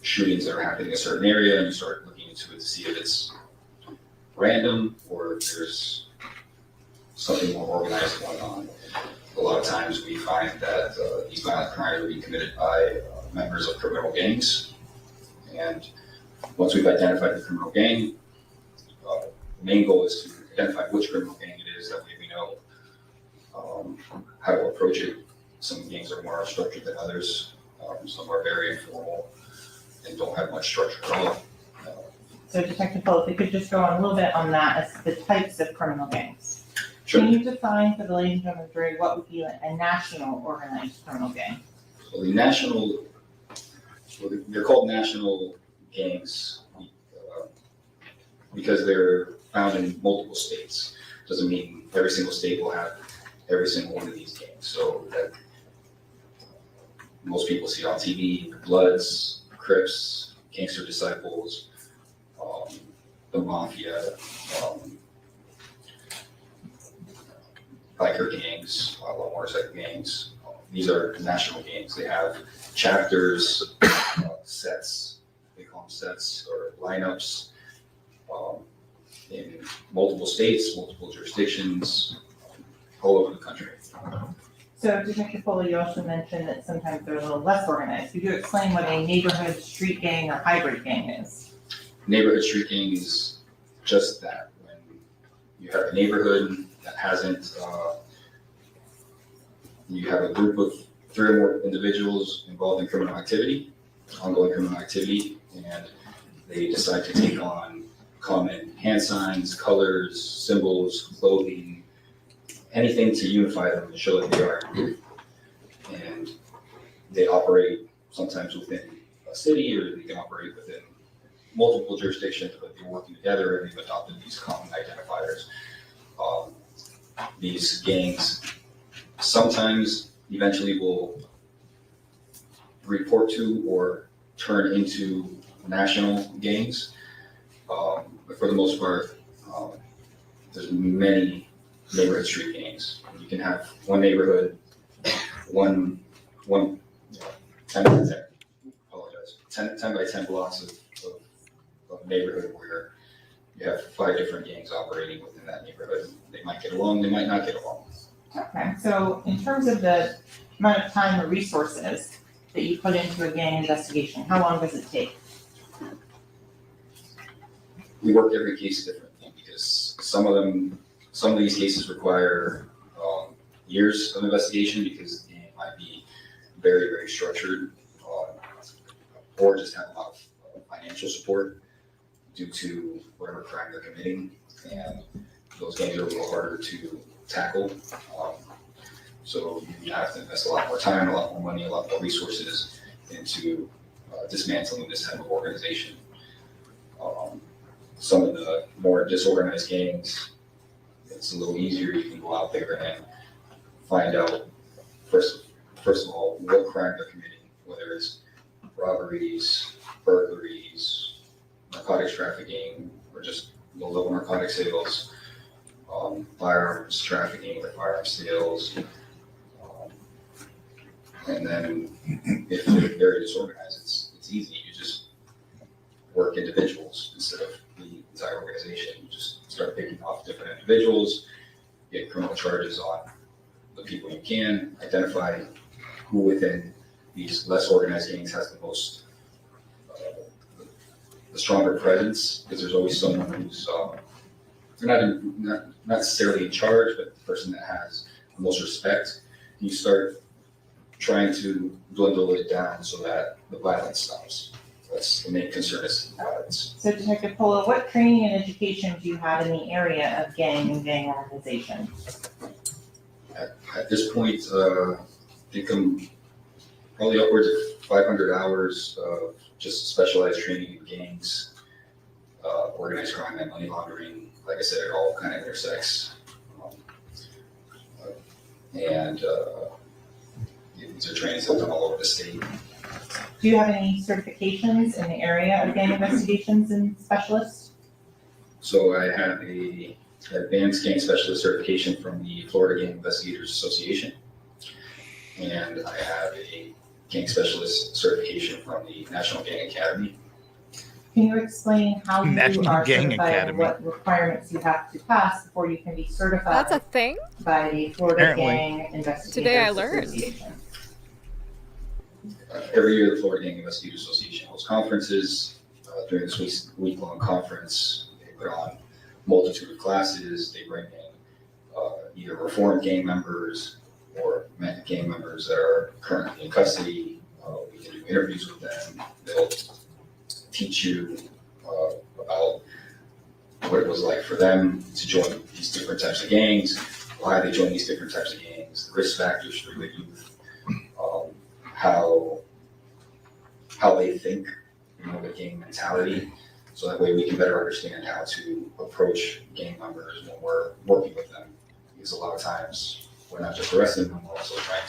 shootings that are happening in a certain area and you start looking into it to see if it's random or if there's something more organized going on. A lot of times we find that these violent crimes are being committed by members of criminal gangs. And once we've identified the criminal gang, the main goal is to identify which criminal gang it is. That way we know how to approach it. Some gangs are more structured than others. Some are very informal and don't have much structure at all. So Detective Phillips, if you could just go on a little bit on that as the types of criminal gangs. Sure. Can you define for the ladies and gentlemen of the jury what would be a national organized criminal gang? So the national, they're called national gangs because they're found in multiple states. Doesn't mean every single state will have every single one of these gangs. So that most people see on TV, the Bloods, Crips, Gangster Disciples, the Mafia, biker gangs, motorcycle gangs. These are national gangs. They have chapters, sets, they call them sets or lineups in multiple states, multiple jurisdictions, all over the country. So Detective Foley, you also mentioned that sometimes they're a little less organized. Could you explain what a neighborhood street gang or hybrid gang is? Neighborhood street gang is just that. When you have a neighborhood that hasn't, you have a group of 3 or more individuals involved in criminal activity, ongoing criminal activity, and they decide to take on common hand signs, colors, symbols, clothing, anything to unify them and show that they are a group. And they operate sometimes within a city, or they can operate within multiple jurisdictions, but they're working together and they've adopted these common identifiers. These gangs sometimes eventually will report to or turn into national gangs. But for the most part, there's many neighborhood street gangs. You can have one neighborhood, one 10 by 10 blocks of a neighborhood where you have 5 different gangs operating within that neighborhood. They might get along, they might not get along. Okay, so in terms of the amount of time or resources that you put into a gang investigation, how long does it take? We work every case differently because some of these cases require years of investigation because the gang might be very, very structured or just have a lot of financial support due to whatever crime they're committing, and those gangs are a little harder to tackle. So you have to invest a lot more time, a lot more money, a lot more resources into dismantling this type of organization. Some of the more disorganized gangs, it's a little easier. You can go out there and find out, first of all, what crime they're committing, whether it's robberies, burglaries, narcotics trafficking, or just low-level narcotic sales, firearms trafficking, like firearms sales. And then if they're very disorganized, it's easy. You just work individuals instead of the entire organization. You just start picking off different individuals, get criminal charges on the people you can, identify who within these less organized gangs has the most, the stronger presence, because there's always someone who's, they're not necessarily in charge, but the person that has the most respect. You start trying to dwindle it down so that the violence stops. That's the main concern, is violence. So Detective Polo, what training and education do you have in the area of gang and gang organization? At this point, I think I'm probably upwards of 500 hours of just specialized training in gangs, organized crime and money laundering. Like I said, it all kind of intersects. These are trainings I've done all over the state. Do you have any certifications in the area of gang investigations and specialists? So I have a advanced gang specialist certification from the Florida Gang Investigators Association. and I have a gang specialist certification from the National Gang Academy. Can you explain how you National are Gang certified and Academy. what requirements you have to pass before you can be certified? That's a thing? By the Florida Apparently. Gang Investigators Today I learned. Association. Every year, the Florida Gang Investigators Association holds conferences. During this week-long conference, they put on multitude of classes. They bring in either reformed gang members or gang members that are currently in custody. We can do interviews with them. They'll teach you about what it was like for them to join these different types of gangs, why they join these different types of gangs, the risk factors for the youth, how they think, the gang mentality, so that way we can better understand how to approach gang members when we're working with them. Because a lot of times we're not just arresting them, we're also trying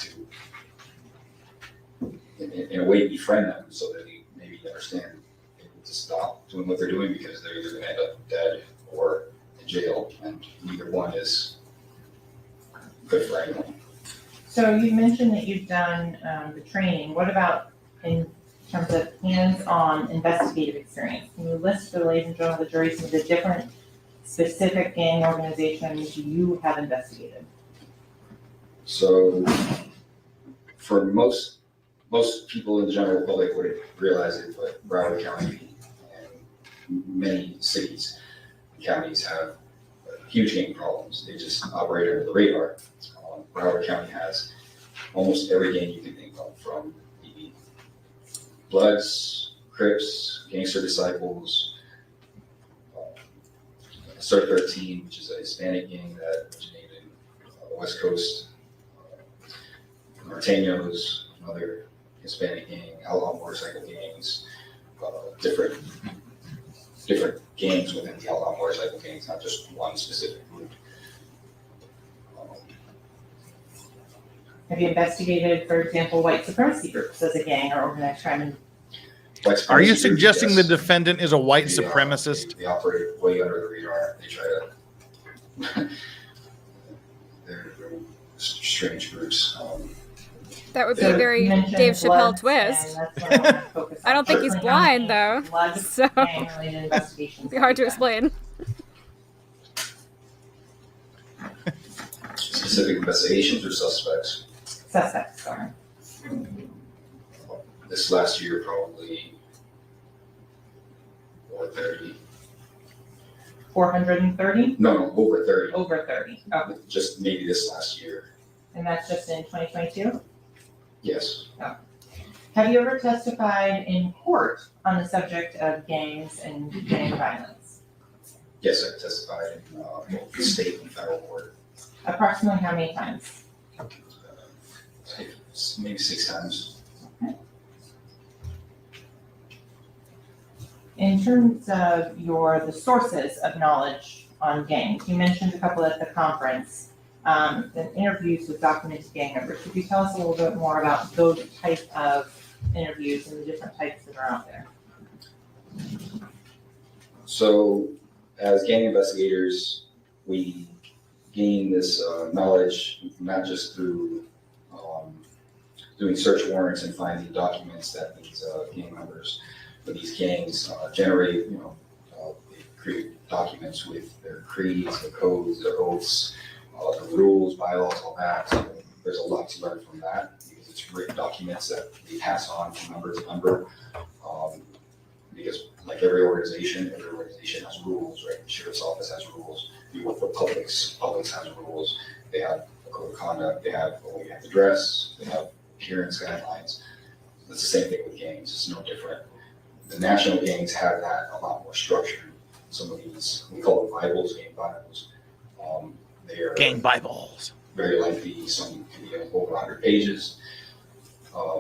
to, in a way, befriend them so that they maybe understand to stop doing what they're doing, because they're either going to end up dead or in jail, and neither one is good for anyone. So you mentioned that you've done the training. What about in terms of hands-on investigative experience? Can you list for the ladies and gentlemen of the jury some of the different specific gang organizations you have investigated? So for most people in the general public wouldn't realize it, but Broward County and many cities and counties have huge gang problems. They just operate under the radar. Broward County has almost every gang you can think of, from the Bloods, Crips, Gangster Disciples, Sir 13, which is a Hispanic gang that originated on the West Coast, Norteños, another Hispanic gang, outlaw motorcycle gangs, different gangs within the outlaw motorcycle gangs, not just one specific group. Have you investigated, for example, white supremacy groups as a gang or organized crime? Are you suggesting the defendant is a white supremacist? They operate way under the radar. They try to. They're strange groups. That would be a very Dave Chappelle twist. I don't think he's blind, though. So it'd be hard to explain. Specific investigations or suspects? Suspects, sorry. This last year, probably over 30. 430? No, over 30. Over 30. Oh. Just maybe this last year. And that's just in 2022? Yes. Oh. Have you ever testified in court on the subject of gangs and gang violence? Yes, I testified in both the state and federal court. Approximately how many times? Maybe 6 times. Okay. In terms of the sources of knowledge on gangs, you mentioned a couple at the conference, the interviews with documented gang members. Could you tell us a little bit more about those types of interviews and the different types that are out there? So, as gang investigators, we gain this knowledge not just through doing search warrants and finding documents that these gang members or these gangs generate. They create documents with their creeds, their codes, their oaths, the rules, bylaws, all that. So there's a lot to learn from that, because it's written documents that they pass on from member to member. Because like every organization has rules, right? The sheriff's office has rules. You work for Publix has rules. They have a code of conduct. They have the way you have to dress. They have appearance guidelines. It's the same thing with gangs. It's no different. The national gangs have that a lot more structured. Some of these, we call them Bibles, gang Bibles. They are gang Bibles. Very lengthy. Some can be over 100 pages.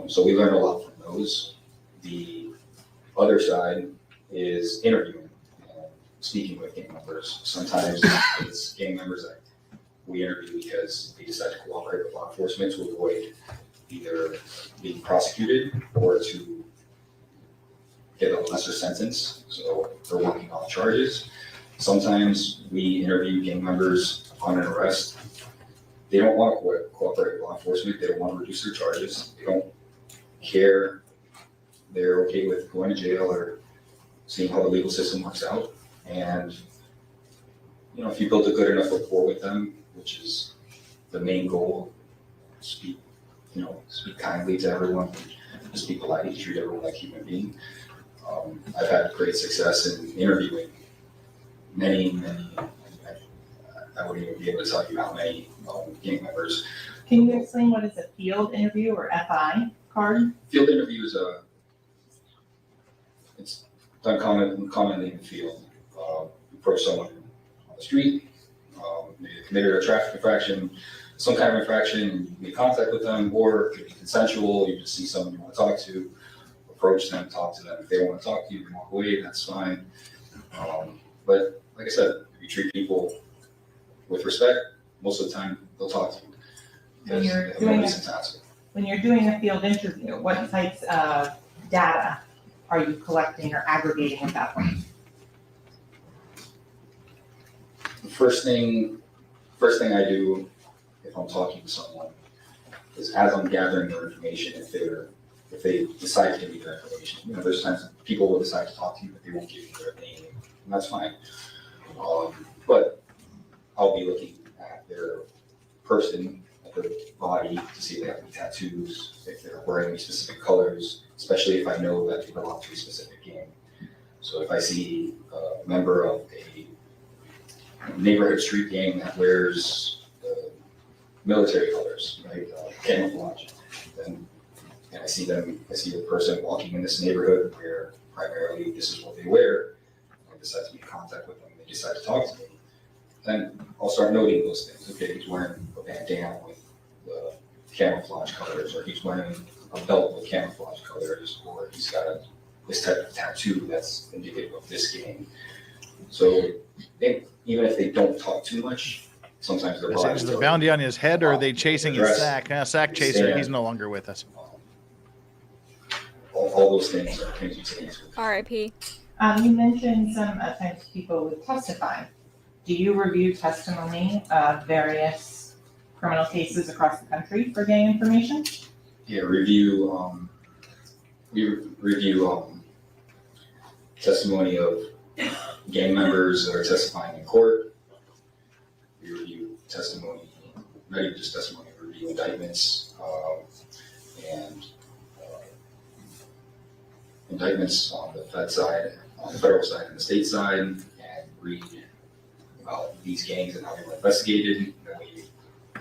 So we learned a lot from those. The other side is interviewing and speaking with gang members. Sometimes it's gang members that we interview because they decide to cooperate with law enforcement to avoid either being prosecuted or to get a lesser sentence. So they're working on charges. Sometimes we interview gang members upon an arrest they don't want to cooperate with law enforcement. They don't want to reduce their charges. They don't care. They're okay with going to jail or seeing how the legal system works out. And, you know, if you build a good enough rapport with them, which is the main goal, speak kindly to everyone, just be polite, treat everyone like a human being. I've had great success in interviewing many, I wouldn't even be able to tell you how many gang members. Can you explain what is a field interview or FI card? Field interview is it's done commonly in the field. You approach someone on the street, maybe they committed a traffic infraction, some kind of infraction, you make contact with them, or it could be consensual, you just see someone you want to talk to, approach them, talk to them. If they want to talk to you, you can walk away, that's fine. But like I said, if you treat people with respect, most of the time they'll talk to you. When you're doing a field interview, what types of data are you collecting or aggregating at that point? The first thing I do if I'm talking to someone is, as I'm gathering their information, if they decide to give me their information, you know, there's times people will decide to talk to you, but they won't give you their name, and that's fine. But I'll be looking at their person, at their body, to see if they have any tattoos, if they're wearing any specific colors, especially if I know that they belong to a specific gang. So if I see a member of a neighborhood street gang that wears military colors, right, camouflage, then and I see a person walking in this neighborhood where primarily this is what they wear, and I decide to make contact with them, and they decide to talk to me, then I'll start noting those things. Okay, he's wearing a bandana with the camouflage colors, or he's wearing a belt with camouflage colors, or he's got this type of tattoo that's indicative of this gang. So even if they don't talk too much, sometimes they're Is the bounty on his head, or are they chasing his sack? Sack chaser, he's no longer with us. All those things are things you take. R.I.P. You mentioned some types of people would testify. Do you review testimony of various criminal cases across the country for gang information? Yeah, we review testimony of gang members that are testifying in court. We review testimony, not even just testimony, we review indictments, and indictments on the federal side and the state side, and read about these gangs and how they were investigated. And we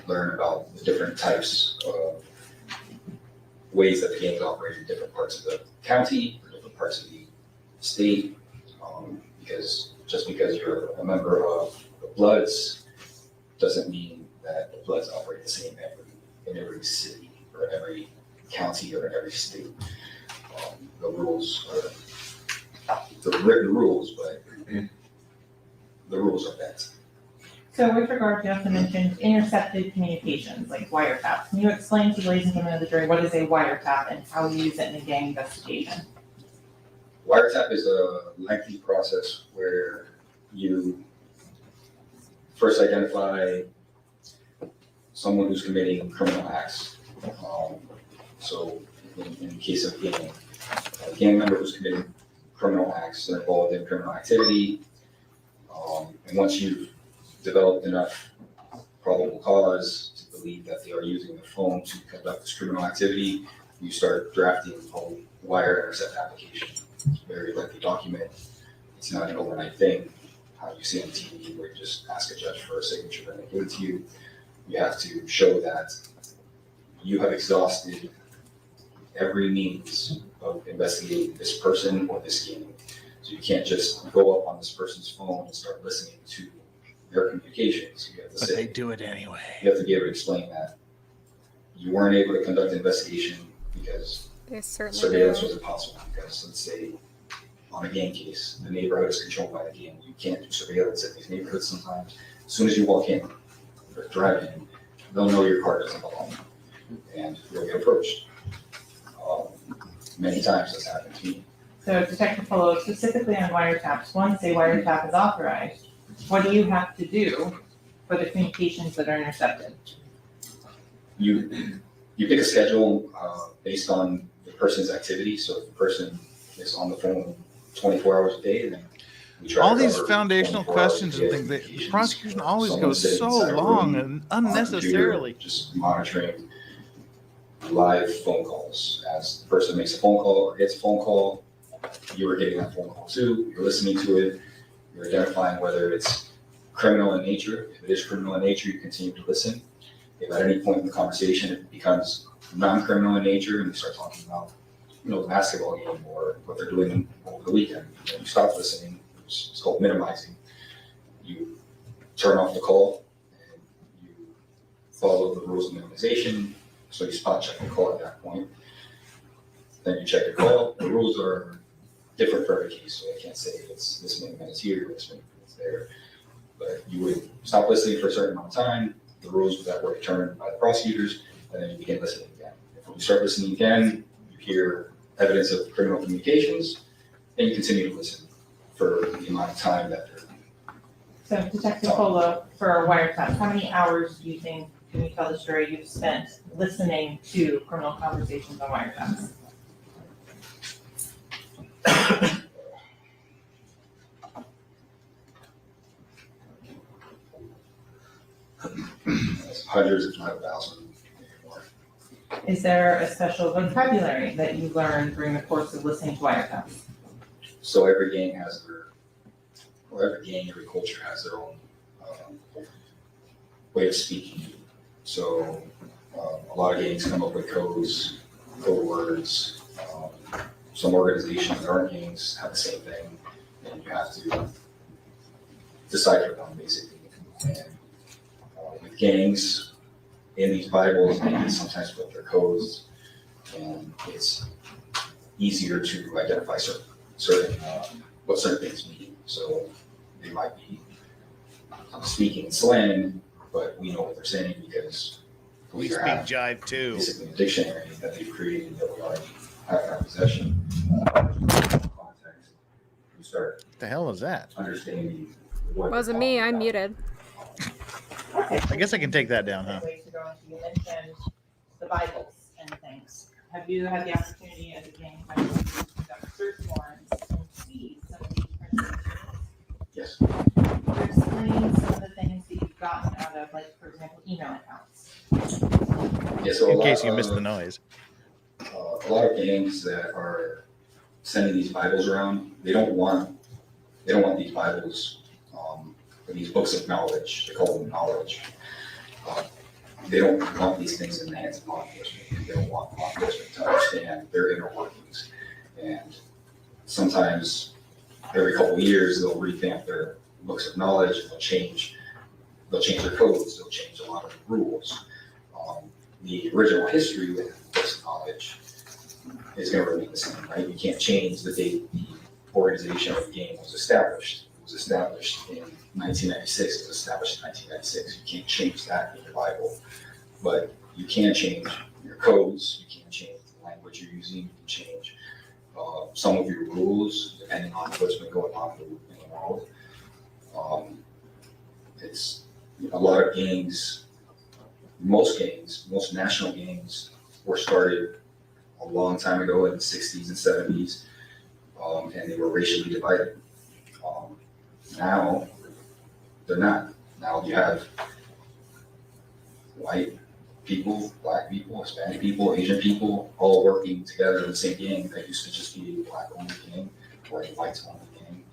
learn about the different types of ways that the gangs operate in different parts of the county, or different parts of the state, because just because you're a member of the Bloods doesn't mean that the Bloods operate the same in every city, or every county, or in every state. The rules are the written rules, but the rules are bent. So with regard to, you also mentioned intercepted communications, like wiretap. Can you explain to the ladies and gentlemen of the jury what is a wiretap and how you use it in a gang investigation? Wiretap is a lengthy process where you first identify someone who's committing criminal acts. So in the case of a gang member who's committing criminal acts, they're involved in criminal activity. And once you've developed enough probable cause to believe that they are using the phone to conduct this criminal activity, you start drafting a wire intercept application. It's a very lengthy document. It's not an overnight thing. How you see on TV, where you just ask a judge for a signature and they give it to you. You have to show that you have exhausted every means of investigating this person or this gang. So you can't just go up on this person's phone and start listening to their communications. You have to But they do it anyway. You have to be able to explain that you weren't able to conduct an investigation because surveillance was impossible. Because let's say on a gang case, the neighborhood is controlled by the gang. You can't do surveillance in these neighborhoods sometimes. As soon as you walk in or drive in, they'll know your car doesn't belong, and you'll get approached. Many times that's happened to me. So Detective Polo, specifically on wiretaps, once a wiretap is authorized, what do you have to do for the communications that are intercepted? you pick a schedule based on the person's activity. So if the person is on the phone 24 hours a day, then we try all to these cover foundational 24 hours a questions day and of things, the communications. prosecution always Someone goes sitting so inside a long room and on a computer, unnecessarily. just monitoring live phone calls. As the person makes a phone call or gets a phone call, you are getting that phone call too. You're listening to it. You're identifying whether it's criminal in nature. If it is criminal in nature, you continue to listen. If at any point in the conversation it becomes non-criminal in nature and you start talking about, the basketball game or what they're doing over the weekend, and you stop listening. It's called minimizing. You turn off the call and you follow the rules of minimization. So you spot check the call at that point. Then you check the call. The rules are different for every case, so I can't say it's this many minutes here, this many minutes there. But you would stop listening for a certain amount of time. The rules that were determined by the prosecutors, and then you begin listening again. If you start listening again, you hear evidence of criminal communications, and you continue to listen for the amount of time that they're. So Detective Cola, for wiretaps, how many hours do you think, can you tell the jury, you've spent listening to criminal conversations on wiretaps? Hundreds, if not 1,000, maybe more. Is there a special vocabulary that you learned during the course of listening to wiretaps? So every gang has every culture has their own way of speaking. So a lot of gangs come up with codes, code words. Some organizations that aren't gangs have the same thing, and you have to decipher them basically. And with gangs, in these Bibles, they sometimes put their codes, and it's easier to identify certain what certain things mean. So they might be speaking slang, but we know what they're saying because we speak jive too. Basically, a dictionary that they've created that we already have in our possession. Context, we start. What the hell is that? Understanding. Wasn't me. I'm muted. Okay. I guess I can take that down, huh? You mentioned the Bibles and things. Have you had the opportunity as a gang member to conduct search warrants and see some of these printed materials? Yes. Explain some of the things that you've gotten out of, like, for example, email accounts. Yeah, so in case you missed the noise. A lot of gangs that are sending these Bibles around, they don't want these Bibles, these books of knowledge. They call them knowledge. They don't want these things in the hands of law enforcement. They don't want law enforcement to understand their inner workings. And sometimes every couple of years they'll revamp their books of knowledge and they'll change their codes, they'll change a lot of the rules. The original history with books of knowledge is going to remain the same, right? You can't change the date the organization of the game was established. It was established in 1996. It was established in 1996. You can't change that in your Bible, but you can change your codes. You can change the language you're using. You can change some of your rules depending on what's been going on in the world. It's a lot of gangs. Most national gangs were started a long time ago in the 60s and 70s, and they were racially divided. Now, they're not. Now you have white people, black people, Hispanic people, Asian people, all working together in the same gang that used to just be a black-only gang or a white-only gang,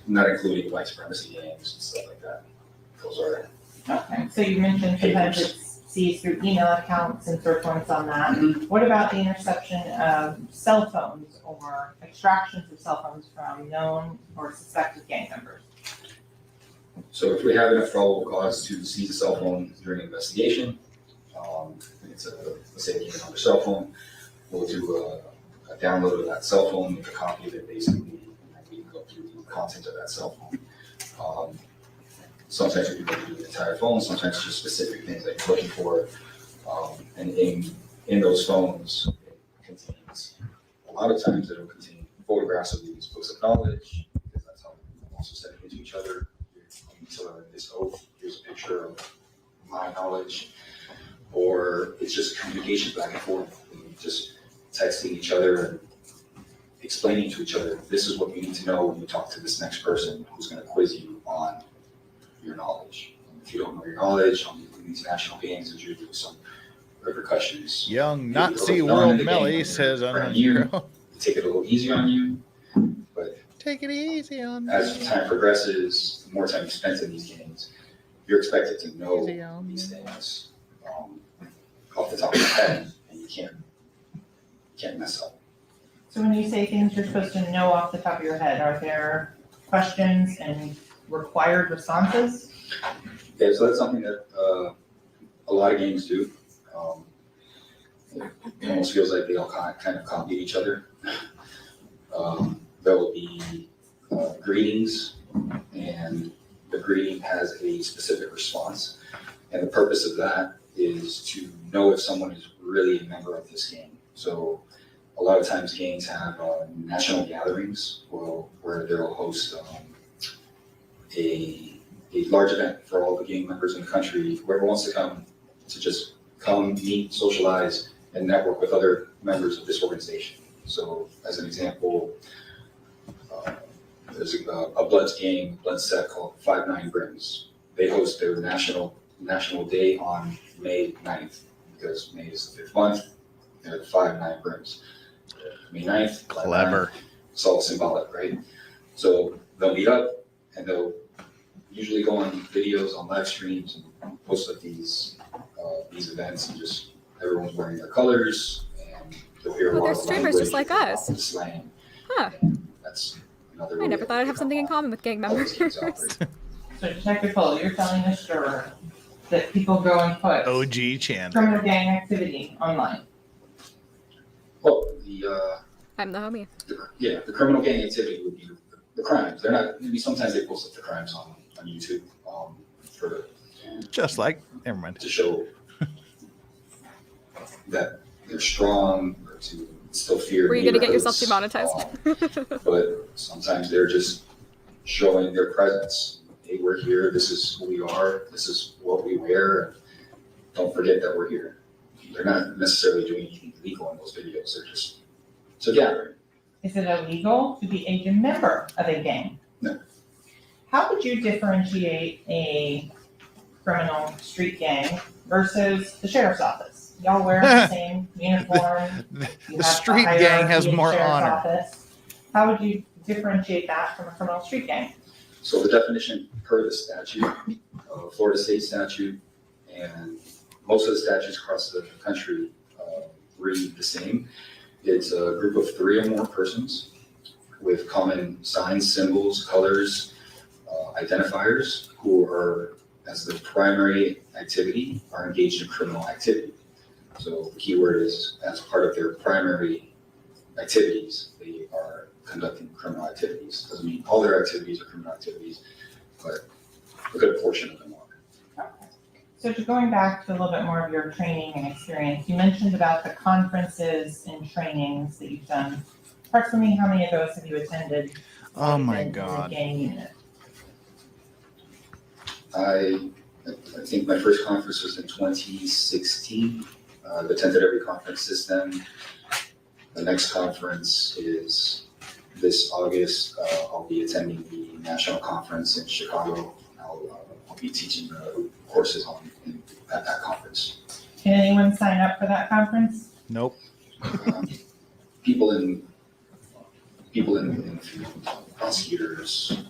not including white supremacy gangs and stuff like that. Those are. Okay, so you mentioned sometimes it's seized through email accounts and search warrants on that. Mm-hmm. What about the interception of cell phones or extractions of cell phones from known or suspected gang members? So if we have enough probable cause to seize a cell phone during an investigation, it's let's say a gang member's cell phone, we'll do a download of that cell phone, make a copy of it basically, and we can go through the content of that cell phone. Sometimes we can do the entire phone, sometimes just specific things that you're looking for. And in those phones, it contains, a lot of times it'll contain photographs of these books of knowledge, because that's how we also send it to each other. So this oath, here's a picture of my knowledge. or it's just communication back and forth, and just texting each other and explaining to each other, this is what you need to know when you talk to this next person who's going to quiz you on your knowledge. And if you don't know your knowledge on these national games, there's usually some repercussions. Young Nazi World Melly says on you take it a little easier on you, but take it easy on as time progresses, the more time you spend in these games, you're expected to know these things off the top of your head, and you can't mess up. So when you say things you're supposed to know off the top of your head, are there questions and required responses? Yeah, so that's something that a lot of games do. It almost feels like they all kind of copy each other. There will be greetings, and the greeting has a specific response. And the purpose of that is to know if someone is really a member of this game. So a lot of times games have national gatherings where they'll host a large event for all the gang members in the country. Whoever wants to come, to just come, meet, socialize, and network with other members of this organization. So as an example, there's a Bloods game, Bloods set called 5-9 Brims. They host their national day on May 9th, because May is the 5th month. They're the 5-9 Brims. May 9th, clever. It's all symbolic, right? So they'll meet up, and they'll usually go on videos, on live streams, and post like these events, and just everyone's wearing their colors, and you'll hear a lot they're of streamers just like us. Slang. Huh. That's another I never thought I'd have something in common with gang members. So Detective Cole, you're telling this juror that people go and put OG Chan criminal gang activity online. Well, I'm the homie. The criminal gang activity would be the crimes. They're not. Maybe sometimes they post up the crimes on YouTube for just like never mind to show that they're strong, or to instill fear. Were you going to get yourself demonetized? But sometimes they're just showing their presence. Hey, we're here. This is who we are. This is what we wear. And don't forget that we're here. They're not necessarily doing anything illegal in those videos. They're just it's a gathering. Is it illegal to be a member of a gang? No. How would you differentiate a criminal street gang versus the sheriff's office? Y'all wear the same uniform. The street gang has more honor. Office. How would you differentiate that from a criminal street gang? So the definition per the statute, Florida state statute, and most of the statutes across the country read the same. It's a group of 3 or more persons with common signs, symbols, colors, identifiers, who are, as the primary activity, are engaged in criminal activity. So the key word is, as part of their primary activities, they are conducting criminal activities. Doesn't mean all their activities are criminal activities, but a good portion of them are. So to going back to a little bit more of your training and experience, you mentioned about the conferences and trainings that you've done. Approximately how many of those have you attended? Oh my in God. the gang unit? I think my first conference was in 2016. I've attended every conference since then. The next conference is this August. I'll be attending the national conference in Chicago. I'll be teaching the courses at that conference. Can anyone sign up for that conference? Nope. People in the field, prosecutors,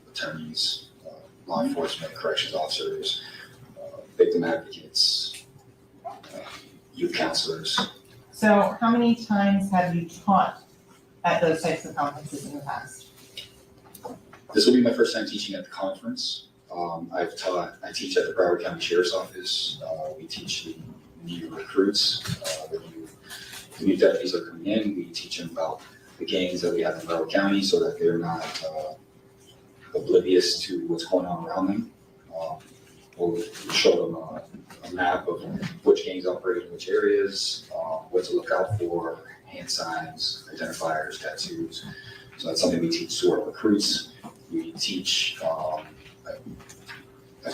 attorneys, law enforcement, corrections officers, victim advocates, youth counselors. So how many times have you taught at those types of conferences in the past? This will be my first time teaching at the conference. I teach at the Broward County Sheriff's Office. We teach the new recruits, the new deputies are coming in. We teach them about the gangs that we have in Broward County so that they're not oblivious to what's going on around them. We'll show them a map of which gangs operate in which areas, what to look out for, hand signs, identifiers, tattoos. So that's something we teach to our recruits. We teach, I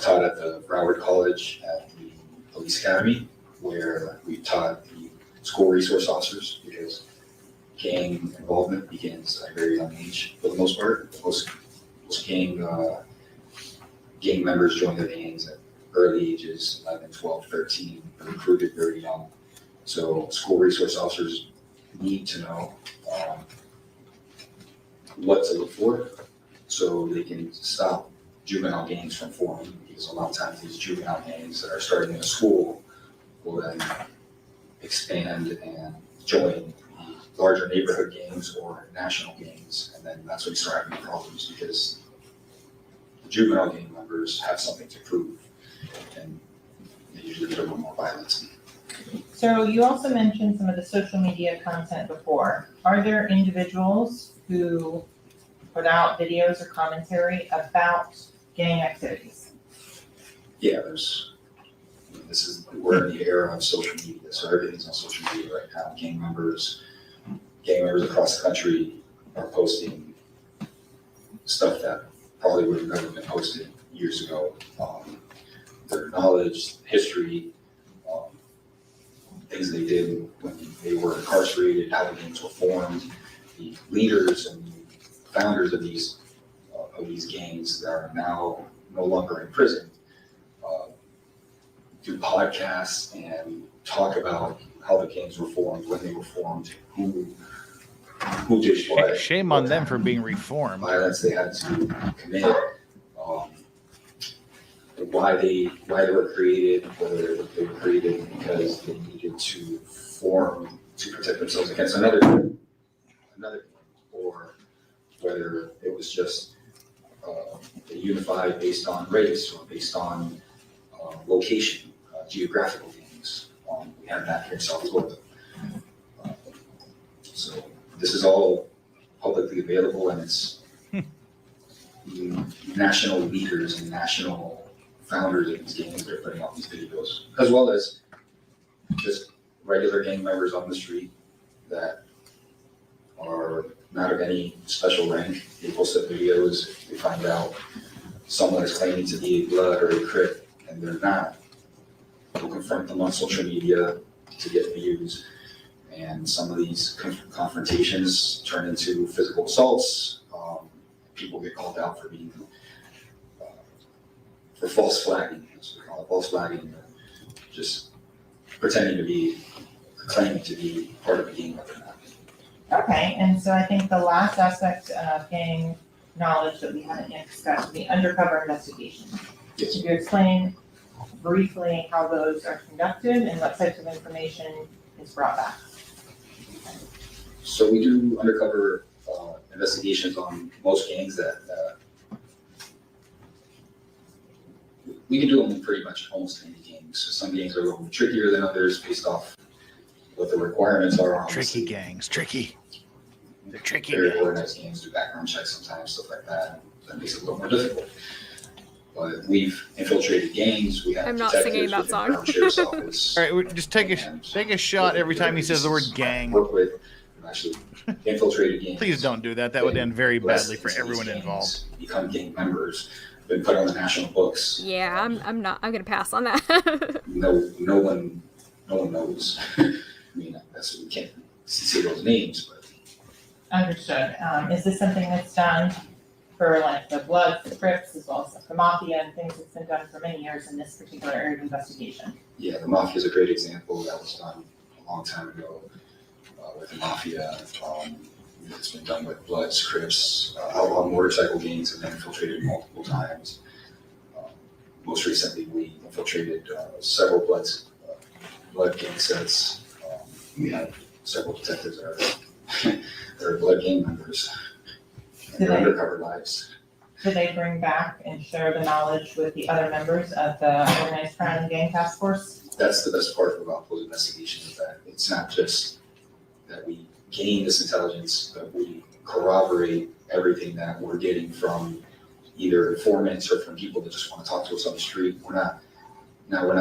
taught at the Broward College at the Police Academy. where we taught the school resource officers, because gang involvement begins at a very young age for the most part. Most gang members join their gangs at early ages, 11, 12, 13, recruited very young. So school resource officers need to know what to look for so they can stop juvenile gangs from forming, because a lot of times these juvenile gangs that are starting in a school will then expand and join larger neighborhood gangs or national gangs, and then that's when you start having problems, because the juvenile gang members have something to prove, and they usually get a little more violence. So you also mentioned some of the social media content before. Are there individuals who put out videos or commentary about gang activities? Yeah, we're in the era of social media, so everything's on social media right now. Gang members across the country are posting stuff that probably would have never been posted years ago. Their knowledge, history, things they did when they were incarcerated, how the gangs were formed, the leaders and founders of these gangs that are now no longer in prison, do podcasts and talk about how the gangs were formed, when they were formed, who did what. Shame on them for being reformed. Violence they had to commit, why they were created, whether they were created because they needed to form to protect themselves against another gang, or whether it was just unified based on race or based on location, geographical things. We have that here in South Florida. So this is all publicly available, and it's national leaders and national founders of these gangs that are putting out these videos, as well as just regular gang members on the street that are not of any special rank. They post up videos, they find out someone is claiming to be a blood or a crip, and they're not. They'll confront them on social media to get views, and some of these confrontations turn into physical assaults. People get called out for being for false flagging. That's what we call it, false flagging, just pretending to be, claiming to be part of a gang that they're not. Okay, and so I think the last aspect of gang knowledge that we haven't yet discussed is the undercover investigation. Yes. Could you explain briefly how those are conducted and what types of information is brought back? So we do undercover investigations on most gangs that we can do them in pretty much almost any gangs. So some gangs are a little trickier than others based off what the requirements are. Tricky gangs, tricky. They're tricky. Very organized gangs do background checks sometimes, stuff like that. That makes it a little more difficult. But we've infiltrated gangs. We have I'm not singing that song. All right, just take a shot every time he says the word gang. Work with and actually infiltrated gangs. Please don't do that. That would end very badly for everyone involved. Become gang members. Been put on the national books. Yeah, I'm gonna pass on that. No one knows. I mean, we can't say those names, but. Understood. Is this something that's done for like the Bloods, the Crips, as well as the Mafia and things that's been done for many years in this particular area of investigation? Yeah, the Mafia is a great example. That was done a long time ago with the Mafia. It's been done with Bloods, Crips, outlaw motorcycle gangs have been infiltrated multiple times. Most recently, we infiltrated several blood gang sets. We have several detectives that are blood gang members in their undercover lives. Do they bring back and share the knowledge with the other members of the Organized Crime and Gang Task Force? That's the best part about those investigations, that it's not just that we gain this intelligence, but we corroborate everything that we're getting from either informants or from people that just want to talk to us on the street. We're not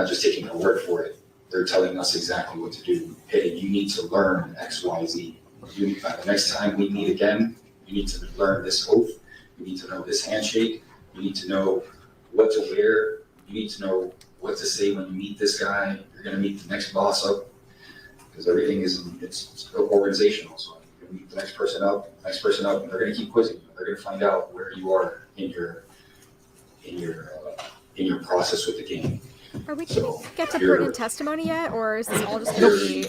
just taking their word for it. They're telling us exactly what to do. Hey, you need to learn X, Y, Z. The next time we meet again, you need to learn this oath. You need to know this handshake. You need to know what to wear. You need to know what to say when you meet this guy. You're going to meet the next boss up, because everything it's organizational. So you're going to meet the next person up, and they're going to keep quizzing you. They're going to find out where you are in your process with the game. Are we going to get to pertinent testimony yet, or is this all just going to be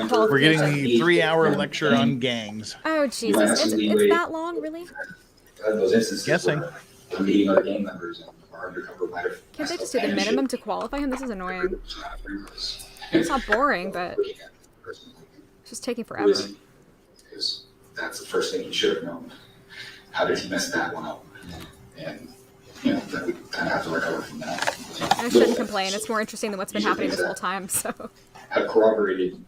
qualification? We're getting the 3-hour lecture on gangs. Oh, Jesus. It's that long, really? Those instances Guessing. where I'm meeting other gang members and our undercover might have. Can't they just do the minimum to qualify him? This is annoying. It's not boring, but it's just taking forever. Because that's the first thing he should have known. How did he mess that one up? And that we kind of have to recover from that. I shouldn't complain. It's more interesting than what's been happening this whole time. So have corroborated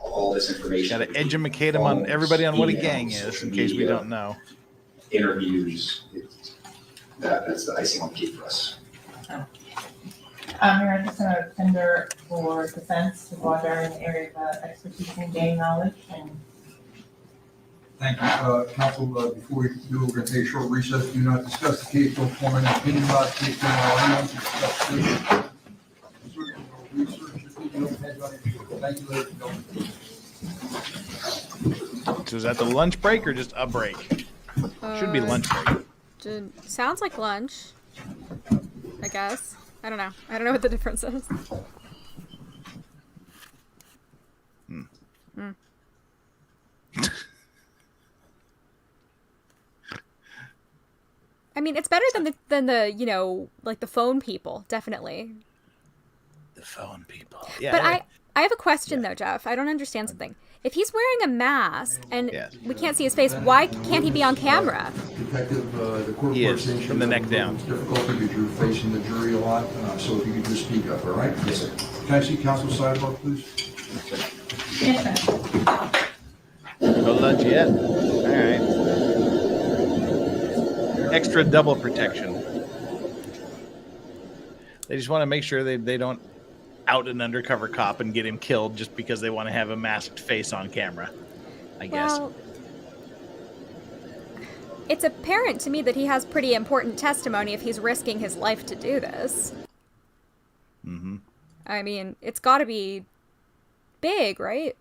all this information. Got to educate them on everybody on what a gang is, in case we don't know. Interviews. That's the icing on the cake for us. Mayor, I'm just going to tender for defense to go there in the area of expertise and gang knowledge. And Thank you, counsel. Before we do, we're going to take a short recess. Do not discuss the case. Don't form any opinion about the case. Thank you, ladies and gentlemen. So is that the lunch break or just a break? Should be lunch break. Sounds like lunch, I guess. I don't know. I don't know what the difference is. I mean, it's better than the like the phone people, definitely. The phone people. Yeah. But I have a question though, Jeff. I don't understand something. If he's wearing a mask and we can't see his face, why can't he be on camera? Detective, the court He is, from the neck down. It's difficult because you're facing the jury a lot, so if you could just speak up, all right? Yes, sir. Can I see counsel sidebar, please? yes, sir. No lunch yet? All right. Extra double protection. They just want to make sure they don't out an undercover cop and get him killed just because they want to have a masked face on camera, I guess. Well, it's apparent to me that he has pretty important testimony if he's risking his life to do this. Mm-hmm. I mean, it's got to be big, right?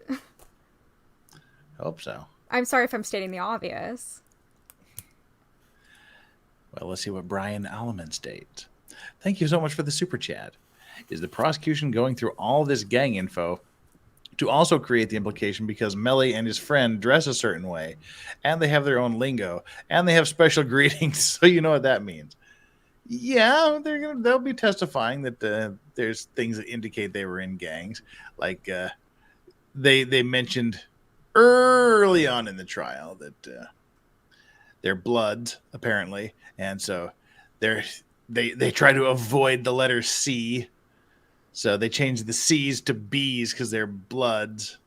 Hope so. I'm sorry if I'm stating the obvious. Well, let's see what Brian Alleman states. Thank you so much for the super chat. Is the prosecution going through all this gang info to also create the implication because Melly and his friend dress a certain way, and they have their own lingo, and they have special greetings, so you know what that means? Yeah, they'll be testifying that there's things that indicate they were in gangs, like they mentioned early on in the trial that they're Bloods apparently, and so they try to avoid the letter C. So they changed the C's to B's because they're Bloods.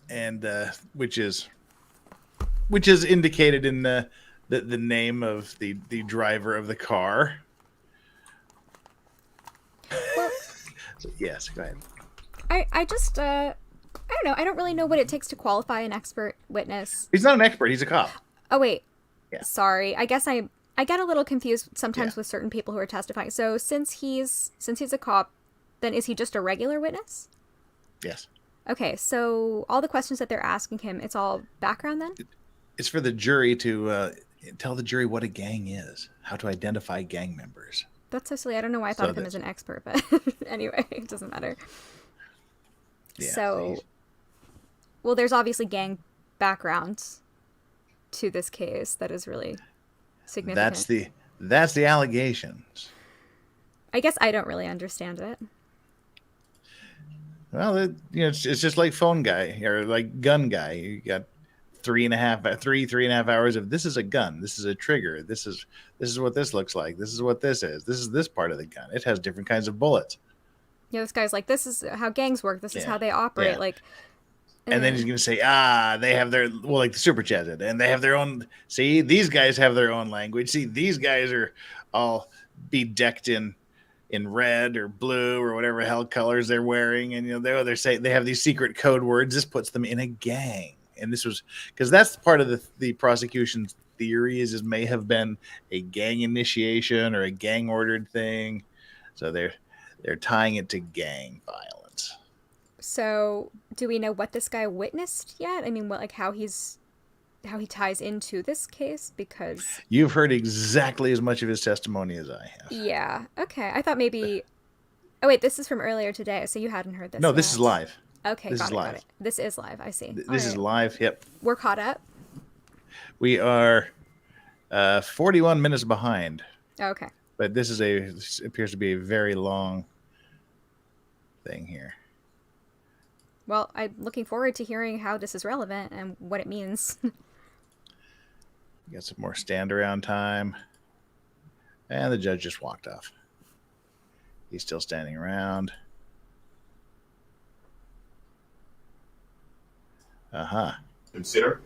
And which is indicated in the name of the driver of the car. Well, so, yes, go ahead. I just I don't know. I don't really know what it takes to qualify an expert witness. He's not an expert. He's a cop. Oh wait. Yeah. Sorry. I guess I get a little confused sometimes with certain people who are testifying. So since he's a cop, then is he just a regular witness? Yes. Okay, so all the questions that they're asking him, it's all background then? It's for the jury to tell the jury what a gang is, how to identify gang members. That's so silly. I don't know why I thought of him as an expert, but anyway, it doesn't matter. Yeah, so, well, there's obviously gang backgrounds to this case that is really significant. That's the allegations. I guess I don't really understand it. Well, it's just like phone guy or like gun guy. You got 3.5 hours of this is a gun, this is a trigger, this is what this looks like, this is what this is this part of the gun. It has different kinds of bullets. Yeah, this guy's like, this is how gangs work. This is how they operate. Yeah. Like, and then he's gonna say, they have their like the super chat did, and they have their own. See, these guys have their own language. See, these guys are all bedecked in red or blue or whatever hell colors they're wearing, and they're saying they have these secret code words. This puts them in a gang, and this was because that's part of the prosecution's theory is may have been a gang initiation or a gang ordered thing. So They're tying it to gang violence. So, do we know what this guy witnessed yet? I mean, how he ties into this case? Because you've heard exactly as much of his testimony as I have. Yeah. Okay. I thought maybe. Oh wait, this is from earlier today, so you hadn't heard this. No, yet. This is live. Okay, this got is it. live. Got it. This is live. I see. This is live. Yep. We're caught up. We are 41 minutes behind. Okay. But this appears to be a very long thing here. Well, I'm looking forward to hearing how this is relevant and what it means. Got some more stand around time. And the judge just walked off. He's still standing around. Consider.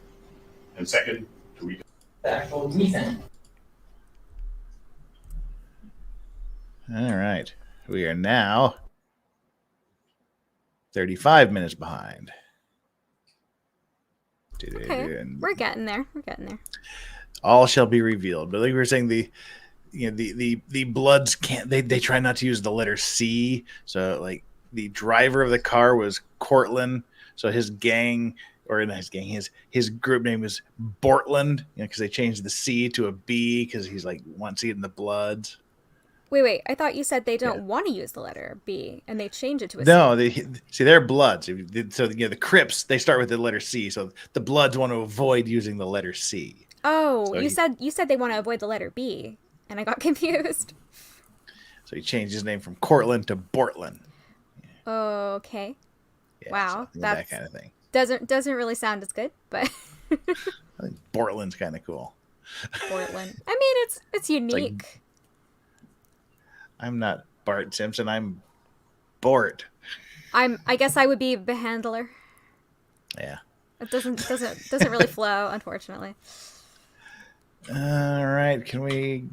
And second, to read The actual reason. All right. We are now 35 minutes behind. Okay. We're getting there. All shall be revealed. But like we were saying, the Bloods can't. They try not to use the letter C. So like the driver of the car was Cortland. So his gang, or not his gang, his group name is Bortland. Because they changed the C to a B because he's like wants it in the Bloods. Wait. I thought you said they don't want to use the letter B, and they change it to a C. No, they're Bloods. So the Crips, they start with the letter C. So the Bloods want to avoid using the letter C. Oh, so you said they want to avoid the letter B, and I got confused. So he changed his name from Cortland to Bortland. Okay. Yeah, wow, so that kind of thing. Doesn't really sound as good, but I think Bortland's kind of cool. Portland. I mean, it's unique. I'm not Bart Simpson. I'm Bort. I guess I would be the handler. Yeah. It doesn't really flow, unfortunately. All right. Can we?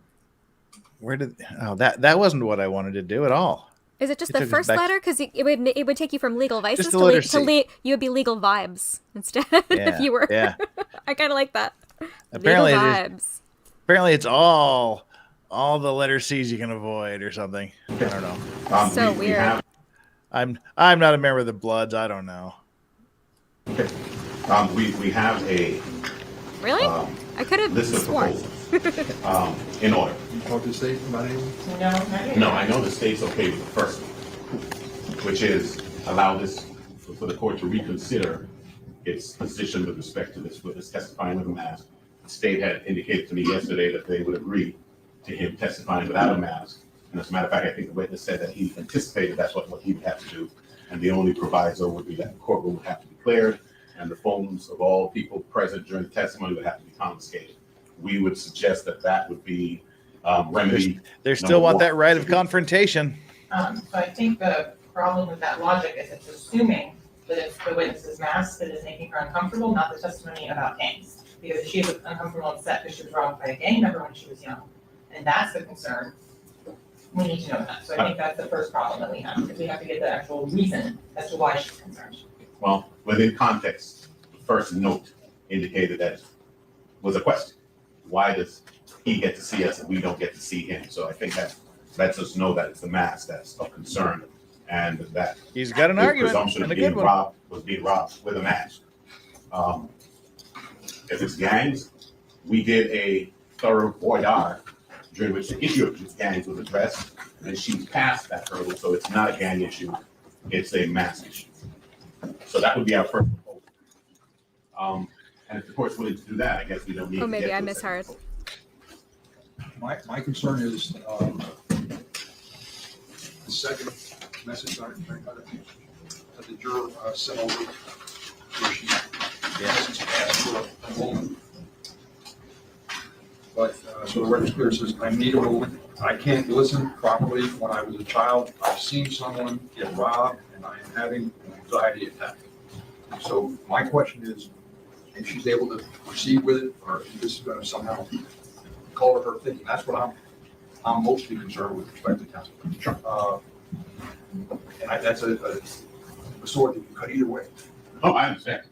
That wasn't what I wanted to do at all. Is it just the first letter? Because it would take you from legal vices to you would be legal vibes instead if you were. Yeah. I kind of like that. Apparently, legal vibes. Apparently, it's all the letter C's you can avoid or something. I don't know. So weird. I'm not a member of the Bloods. I don't know. Okay. We have a really. I could have list of sworn. proposals in order. You talk to the state about anything? No, not yet. No, I know the state's okay with the first one, which is allow this for the court to reconsider its position with respect to this witness testifying with a mask. The state had indicated to me yesterday that they would agree to him testifying without a mask. And as a matter of fact, I think the witness said that he anticipated that's what he would have to do. And the only proviso would be that the courtroom would have to be cleared and the phones of all people present during the testimony would have to be confiscated. We would suggest that would be remedy. They still want that right of confrontation. So I think the problem with that logic is it's assuming that it's the witness's mask that is making her uncomfortable, not the testimony about gangs. Because she was uncomfortable and upset because she was robbed by a gang member when she was young. And that's the concern. We need to know that. So I think that's the first problem that we have, because we have to get the actual reason as to why she's concerned. Well, within context, the first note indicated that was a question. Why does he get to see us and we don't get to see him? So I think that lets us know that it's the mask that's of concern, and that he's got an argument presumption of being robbed with a mask. If it's gangs, we did a thorough voir dire during which the issue of gangs was addressed, and she's passed that hurdle, so it's not a gang issue, it's a mask issue. So that would be our first proposal. And if the court's willing to do that, I guess we don't need to maybe get I to a misheard. second proposal. My concern is the second message that the juror sent over, where she asked for a moment. But so the record clear says, I need a moment. I can't listen properly. When I was a child, I've seen someone get robbed and I am having an anxiety attack. So my question is, if she's able to proceed with it, or if this is going to somehow color her thinking. That's what I'm mostly concerned with respect to counsel. And that's a sword that you cut either way. Oh, I understand.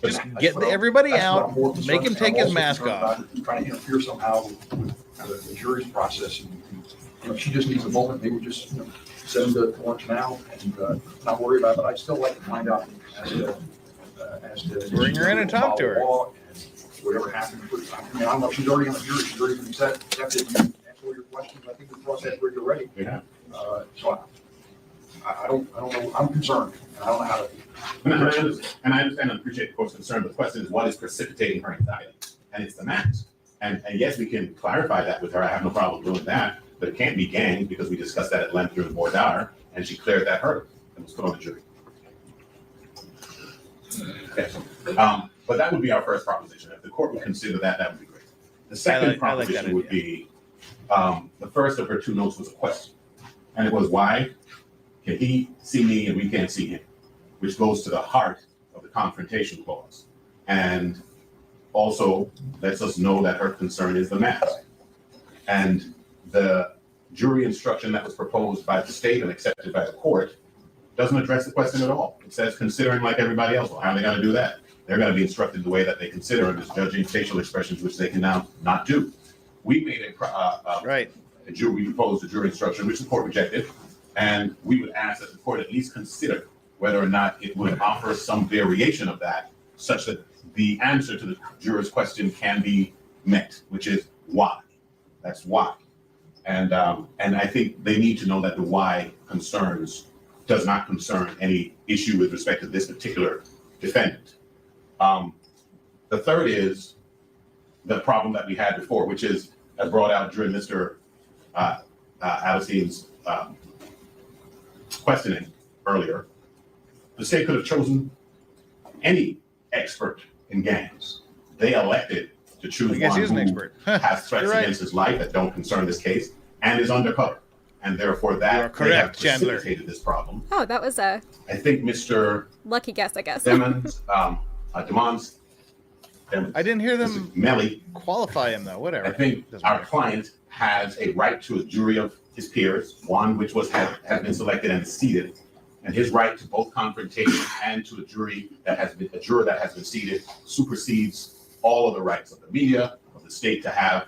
Just get everybody out, make him take his mask off. Trying to interfere somehow with the jury's process. And, she just needs a moment. Maybe just send them to lunch now and not worry about it. I'd still like to find out as to Bring her in and talk to her. Whatever happened. I mean, I don't know if she's already on the jury. She's already been accepted. You answer all your questions. I think we crossed that bridge already. Yeah. So I don't know. I'm concerned. I don't know how to. And I understand and appreciate the court's concern, but the question is what is precipitating her anxiety? And it's the mask. And yes, we can clarify that with her. I have no problem doing that, but it can't be gang because we discussed that at length during the voir dire, and she cleared that hurdle and was put on the jury. Okay. But that would be our first proposition. If the court would consider that, that would be great. The second proposition would be the first of her two notes was a question. And it was, why can he see me and we can't see him? Which goes to the heart of the confrontation clause. And also lets us know that her concern is the mask. And the jury instruction that was proposed by the state and accepted by the court doesn't address the question at all. It says considering like everybody else. Well, how are they going to do that? They're going to be instructed the way that they consider and is judging facial expressions, which they can now not do. We made a we proposed a jury instruction, which the court rejected, and we would ask that the court at least consider whether or not it would offer some variation of that, such that the answer to the juror's question can be met, which is why. That's why. And I think they need to know that the why does not concern any issue with respect to this particular defendant. The third is the problem that we had before, which is brought out during Mr. Alicine's questioning earlier. The state could have chosen any expert in gangs. They elected to choose one who has threats against his life that don't concern this case and is undercover. And therefore that they have precipitated this problem. Oh, that was a... I think Mr. Lucky guess, I guess. Demons, I didn't hear them Melly qualify him though, whatever. I think our client has a right to a jury of his peers, one which has been selected and seated, and his right to both confrontation and to a juror that has been seated supersedes all of the rights of the media, of the state to have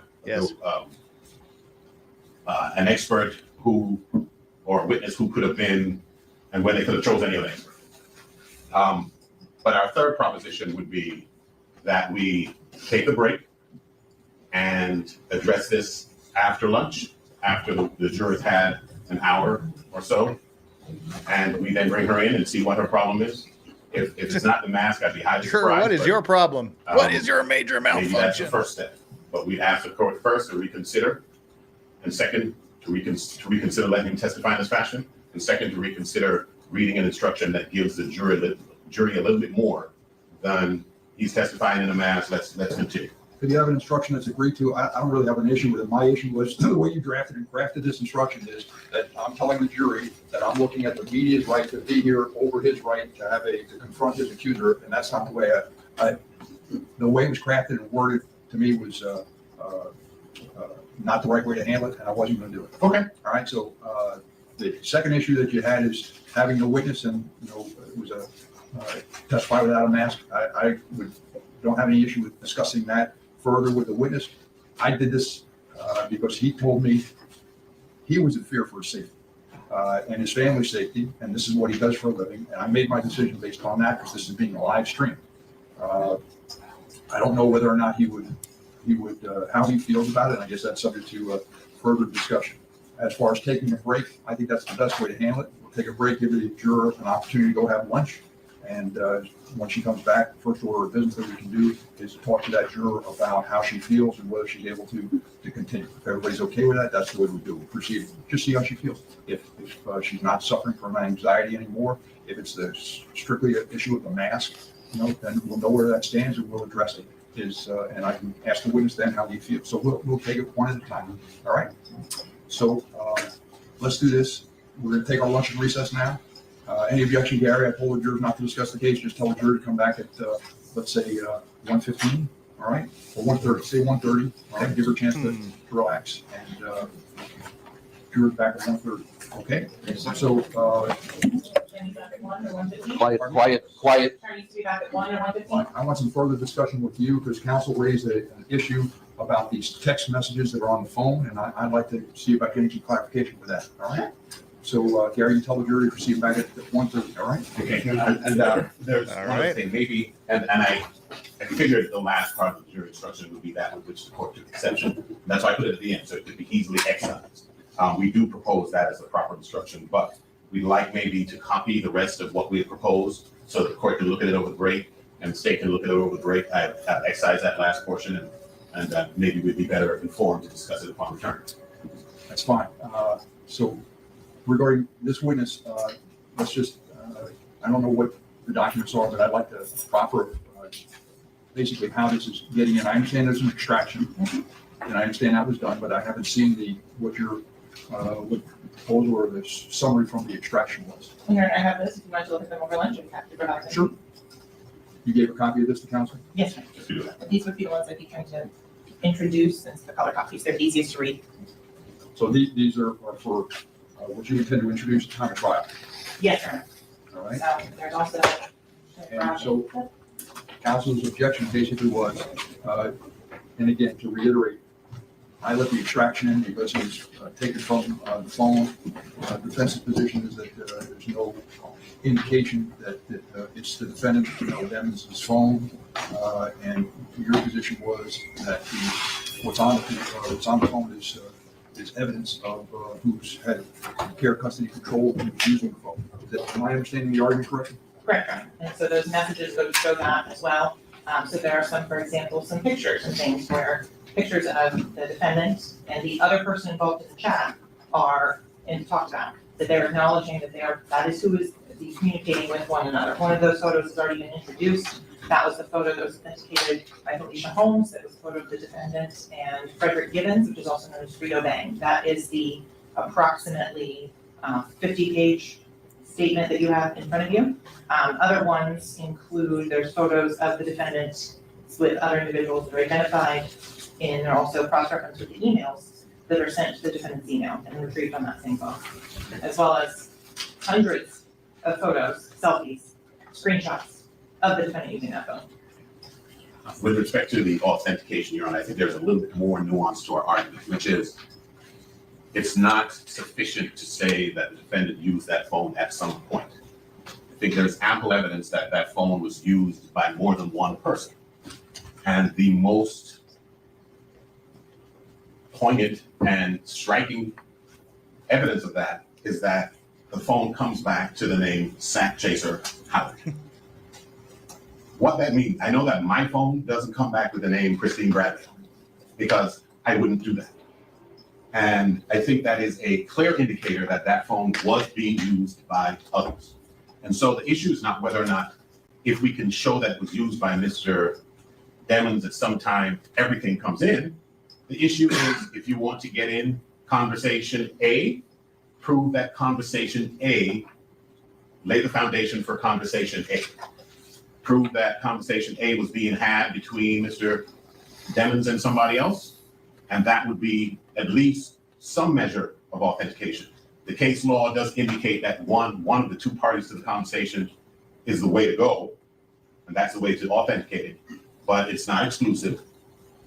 an expert or a witness who could have been, and when they could have chosen any other expert. But our third proposition would be that we take a break and address this after lunch, after the jurors had an hour or so, and we then bring her in and see what her problem is. If it's not the mask, I'd be highly surprised. What is your problem? What is your major malfunction? Maybe that's the first step. But we'd ask the court first to reconsider, and second, to reconsider letting him testify in this fashion, and second, to reconsider reading an instruction that gives the jury a little bit more than he's testifying in a mask. Let's continue. If you have an instruction that's agreed to, I don't really have an issue with it. My issue was the way you drafted and crafted this instruction is that I'm telling the jury that I'm looking at the media's right to be here over his right to confront his accuser, and that's not the way the way it was crafted and worded to me was not the right way to handle it, and I wasn't going to do it. Okay. All right. So the second issue that you had is having the witness, and it was a testify without a mask. I don't have any issue with discussing that further with the witness. I did this because he told me he was in fear for his safety and his family's safety, and this is what he does for a living. And I made my decision based on that because this is being a live stream. I don't know whether or not he would how he feels about it. And I guess that's subject to further discussion. As far as taking a break, I think that's the best way to handle it. We'll take a break, give the juror an opportunity to go have lunch. And when she comes back, the first order of business that we can do is to talk to that juror about how she feels and whether she's able to continue. If everybody's okay with that, that's the way we do it. Proceed. Just see how she feels. If she's not suffering from anxiety anymore, if it's strictly an issue of the mask, then we'll know where that stands and we'll address it. And I can ask the witness then how he feels. So we'll take it one at a time. All right. So let's do this. We're going to take our lunch and recess now. Any objection, Gary? I told the jurors not to discuss the case. Just tell the juror to come back at, let's say, 1:15. All right, or 1:30. Say 1:30. All right, give her a chance to relax. And jurors back at 1:30. Okay. So. Quiet. I want some further discussion with you because counsel raised an issue about these text messages that are on the phone, and I'd like to see about getting some clarification with that. All right. So, Gary, you tell the jury to proceed back at 1:30, all right? Okay, there's All one right. other thing, maybe, and I figured the last part of the jury instruction would be that with which the court took exception. That's why I put it at the end, so it could be easily excised. We do propose that as a proper instruction, but we'd like maybe to copy the rest of what we have proposed so that the court can look at it over the break and the state can look at it over the break. I've excised that last portion and maybe we'd be better informed to discuss it upon return. That's fine. So regarding this witness, let's just, I don't know what the documents are, but I'd like to proffer basically how this is getting in. I understand there's an extraction, and I understand that was done, but I haven't seen what the proposal or the summary from the extraction was. Here, I have this, if you want to look at them over lunch, we have to provide them. Sure. You gave a copy of this to counsel? Yes, sir. These would be the ones I'd be trying to introduce, since the color copies, they're the easiest to read. So these are for what you intend to introduce at the time of trial? Yes, sir. All right. So there's also. And so counsel's objection basically was, and again, to reiterate, I let the extraction in because it was taken from the phone. The defense's position is that there's no indication that it's the defendant, Devon's phone. And your position was that what's on the phone is evidence of who's had care, custody, control, and who's using the phone. Am I understanding the argument correctly? Correct. And so those messages go to show that as well. So there are some, for example, some pictures and things where pictures of the defendant and the other person involved in the chat are talked about, that they're acknowledging that is who is communicating with one another. One of those photos has already been introduced. That was the photo that was authenticated by Felicia Holmes. That was a photo of the defendant and Frederick Gibbons, which is also known as Frito Bang. That is the approximately 50-page statement that you have in front of you. Other ones include, there's photos of the defendant with other individuals that are identified, and they're also cross-referenced with the emails that are sent to the defendant's email and retrieved on that same phone, as well as hundreds of photos, selfies, screenshots of the defendant using that phone. With respect to the authentication, Your Honor, I think there's a little bit more nuance to our argument, which is it's not sufficient to say that the defendant used that phone at some point. I think there's ample evidence that that phone was used by more than one person. And the most poignant and striking evidence of that is that the phone comes back to the name Sack Chaser Howard. What that means, I know that my phone doesn't come back with the name Christine Bradley because I wouldn't do that. And I think that is a clear indicator that that phone was being used by others. And so the issue is not whether or not, if we can show that it was used by Mr. Demons at some time, everything comes in. The issue is if you want to get in conversation A, prove that conversation A, lay the foundation for conversation A. Prove that conversation A was being had between Mr. Demons and somebody else, and that would be at least some measure of authentication. The case law does indicate that one of the two parties to the conversation is the way to go, and that's the way to authenticate it, but it's not exclusive.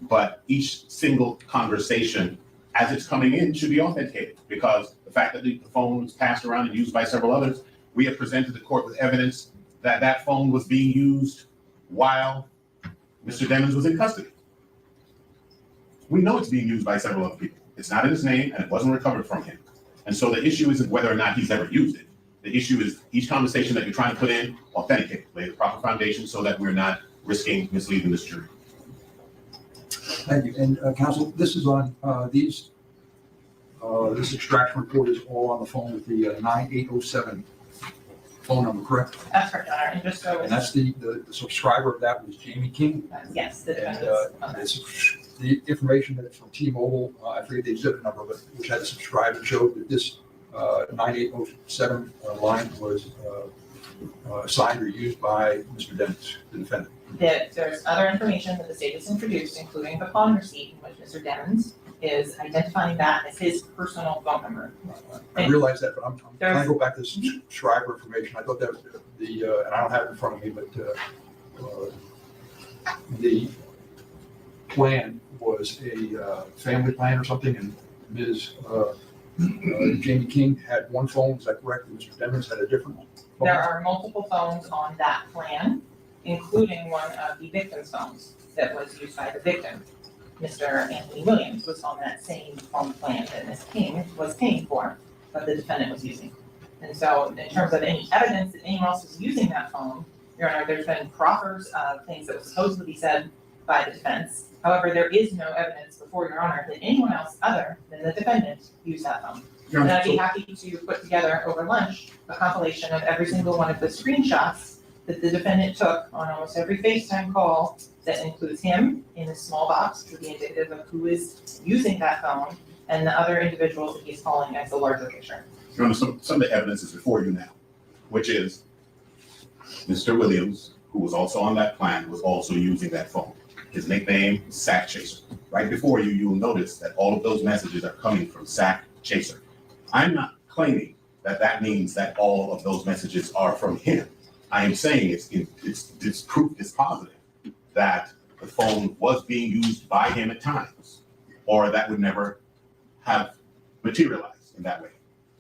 But each single conversation as it's coming in should be authenticated, because the fact that the phone was passed around and used by several others, we have presented the court with evidence that that phone was being used while Mr. Demons was in custody. We know it's being used by several other people. It's not in his name and it wasn't recovered from him. And so the issue isn't whether or not he's ever used it. The issue is each conversation that you're trying to put in, authenticate, lay the proper foundation so that we're not risking misleading this jury. Thank you. And counsel, this is on this extraction report is all on the phone with the 9807 phone number, correct? That's correct, Your Honor. And just so. And that's the subscriber of that was Jamie King. Yes, the And defendant's. the information that's from T-Mobile, I forget the exhibit number, but which had a subscriber showed that this 9807 line was signed or used by Mr. Dennis, the defendant. There's other information that the state has introduced, including the phone receipt in which Mr. Demons is identifying that as his personal phone number. I realize that, but I'm trying to go back to the subscriber information. I thought that was and I don't have it in front of me, but the plan was a family plan or something, and Ms. Jamie King had one phone, is that correct? And Mr. Demons had a different phone? There are multiple phones on that plan, including one of the victim's phones that was used by the victim. Mr. Anthony Williams was on that same phone plan that Ms. King was paying for, but the defendant was using. And so in terms of any evidence that anyone else was using that phone, Your Honor, there's been proffers of things that was supposedly said by the defense. However, there is no evidence before Your Honor that anyone else other than the defendant used that phone. Your And Honor, I'd be happy to put together over lunch a compilation of every single one of the screenshots that the defendant took on almost every FaceTime call that includes him in a small box to be indicative of who is using that phone and the other individuals that he's calling as a larger picture. Your Honor, some of the evidence is before you now, which is Mr. Williams, who was also on that plan, was also using that phone. His nickname is Sack Chaser. Right before you, you will notice that all of those messages are coming from Sack Chaser. I'm not claiming that that means that all of those messages are from him. I am saying it's proof is positive that the phone was being used by him at times, or that would never have materialized in that way.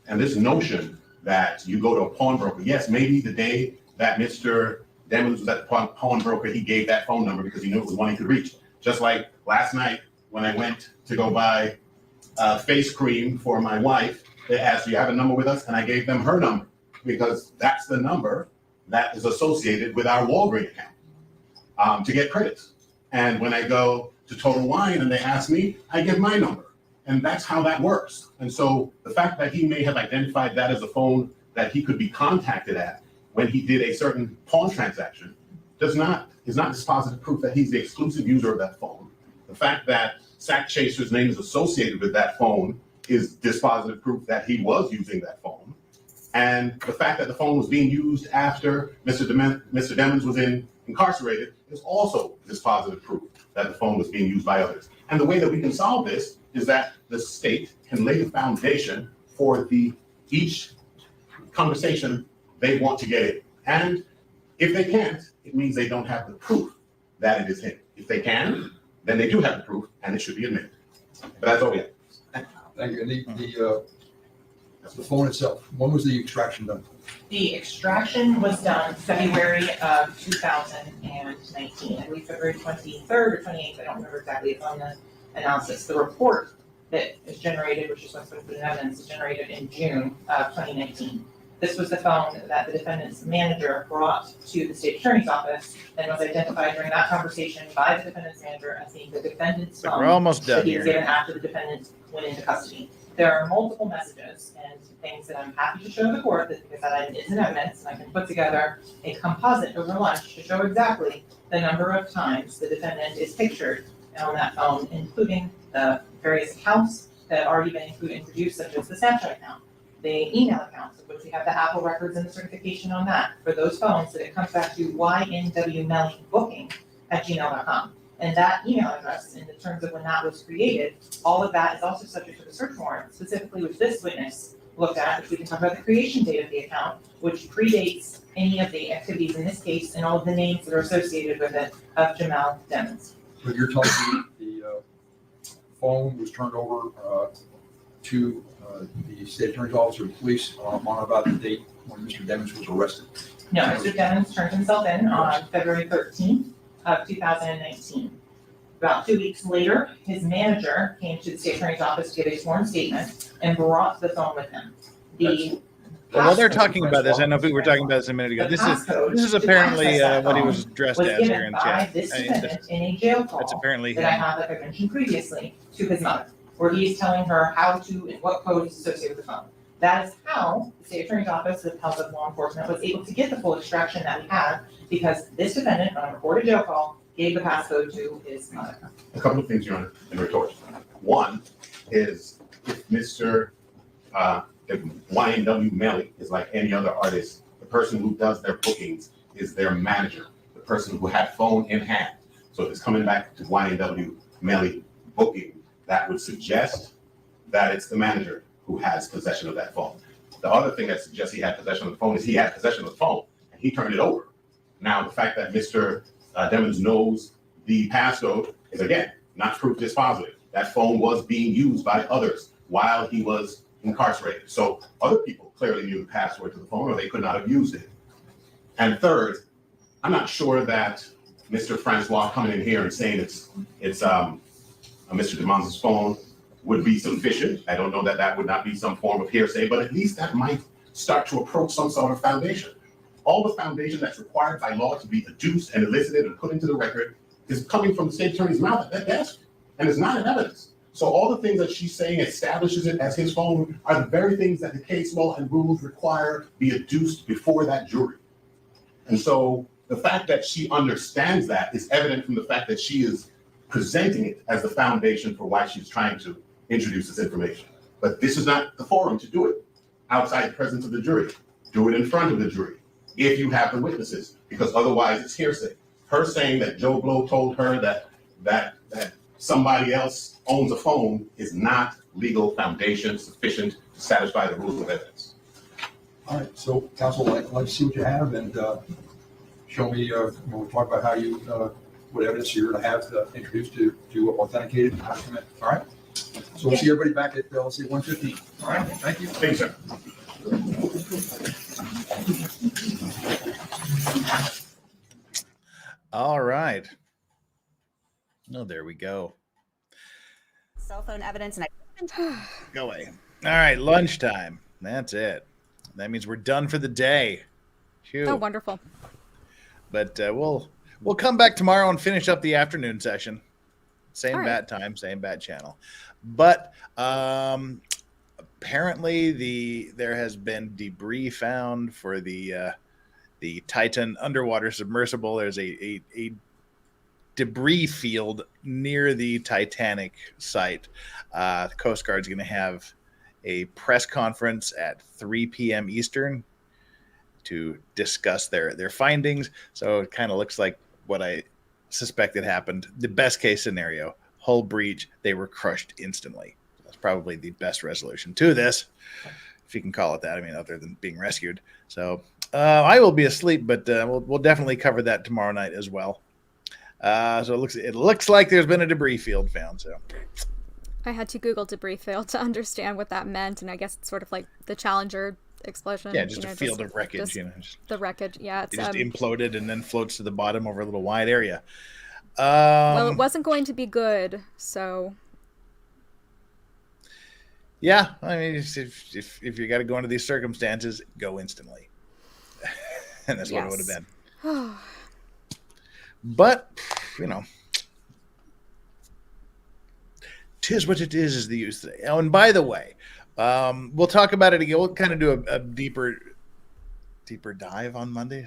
And this notion that you go to a pawnbroker, yes, maybe the day that Mr. Demons was at the pawnbroker, he gave that phone number because he knew it was one he could reach. Just like last night when I went to go buy face cream for my wife, they asked, do you have a number with us? And I gave them her number because that's the number that is associated with our Walgreens account to get credits. And when I go to Total Wine and they ask me, I give my number. And that's how that works. And so the fact that he may have identified that as a phone that he could be contacted at when he did a certain pawn transaction is not dispositive proof that he's the exclusive user of that phone. The fact that Sack Chaser's name is associated with that phone is dispositive proof that he was using that phone. And the fact that the phone was being used after Mr. Demons was incarcerated is also dispositive proof that the phone was being used by others. And the way that we can solve this is that the state can lay the foundation for each conversation they want to get in. And if they can't, it means they don't have the proof that it is him. If they can, then they do have the proof and it should be admitted. But that's all we have. Thank you. And the phone itself, when was the extraction done? The extraction was done February of 2019, I believe February 23rd or 28th, I don't remember exactly, it's on the analysis. The report that is generated, which is what's been put in evidence, is generated in June of 2019. This was the phone that the defendant's manager brought to the state attorney's office and was identified during that conversation by the defendant's manager as being the defendant's phone. We're almost done that he was here. given after the defendant went into custody. There are multiple messages and things that I'm happy to show the court that because that item is in evidence and I can put together a composite over lunch to show exactly the number of times the defendant is pictured on that phone, including the various accounts that have already been introduced, such as the Snapchat account, the email accounts, of which we have the Apple records and the certification on that. For those phones, that it comes back to YNW Melly booking at gmail.com. And that email address, in the terms of when that was created, all of that is also subject to the search warrant, specifically which this witness looked at, which we can talk about the creation date of the account, which predates any of the activities in this case and all of the names that are associated with it of Jamal Demons. But you're telling me the phone was turned over to the state attorney's office or the police on about the date when Mr. Demons was arrested? No, Mr. Demons turned himself in on February 13th of 2019. About 2 weeks later, his manager came to the state attorney's office to give a sworn statement and brought the phone with him. Well, while they're talking about this, I know we were talking about this a minute ago. This is apparently what he was dressed as here in chat. This defendant in a jail call That's apparently that I have, like I mentioned previously, to his mother, where he's telling her how to and what code is associated with the phone. That is how the state attorney's office, with help of law enforcement, was able to get the full extraction that we have, because this defendant, on a recorded jail call, gave the passcode to his mother. A couple of things, Your Honor, in retort. One is if YNW Melly is like any other artist, the person who does their bookings is their manager, the person who had phone in hand. So if it's coming back to YNW Melly booking, that would suggest that it's the manager who has possession of that phone. The other thing that suggests he had possession of the phone is he had possession of the phone and he turned it over. Now, the fact that Mr. Demons knows the passcode is, again, not proof dispositive. That phone was being used by others while he was incarcerated. So other people clearly knew the password to the phone, or they could not have used it. And third, I'm not sure that Mr. Francois coming in here and saying it's Mr. DeMon's phone would be sufficient. I don't know that that would not be some form of hearsay, but at least that might start to approach some sort of foundation. All the foundation that's required by law to be adduced and elicited and put into the record is coming from the state attorney's mouth at that desk, and it's not in evidence. So all the things that she's saying establishes it as his phone are the very things that the case law and rules require be adduced before that jury. And so the fact that she understands that is evident from the fact that she is presenting it as the foundation for why she's trying to introduce this information. But this is not the forum to do it outside the presence of the jury. Do it in front of the jury if you have the witnesses, because otherwise it's hearsay. Her saying that Joe Blow told her that somebody else owns a phone is not legal foundation sufficient to satisfy the rules of evidence. All right, so counsel, I'd like to see what you have and show me, we'll talk about how you, what evidence you're going to have introduced to authenticated document. All right? So we'll see everybody back at, let's see, 1:15. All right, thank you. Thanks, sir. All right. Oh, there we go. Cell phone evidence and Go away. All right, lunchtime. That's it. That means we're done for the day. Phew. Oh, wonderful. But we'll come back tomorrow and finish up the afternoon session. Same All right. bat time, same bat channel. But apparently there has been debris found for the Titan underwater submersible. There's a debris field near the Titanic site. The Coast Guard's going to have a press conference at 3 p.m. Eastern to discuss their findings. So it kind of looks like what I suspected happened. The best case scenario, hull breach, they were crushed instantly. That's probably the best resolution to this, if you can call it that. I mean, other than being rescued. So I will be asleep, but we'll definitely cover that tomorrow night as well. So it looks like there's been a debris field found. So I had to Google debris field to understand what that meant, and I guess it's sort of like the Challenger explosion. Yeah, just a field of wreckage. Just the wreckage. Yeah, it's it just imploded and then floats to the bottom over a little wide area. Well, it wasn't going to be good, so. Yeah, I mean, if you got to go into these circumstances, go instantly, and that's what it would have been. But you know, 'tis what it is the use today. Oh, and by the way, we'll talk about it again. We'll kind of do a deeper dive on Monday.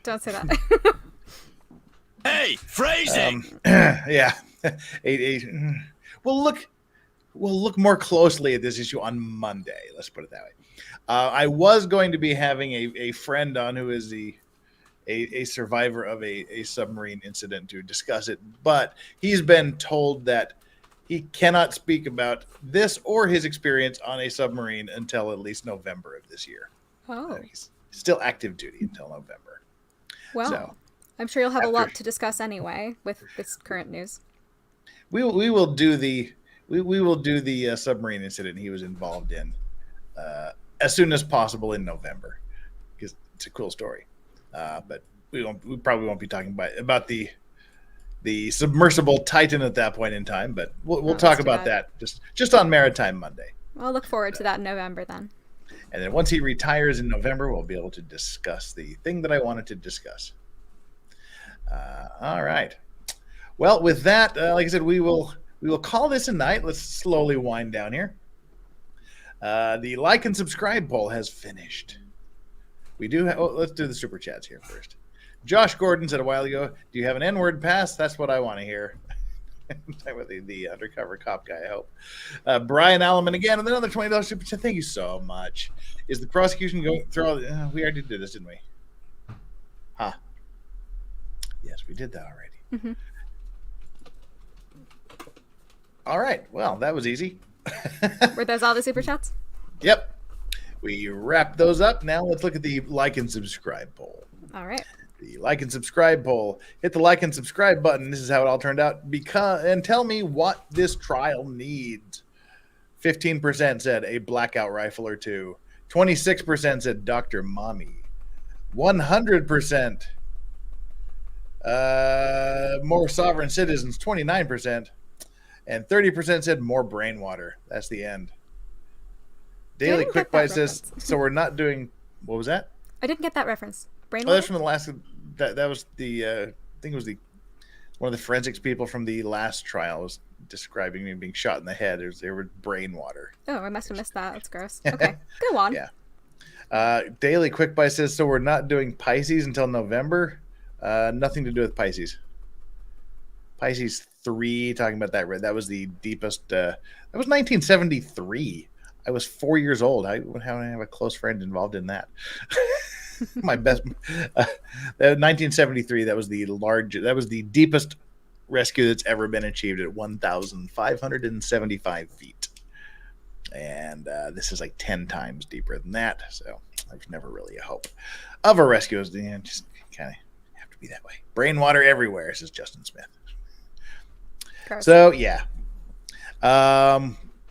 Don't say that. Hey, phrasing. Yeah. We'll look more closely at this issue on Monday. Let's put it that way. I was going to be having a friend on who is a survivor of a submarine incident to discuss it, but he's been told that he cannot speak about this or his experience on a submarine until at least November of this year. Oh. He's still active duty until November. Well, so, I'm sure you'll have a lot to discuss anyway with this current news. We will do the submarine incident he was involved in as soon as possible in November, because it's a cool story. But we probably won't be talking about the submersible Titan at that point in time. But we'll talk about that just on Maritime Monday. I'll look forward to that in November then. And then once he retires in November, we'll be able to discuss the thing that I wanted to discuss. All right. Well, with that, like I said, we will call this a night. Let's slowly wind down here. The like and subscribe poll has finished. We do have, let's do the super chats here first. Josh Gordon said a while ago, do you have an N-word pass? That's what I want to hear. With the undercover cop guy, I hope. Brian Alleman again with another $20 super chat. Thank you so much. Is the prosecution going through all the, we already did this, didn't we? Huh. Yes, we did that already. Mm-hmm. All right. Well, that was easy. Were those all the super chats? Yep. We wrapped those up. Now let's look at the like and subscribe poll. All right. The like and subscribe poll. Hit the like and subscribe button. This is how it all turned out. And tell me what this trial needs 15% said a blackout rifle or two. 26% said Dr. Mommy. 100% more sovereign citizens, 29%. And 30% said more brain water. That's the end. Daily Quick Bite says, so we're not doing, what was that? I didn't get that reference. Brain water? Oh, that's from the last, that was the, I think it was one of the forensics people from the last trial was describing me being shot in the head. They were brain water. Oh, I must have missed that. That's gross. Okay, go on. Yeah. Daily Quick Buy says, so we're not doing Pisces until November. Nothing to do with Pisces. Pisces 3, talking about that was the deepest. That was 1973. I was 4 years old. How do I have a close friend involved in that? My best. 1973. That was the deepest rescue that's ever been achieved at 1,575 feet. And this is like 10 times deeper than that. So there's never really a hope of a rescue. Just kind of have to be that way. Brain water everywhere, says Justin Smith. Gross. So, yeah.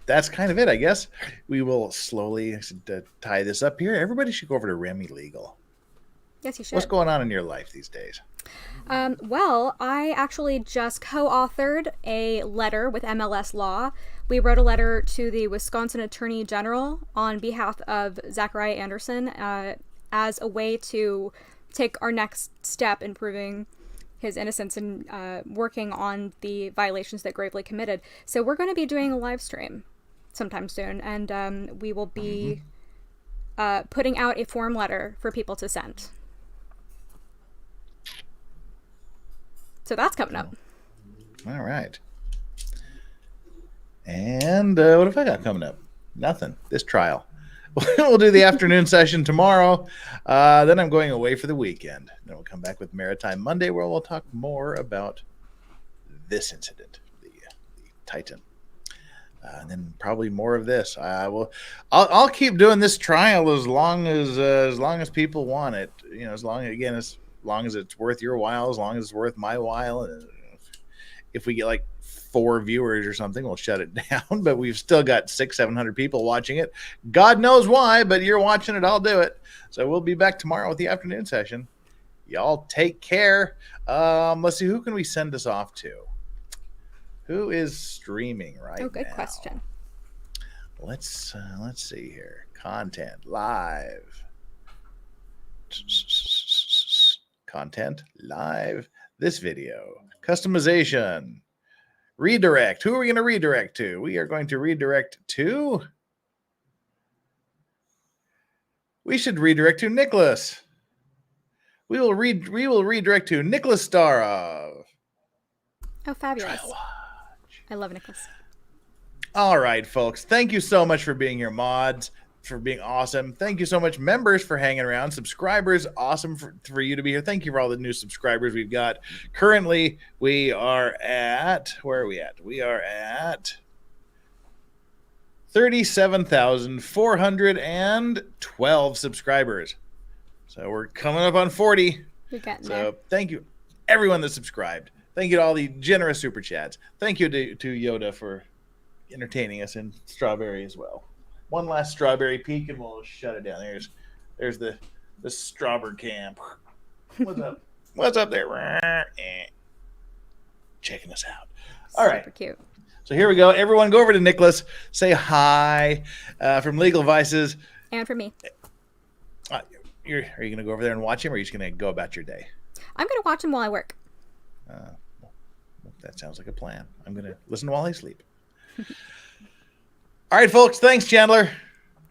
That's kind of it, I guess. We will slowly tie this up here. Everybody should go over to Remy Legal. Yes, you should. What's going on in your life these days? Well, I actually just co-authored a letter with MLS Law. We wrote a letter to the Wisconsin Attorney General on behalf of Zachariah Anderson as a way to take our next step in proving his innocence and working on the violations that Gravely committed. So we're going to be doing a live stream sometime soon, and we will be putting out a form letter for people to send. So that's coming up. All right. And what have I got coming up? Nothing. This trial. We'll do the afternoon session tomorrow. Then I'm going away for the weekend. Then we'll come back with Maritime Monday, where we'll talk more about this incident, the Titan. And then probably more of this. I'll keep doing this trial as long as people want it. You know, as long as it's worth your while, as long as it's worth my while. If we get like 4 viewers or something, we'll shut it down. But we've still got 600-700 people watching it. God knows why, but you're watching it. I'll do it. So we'll be back tomorrow with the afternoon session. Y'all take care. Let's see, who can we send us off to? Who is streaming right now? Oh, good question. Let's see here. Content live. Content live. This video. Customization. Redirect. Who are we going to redirect to? We are going to redirect to... We should redirect to Nicholas. We will redirect to Nicholas Starov. Oh, fabulous. I love Nicholas. All right, folks. Thank you so much for being here, mods, for being awesome. Thank you so much, members, for hanging around. Subscribers, awesome for you to be here. Thank you for all the new subscribers we've got. Currently, we are at, where are we at? We are at 37,412 subscribers. So we're coming up on 40. You're getting there. So thank you, everyone that subscribed. Thank you to all the generous super chats. Thank you to Yoda for entertaining us, and Strawberry as well. One last Strawberry peek, and we'll shut it down. There's the Strawberry camp. What's up? What's up there? Checking us out. All right. Super cute. So here we go. Everyone go over to Nicholas. Say hi from Legal Vices. And for me. Are you going to go over there and watch him, or are you just going to go about your day? I'm going to watch him while I work. That sounds like a plan. I'm going to listen while I sleep. All right, folks. Thanks, Chandler.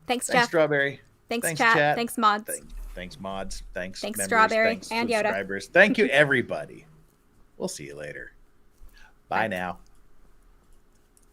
Thanks, Thanks Jeff. Strawberry. Thanks, chat. Thanks, mods. Thanks, mods. Thanks, members. Strawberry. Thanks, and Yoda. subscribers. Thank you, everybody. We'll see you later. Bye now.